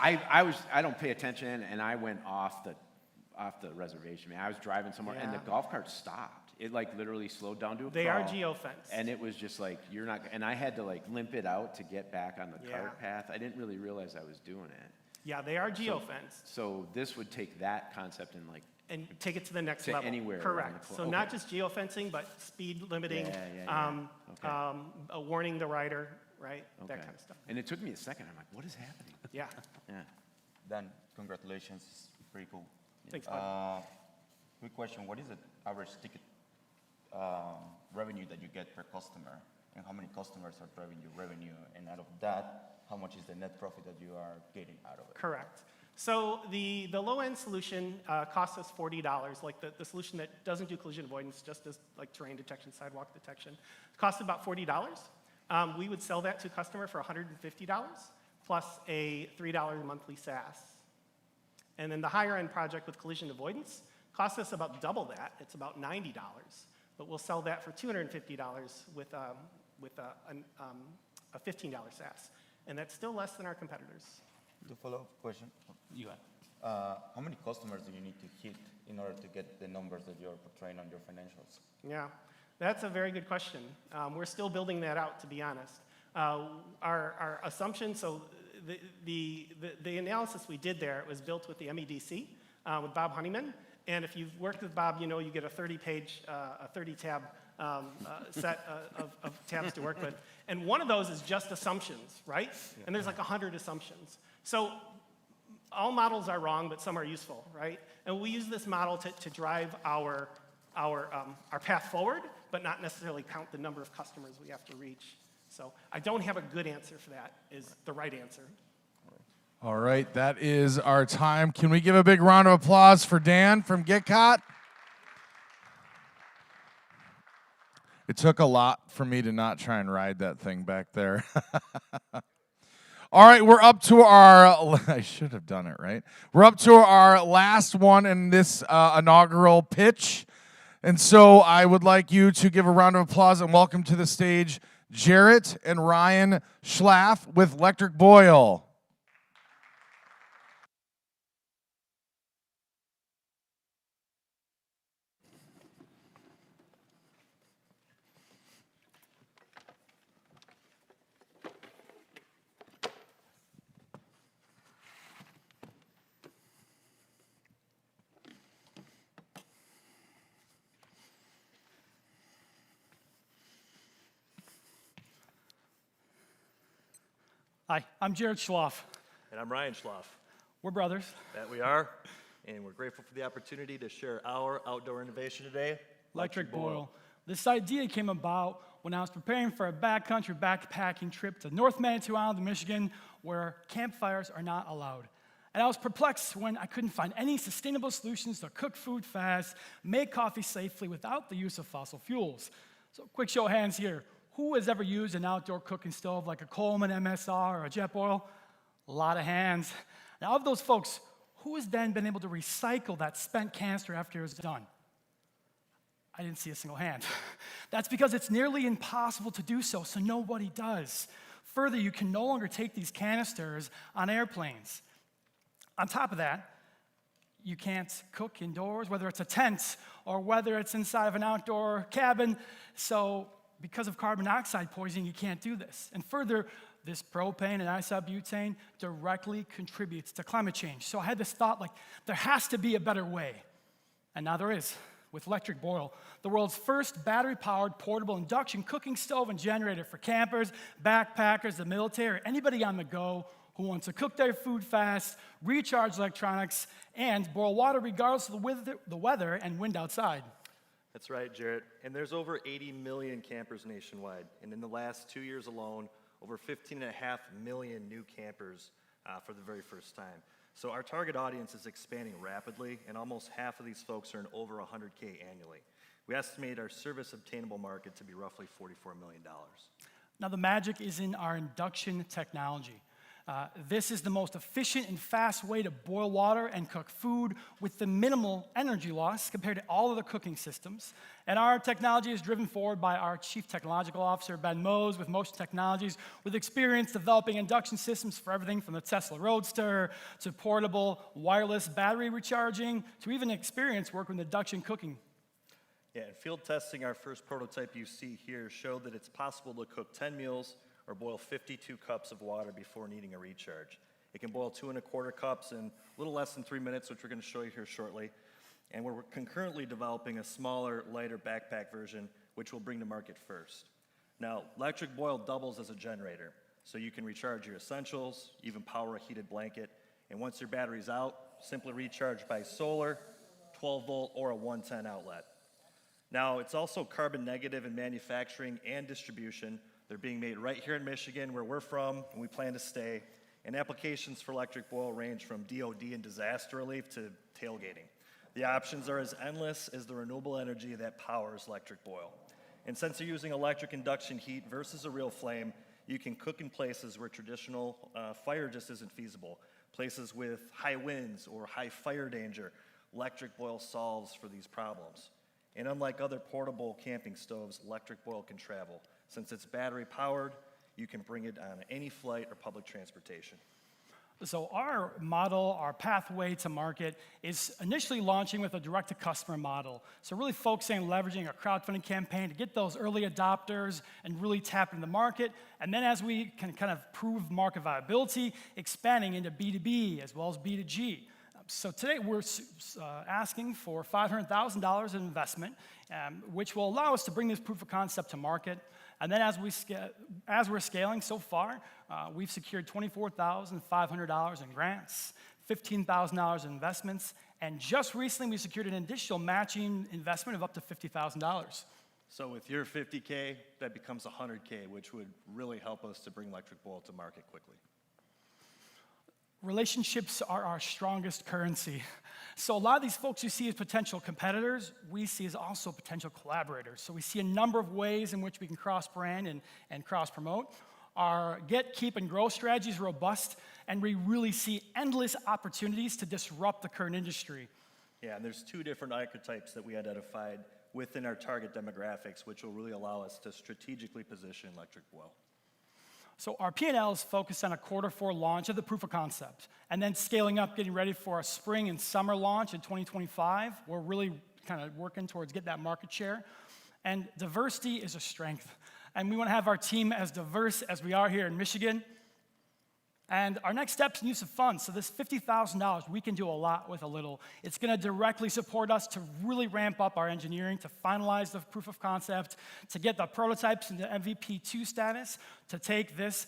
I don't pay attention, and I went off the reservation. Man, I was driving somewhere, and the golf cart stopped. It like literally slowed down to a They crawl. are geofenced. And it was just like, you're not, and I had to like limp it out to get back on the cart path. I didn't really realize I was doing it. Yeah, they are geofenced. So this would take that concept and like. And take it to the next to level. Anywhere. Correct. So not just geofencing, but speed limiting, warning the rider, right? That kind of stuff. And it took me a second. I'm like, what is happening? Yeah. Dan, congratulations. It's pretty cool. Thanks, bud. Quick question. What is the average ticket revenue that you get per customer? And how many customers are driving your revenue? And out of that, how much is the net profit that you are getting out of it? Correct. So the low-end solution costs us $40, like the solution that doesn't do collision avoidance, just does like terrain detection, sidewalk detection. It costs about $40. We would sell that to a customer for $150 plus a $3 monthly SaaS. And then the higher-end project with collision avoidance costs us about double that. It's about $90, but we'll sell that for $250 with a $15 SaaS. And that's still less than our competitors. To follow-up question. You got how many customers do you need to hit in order to get the numbers that you're portraying on your financials? Yeah, that's a very good question. We're still building that out, to be honest. Our assumption, so the analysis we did there was built with the MEDC, with Bob Honeyman. And if you've worked with Bob, you know you get a 30-page, a 30-tab set of tabs to work with. And one of those is just assumptions, right? And there's like 100 assumptions. So all models are wrong, but some are useful, right? And we use this model to drive our path forward, but not necessarily count the number of customers we have to reach. So I don't have a good answer for that, is the right answer. All right, that is our time. Can we give a big round of applause for Dan from GetCaught? It took a lot for me to not try and ride that thing back there. All right, we're up to our, I should have done it, right? We're up to our last one in this inaugural pitch. And so I would like you to give a round of applause and welcome to the stage Jarrett and Ryan Schlaff with Electric Boil. Hi, I'm Jared Schlaff. And I'm Ryan Schlaff. We're brothers. That we are, and we're grateful for the opportunity to share our outdoor innovation today, Electric Boil. This idea came about when I was preparing for a backcountry backpacking trip to North Manitou Island, Michigan, where campfires are not allowed. And I was perplexed when I couldn't find any sustainable solutions to cook food fast, make coffee safely without the use of fossil fuels. So quick show of hands here. Who has ever used an outdoor cooking stove like a Coleman MSR or a Jetboil? A lot of hands. Now, of those folks, who has then been able to recycle that spent canister after it was done? I didn't see a single hand. That's because it's nearly impossible to do so nobody does. Further, you can no longer take these canisters on airplanes. On top of that, you can't cook indoors, whether it's a tent or whether it's inside of an outdoor cabin. So because of carbon dioxide poisoning, you can't do this. And further, this propane and isobutane directly contributes to climate change. So I had this thought, like, there has to be a better way. And now there is, with Electric Boil, the world's first battery-powered portable induction cooking stove and generator for campers, backpackers, the military, or anybody on the go who wants to cook their food fast, recharge electronics, and boil water regardless of the weather and wind outside. That's right, Jarrett. And there's over 80 million campers nationwide. And in the last 2 years alone, over 15.5 million new campers for the very first time. So our target audience is expanding rapidly, and almost half of these folks earn over $100K annually. We estimate our service obtainable market to be roughly $44 million. Now, the magic is in our induction technology. This is the most efficient and fast way to boil water and cook food with the minimal energy loss compared to all other cooking systems. And our technology is driven forward by our Chief Technological Officer, Ben Mose, with Motion Technologies, with experience developing induction systems for everything from the Tesla Roadster to portable wireless battery recharging to even experience working with induction cooking. Yeah, in field testing, our first prototype you see here showed that it's possible to cook 10 meals or boil 52 cups of water before needing a recharge. It can boil 2 1/4 cups in a little less than 3 minutes, which we're going to show you here shortly. And we're concurrently developing a smaller, lighter backpack version, which we'll bring to market first. Now, Electric Boil doubles as a generator, so you can recharge your essentials, even power a heated blanket, and once your battery's out, simply recharge by solar, 12-volt, or a 110 outlet. Now, it's also carbon negative in manufacturing and distribution. They're being made right here in Michigan, where we're from, and we plan to stay. And applications for Electric Boil range from DOD and disaster relief to tailgating. The options are as endless as the renewable energy that powers Electric Boil. And since you're using electric induction heat versus a real flame, you can cook in places where traditional fire just isn't feasible. Places with high winds or high fire danger, Electric Boil solves for these problems. And unlike other portable camping stoves, Electric Boil can travel. Since it's battery powered, you can bring it on any flight or public transportation. So our model, our pathway to market, is initially launching with a direct-to-customer model. So really focusing on leveraging a crowdfunding campaign to get those early adopters and really tap into the market. And then as we can kind of prove market viability, expanding into B2B as well as B2G. So today we're asking for $500,000 in investment, which will allow us to bring this proof of concept to market. And then as we're scaling so far, we've secured $24,500 in grants, $15,000 in investments, and just recently we secured an additional matching investment of up to $50,000. So with your $50K, that becomes $100K, which would really help us to bring Electric Boil to market quickly. Relationships are our strongest currency. So a lot of these folks you see as potential competitors, we see as also potential collaborators. So we see a number of ways in which we can cross-brand and cross-promote. Our get, keep, and grow strategy is robust, and we really see endless opportunities to disrupt the current industry. Yeah, and there's 2 different archetypes that we identified within our target demographics, which will really allow us to strategically position Electric Boil. So our P&L is focused on a Q4 launch of the proof of concept, and then scaling up, getting ready for a spring and summer launch in 2025. We're really kind of working towards get that market share. And diversity is a strength. And we want to have our team as diverse as we are here in Michigan. And our next step is use of funds. So this $50,000, we can do a lot with a little. It's going to directly support us to really ramp up our engineering, to finalize the proof of concept, to get the prototypes into MVP2 status, to take this,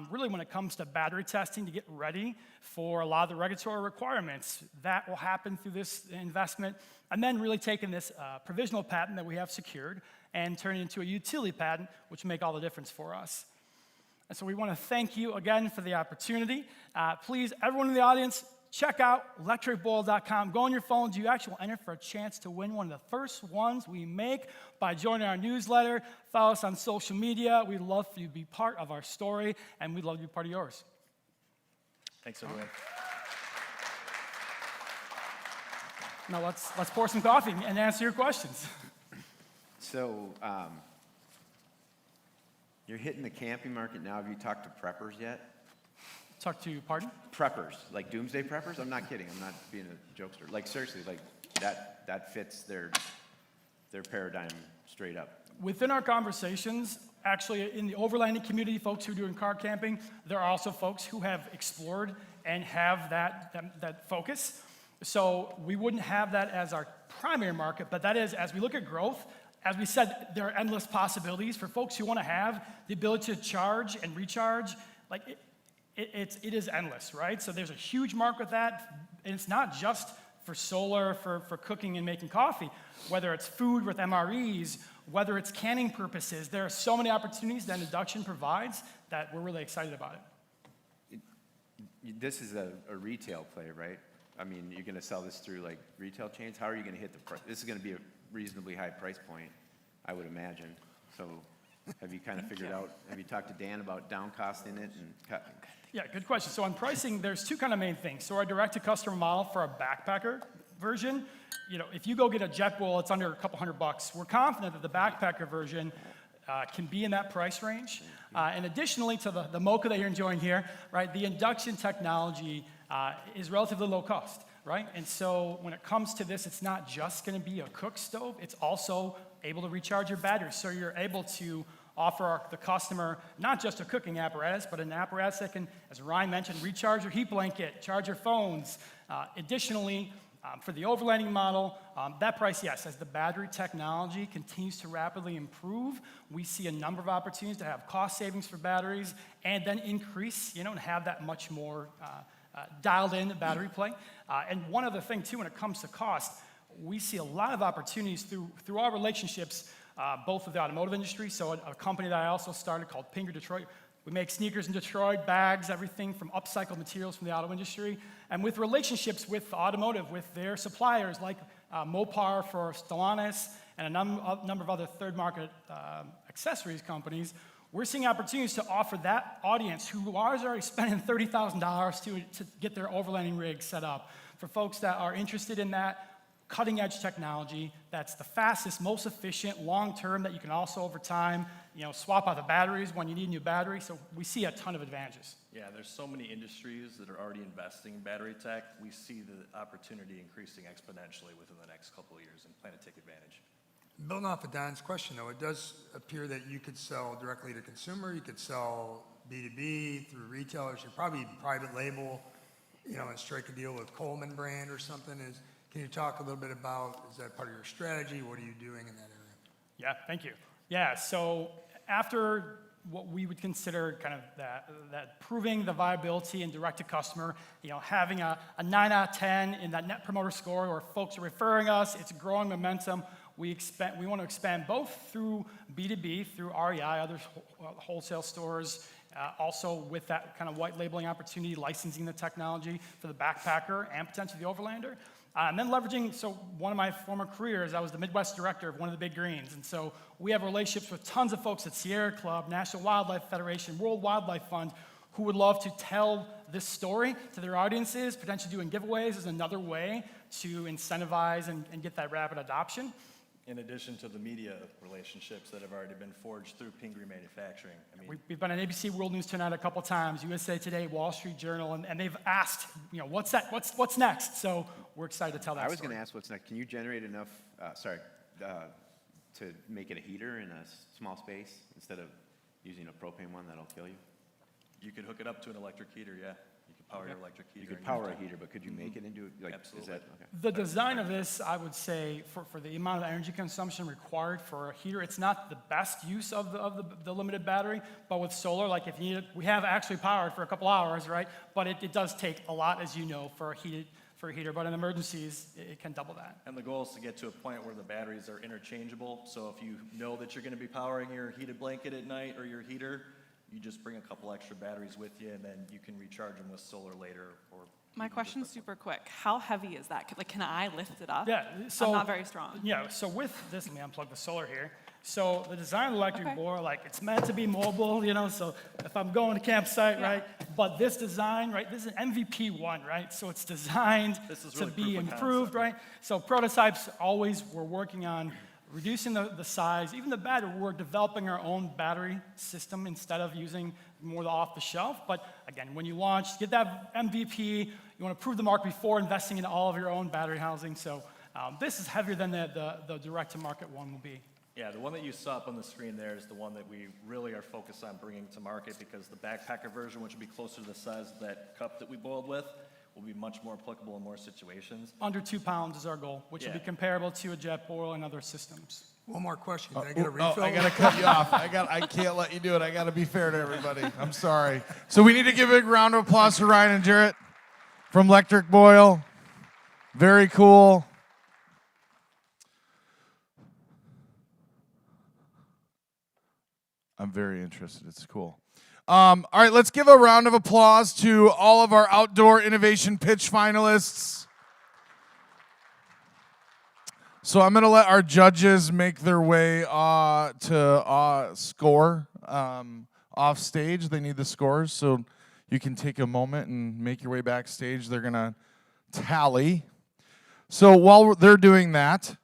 really when it comes to battery testing, to get ready for a lot of the regulatory requirements. That will happen through this investment. And then really taking this provisional patent that we have secured and turning it into a utility patent, which will make all the difference for us. And so we want to thank you again for the opportunity. Please, everyone in the audience, check out electricboil.com. Go on your phones. You actually will enter for a chance to win one of the first ones we make by joining our newsletter. Follow us on social media. We'd love for you to be part of our story, and we'd love to be part of yours. Thanks, everyone. Now let's pour some coffee and answer your questions. So, you're hitting the camping market now. Have you talked to preppers yet? Talk to, pardon? Preppers, like doomsday preppers? I'm not kidding. I'm not being a jokester. Like seriously, like that fits their paradigm straight up. Within our conversations, actually in the overlanding community, folks who are doing car camping, there are also folks who have explored and have that focus. So we wouldn't have that as our primary market, but that is, as we look at growth, as we said, there are endless possibilities for folks who want to have the ability to charge and recharge. Like it is endless, right? So there's a huge market with that, and it's not just for solar, for cooking and making coffee. Whether it's food with MREs, whether it's canning purposes, there are so many opportunities that induction provides that we're really excited about it. This is a retail play, right? I mean, you're going to sell this through like retail chains. How are you going to hit the price? This is going to be a reasonably high price point, I would imagine. So have you kind of figured out, have you talked to Dan about down costing it and cut? Yeah, good question. So on pricing, there's two kind of main things. So our direct-to-customer model for our backpacker version, if you go get a JetBoil, it's under a couple $100. We're confident that the backpacker version can be in that price range. And additionally to the Mocha that you're enjoying here, right, the induction technology is relatively low cost, right? And so when it comes to this, it's not just going to be a cook stove, it's also able to recharge your batteries. So you're able to offer the customer not just a cooking apparatus, but an apparatus that can, as Ryan mentioned, recharge your heat blanket, charge your phones. Additionally, for the overlanding model, that price, yes, as the battery technology continues to rapidly improve, we see a number of opportunities to have cost savings for batteries and then increase, and have that much more dialed in battery play. And one other thing too, when it comes to cost, we see a lot of opportunities through our relationships, both with the automotive industry. So a company that I also started called Pinger Detroit, we make sneakers in Detroit, bags, everything from upcycled materials from the auto industry. And with relationships with automotive, with their suppliers like Mopar for Stellantis and a number of other third market accessories companies, we're seeing opportunities to offer that audience who is already spending $30,000 to get their overlanding rig set up. For folks that are interested in that cutting edge technology, that's the fastest, most efficient, long-term, that you can also over time, swap out the batteries when you need a new battery. So we see a ton of advantages. Yeah, there's so many industries that are already investing in battery tech. We see the opportunity increasing exponentially within the next couple of years and plan to take advantage. Building off of Don's question, though, it does appear that you could sell directly to consumer, you could sell B2B through retailers, you probably private label, and strike a deal with Coleman brand or something. Can you talk a little bit about, is that part of your strategy? What are you doing in that area? Yeah, thank you. Yeah, so after what we would consider kind of that proving the viability and direct to customer, having a 9 out of 10 in that net promoter score where folks are referring us, it's growing momentum. We want to expand both through B2B, through REI, other wholesale stores, also with that kind of white labeling opportunity, licensing the technology for the backpacker and potentially the overlander. And then leveraging, so one of my former careers, I was the Midwest director of one of the big greens. And so we have relationships with tons of folks at Sierra Club, National Wildlife Federation, World Wildlife Fund, who would love to tell this story to their audiences. Potentially doing giveaways is another way to incentivize and get that rapid adoption. In addition to the media relationships that have already been forged through Pingree Manufacturing. We've been on ABC World News Tonight a couple times, USA Today, Wall Street Journal, and they've asked, what's next? So we're excited to tell that story. I was going to ask what's next. Can you generate enough, to make it a heater in a small space instead of using a propane one that'll kill you? You could hook it up to an electric heater, yeah. You could power your electric heater. You could power a heater, but could you make it into, Absolutely. Is that, okay. The design of this, I would say, for the amount of energy consumption required for a heater, it's not the best use of the limited battery, but with solar, like if you need it, we have actually powered for a couple hours, right? But it does take a lot, as you know, for a heater, but in emergencies, it can double that. And the goal is to get to a point where the batteries are interchangeable, so if you know that you're going to be powering your heated blanket at night or your heater, you just bring a couple extra batteries with you, and then you can recharge them with solar later. My question's super quick. How heavy is that? Can I lift it up? Yeah, so I'm not very strong. Yeah, so with this, let me unplug the solar here. So the design of the electric boiler, it's meant to be mobile, so if I'm going to campsite, right? But this design, right, this is an MVP one, right? So it's designed to be improved, right? So prototypes always we're working on reducing the size, even the battery. We're developing our own battery system instead of using more the off-the-shelf. But again, when you launch, get that MVP. You want to prove the market before investing in all of your own battery housing. So this is heavier than the direct-to-market one will be. Yeah, the one that you saw up on the screen there is the one that we really are focused on bringing to market, because the backpacker version, which would be closer to the size of that cup that we boiled with, will be much more applicable in more situations. Under 2 pounds is our goal, which will be Yeah. comparable to a Jetboil and other systems. One more question. Can I get a refill? I gotta cut you off. I can't let you do it. I gotta be fair to everybody. I'm sorry. So we need to give a big round of applause for Ryan and Jarrett from Electric Boil. Very cool. I'm very interested. It's cool. All right, let's give a round of applause to all of our outdoor innovation pitch finalists. So I'm going to let our judges make their way to score off stage. They need the scores, so you can take a moment and make your way backstage. They're going to tally. So while they're doing that,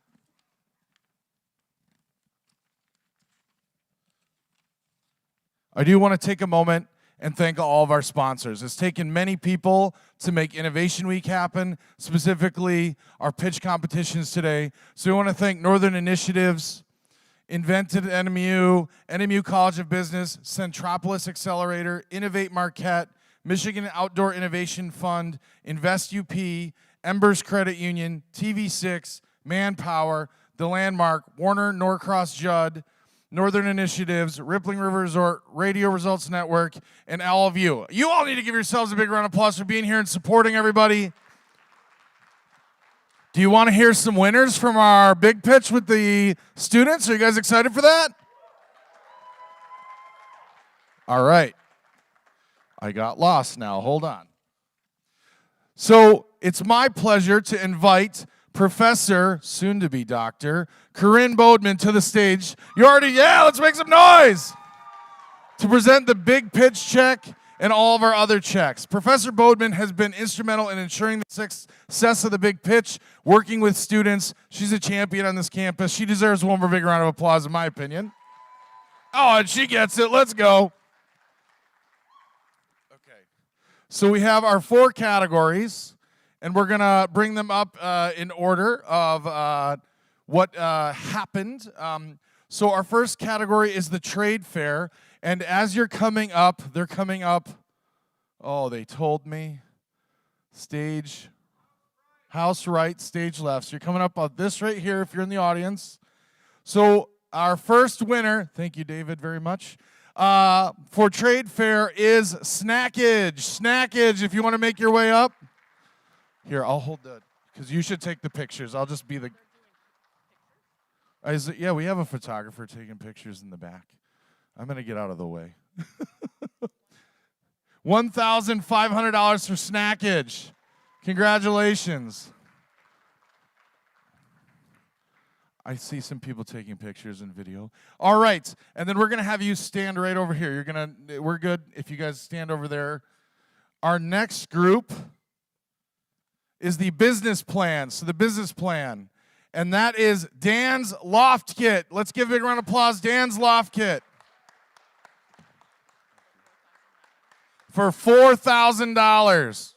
I do want to take a moment and thank all of our sponsors. It's taken many people to make Innovation Week happen, specifically our pitch competitions today. So we want to thank Northern Initiatives, Invented NMU, NMU College of Business, Centropolis Accelerator, Innovate Marquette, Michigan Outdoor Innovation Fund, Invest UP, Embers Credit Union, TV6, Manpower, The Landmark, Warner Norcross Judd, Northern Initiatives, Rippling River Resort, Radio Results Network, and all of you. You all need to give yourselves a big round of applause for being here and supporting everybody. Do you want to hear some winners from our big pitch with the students? Are you guys excited for that? All right. I got lost now. Hold on. So it's my pleasure to invite Professor, soon-to-be Dr. Corinne Bodeman to the stage. Let's make some noise! To present the big pitch check and all of our other checks. Professor Bodeman has been instrumental in ensuring the success of the big pitch, working with students. She's a champion on this campus. She deserves one more big round of applause, in my opinion. Oh, and she gets it. Let's go. Okay. So we have our 4 categories. And we're going to bring them up in order of what happened. So our first category is the trade fair. And as you're coming up, they're coming up, they told me, stage, house right, stage left. So you're coming up on this right here if you're in the audience. So our first winner, thank you, David, very much, for trade fair is Snackage. Snackage, if you want to make your way up. Here, I'll hold that, because you should take the pictures. I'll just be the... Yeah, we have a photographer taking pictures in the back. I'm going to get out of the way. $1,500 for Snackage. Congratulations. I see some people taking pictures and video. All right, and then we're going to have you stand right over here. We're good if you guys stand over there. Our next group is the business plan. So the business plan. And that is Dan's Loft Kit. Let's give a big round of applause. Dan's Loft Kit. For $4,000.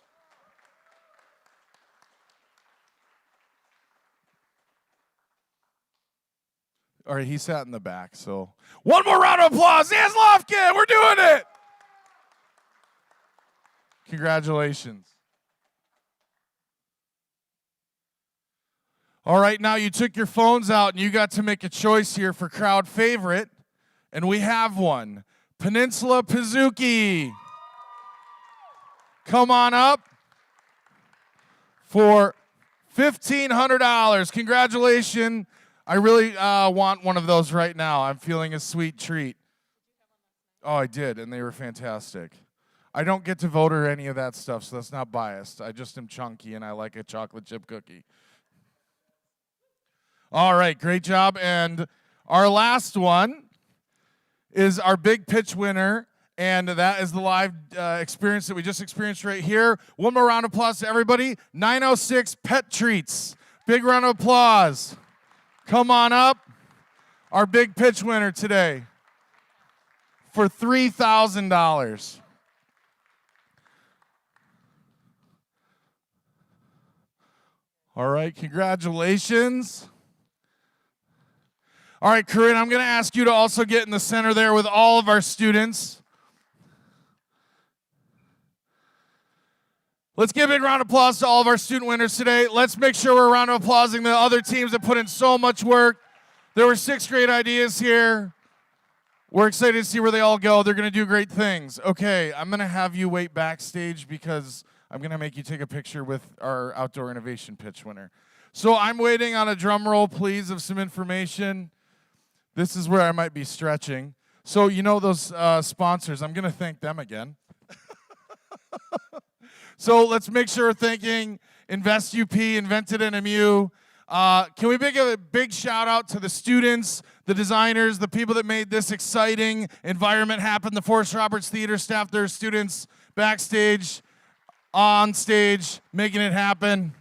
All right, he sat in the back, so. One more round of applause. Dan's Loft Kit. We're doing it. Congratulations. All right, now you took your phones out and you got to make a choice here for crowd favorite, and we have one. Peninsula Pizookie. Come on up for $1,500. Congratulations. I really want one of those right now. I'm feeling a sweet treat. Oh, I did, and they were fantastic. I don't get to vote or any of that stuff, so that's not biased. I just am chunky, and I like a chocolate chip cookie. All right, great job. And our last one is our big pitch winner, and that is the live experience that we just experienced right here. One more round of applause to everybody. 906 Pet Treats. Big round of applause. Come on up. Our big pitch winner today for $3,000. All right, congratulations. All right, Corinne, I'm going to ask you to also get in the center there with all of our students. Let's give a big round of applause to all of our student winners today. Let's make sure we're a round of applauding the other teams that put in so much work. There were 6 great ideas here. We're excited to see where they all go. They're going to do great things. Okay, I'm going to have you wait backstage because I'm going to make you take a picture with our outdoor innovation pitch winner. So I'm waiting on a drum roll, please, of some information. This is where I might be stretching. So you know those sponsors. I'm going to thank them again. So let's make sure we're thanking Invest UP, Invented NMU. Can we give a big shout out to the students, the designers, the people that made this exciting environment happen, the Forrest Roberts Theater staff, their students backstage, on stage, making it happen.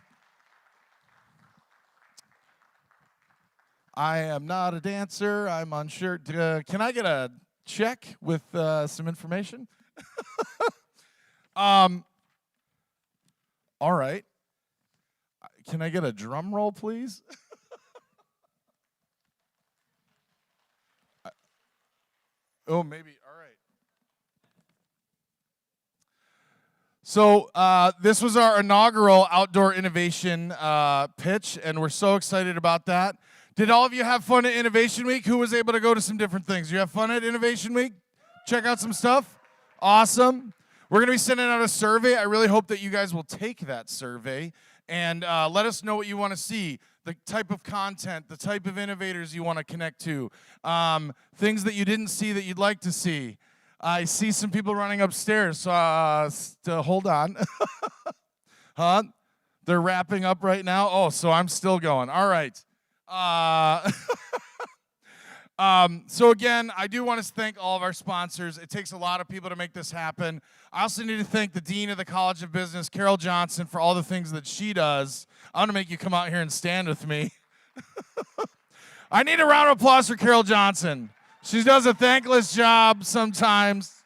I am not a dancer. I'm unsure. Can I get a check with some information? All right. Can I get a drum roll, please? Oh, maybe. All right. So this was our inaugural outdoor innovation pitch, and we're so excited about that. Did all of you have fun at Innovation Week? Who was able to go to some different things? You have fun at Innovation Week? Check out some stuff? Awesome. We're going to be sending out a survey. I really hope that you guys will take that survey and let us know what you want to see, the type of content, the type of innovators you want to connect to, things that you didn't see that you'd like to see. I see some people running upstairs, so hold on. Huh? They're wrapping up right now? Oh, so I'm still going. All right. So again, I do want to thank all of our sponsors. It takes a lot of people to make this happen. I also need to thank the Dean of the College of Business, Carol Johnson, for all the things that she does. I'm going to make you come out here and stand with me. I need a round of applause for Carol Johnson. She does a thankless job sometimes.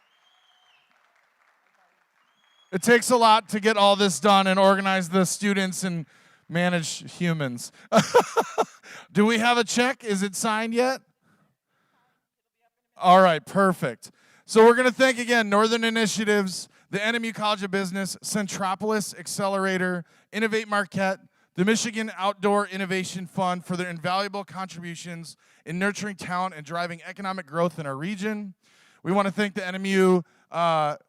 It takes a lot to get all this done and organize the students and manage humans. Do we have a check? Is it signed yet? All right, perfect. So we're going to thank again Northern Initiatives, the NMU College of Business, Centropolis Accelerator, Innovate Marquette, the Michigan Outdoor Innovation Fund for their invaluable contributions in nurturing talent and driving economic growth in our region. We want to thank the NMU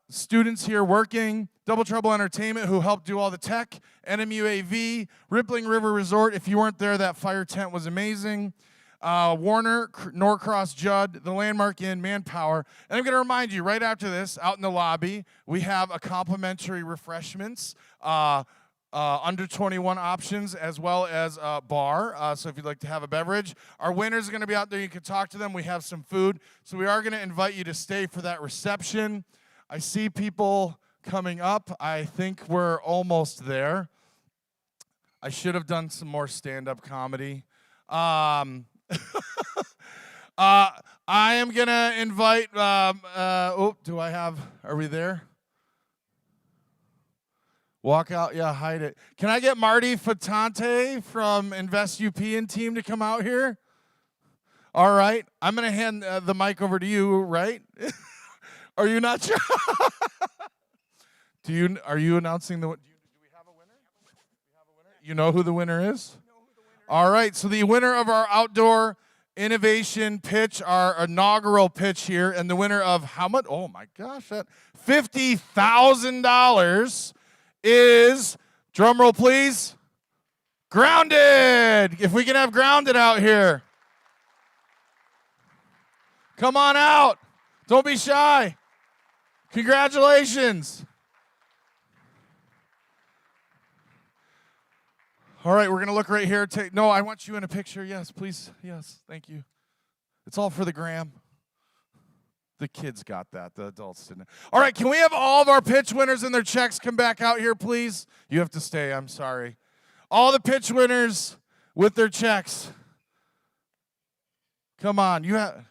students here working, Double Trouble Entertainment, who helped do all the tech, NMU AV, Rippling River Resort. If you weren't there, that fire tent was amazing. Warner, Norcross Judd, the Landmark Inn, Manpower. And I'm going to remind you, right after this, out in the lobby, we have a complimentary refreshments, under 21 options, as well as a bar. So if you'd like to have a beverage. Our winners are going to be out there. You can talk to them. We have some food. So we are going to invite you to stay for that reception. I see people coming up. I think we're almost there. I should have done some more stand-up comedy. I am going to invite, do I have, are we there? Walk out, yeah, hide it. Can I get Marty Fatante from Invest UP and team to come out here? All right, I'm going to hand the mic over to you, right? Are you not sure? Are you announcing do we have a winner? You know who the winner is? All right, so the winner of our outdoor innovation pitch, our inaugural pitch here, and the winner of how much? Oh my gosh, that $50,000 is, drum roll please, Grounded. If we can have Grounded out here. Come on out. Don't be shy. Congratulations. All right, we're going to look right here. No, I want you in a picture. Yes, please. Yes, thank you. It's all for the gram. The kids got that. The adults didn't. All right, can we have all of our pitch winners and their checks come back out here, please? You have to stay. I'm sorry. All the pitch winners with their checks. Come on. You have.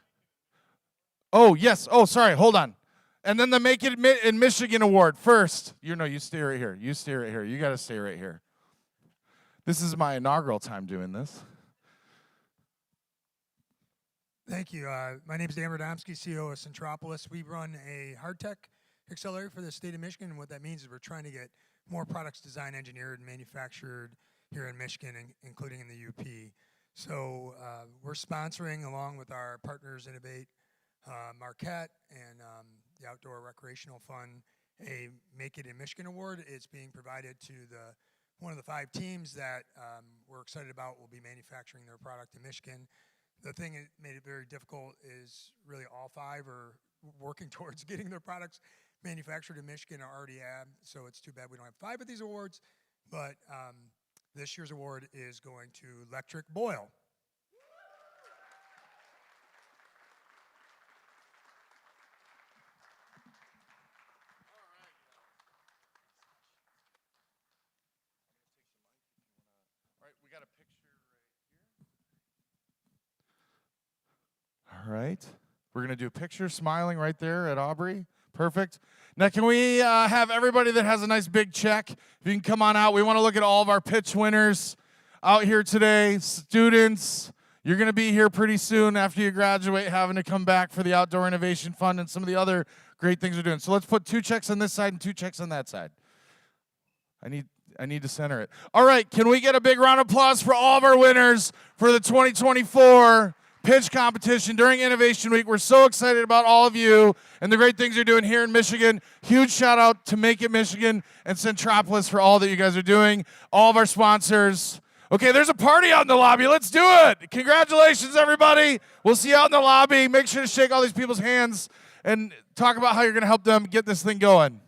Oh, yes. Oh, sorry. Hold on. And then the Make It in Michigan Award first. You stay right here. You stay right here. You got to stay right here. This is my inaugural time doing this. Thank you. My name is Dan Radomski, CEO of Centropolis. We run a hard tech accelerator for the state of Michigan, and what that means is we're trying to get more products designed, engineered, and manufactured here in Michigan, including in the UP. So we're sponsoring, along with our partners Innovate, Marquette, and the Outdoor Recreational Fund, a Make It in Michigan Award. It's being provided to one of the 5 teams that we're excited about will be manufacturing their product in Michigan. The thing that made it very difficult is really all 5 are working towards getting their products manufactured in Michigan or already have, so it's too bad we don't have 5 of these awards, but this year's award is going to Electric Boil. All right. We're going to do a picture smiling right there at Aubrey. Perfect. Now, can we have everybody that has a nice big check, if you can come on out. We want to look at all of our pitch winners out here today. Students, you're going to be here pretty soon after you graduate, having to come back for the Outdoor Innovation Fund and some of the other great things we're doing. So let's put 2 checks on this side and 2 checks on that side. I need to center it. All right, can we get a big round of applause for all of our winners for the 2024 pitch competition during Innovation Week? We're so excited about all of you and the great things you're doing here in Michigan. Huge shout out to Make It Michigan and Centropolis for all that you guys are doing. All of our sponsors. Okay, there's a party out in the lobby. Let's do it. Congratulations, everybody. We'll see you out in the lobby. Make sure to shake all these people's hands and talk about how you're going to help them get this thing going.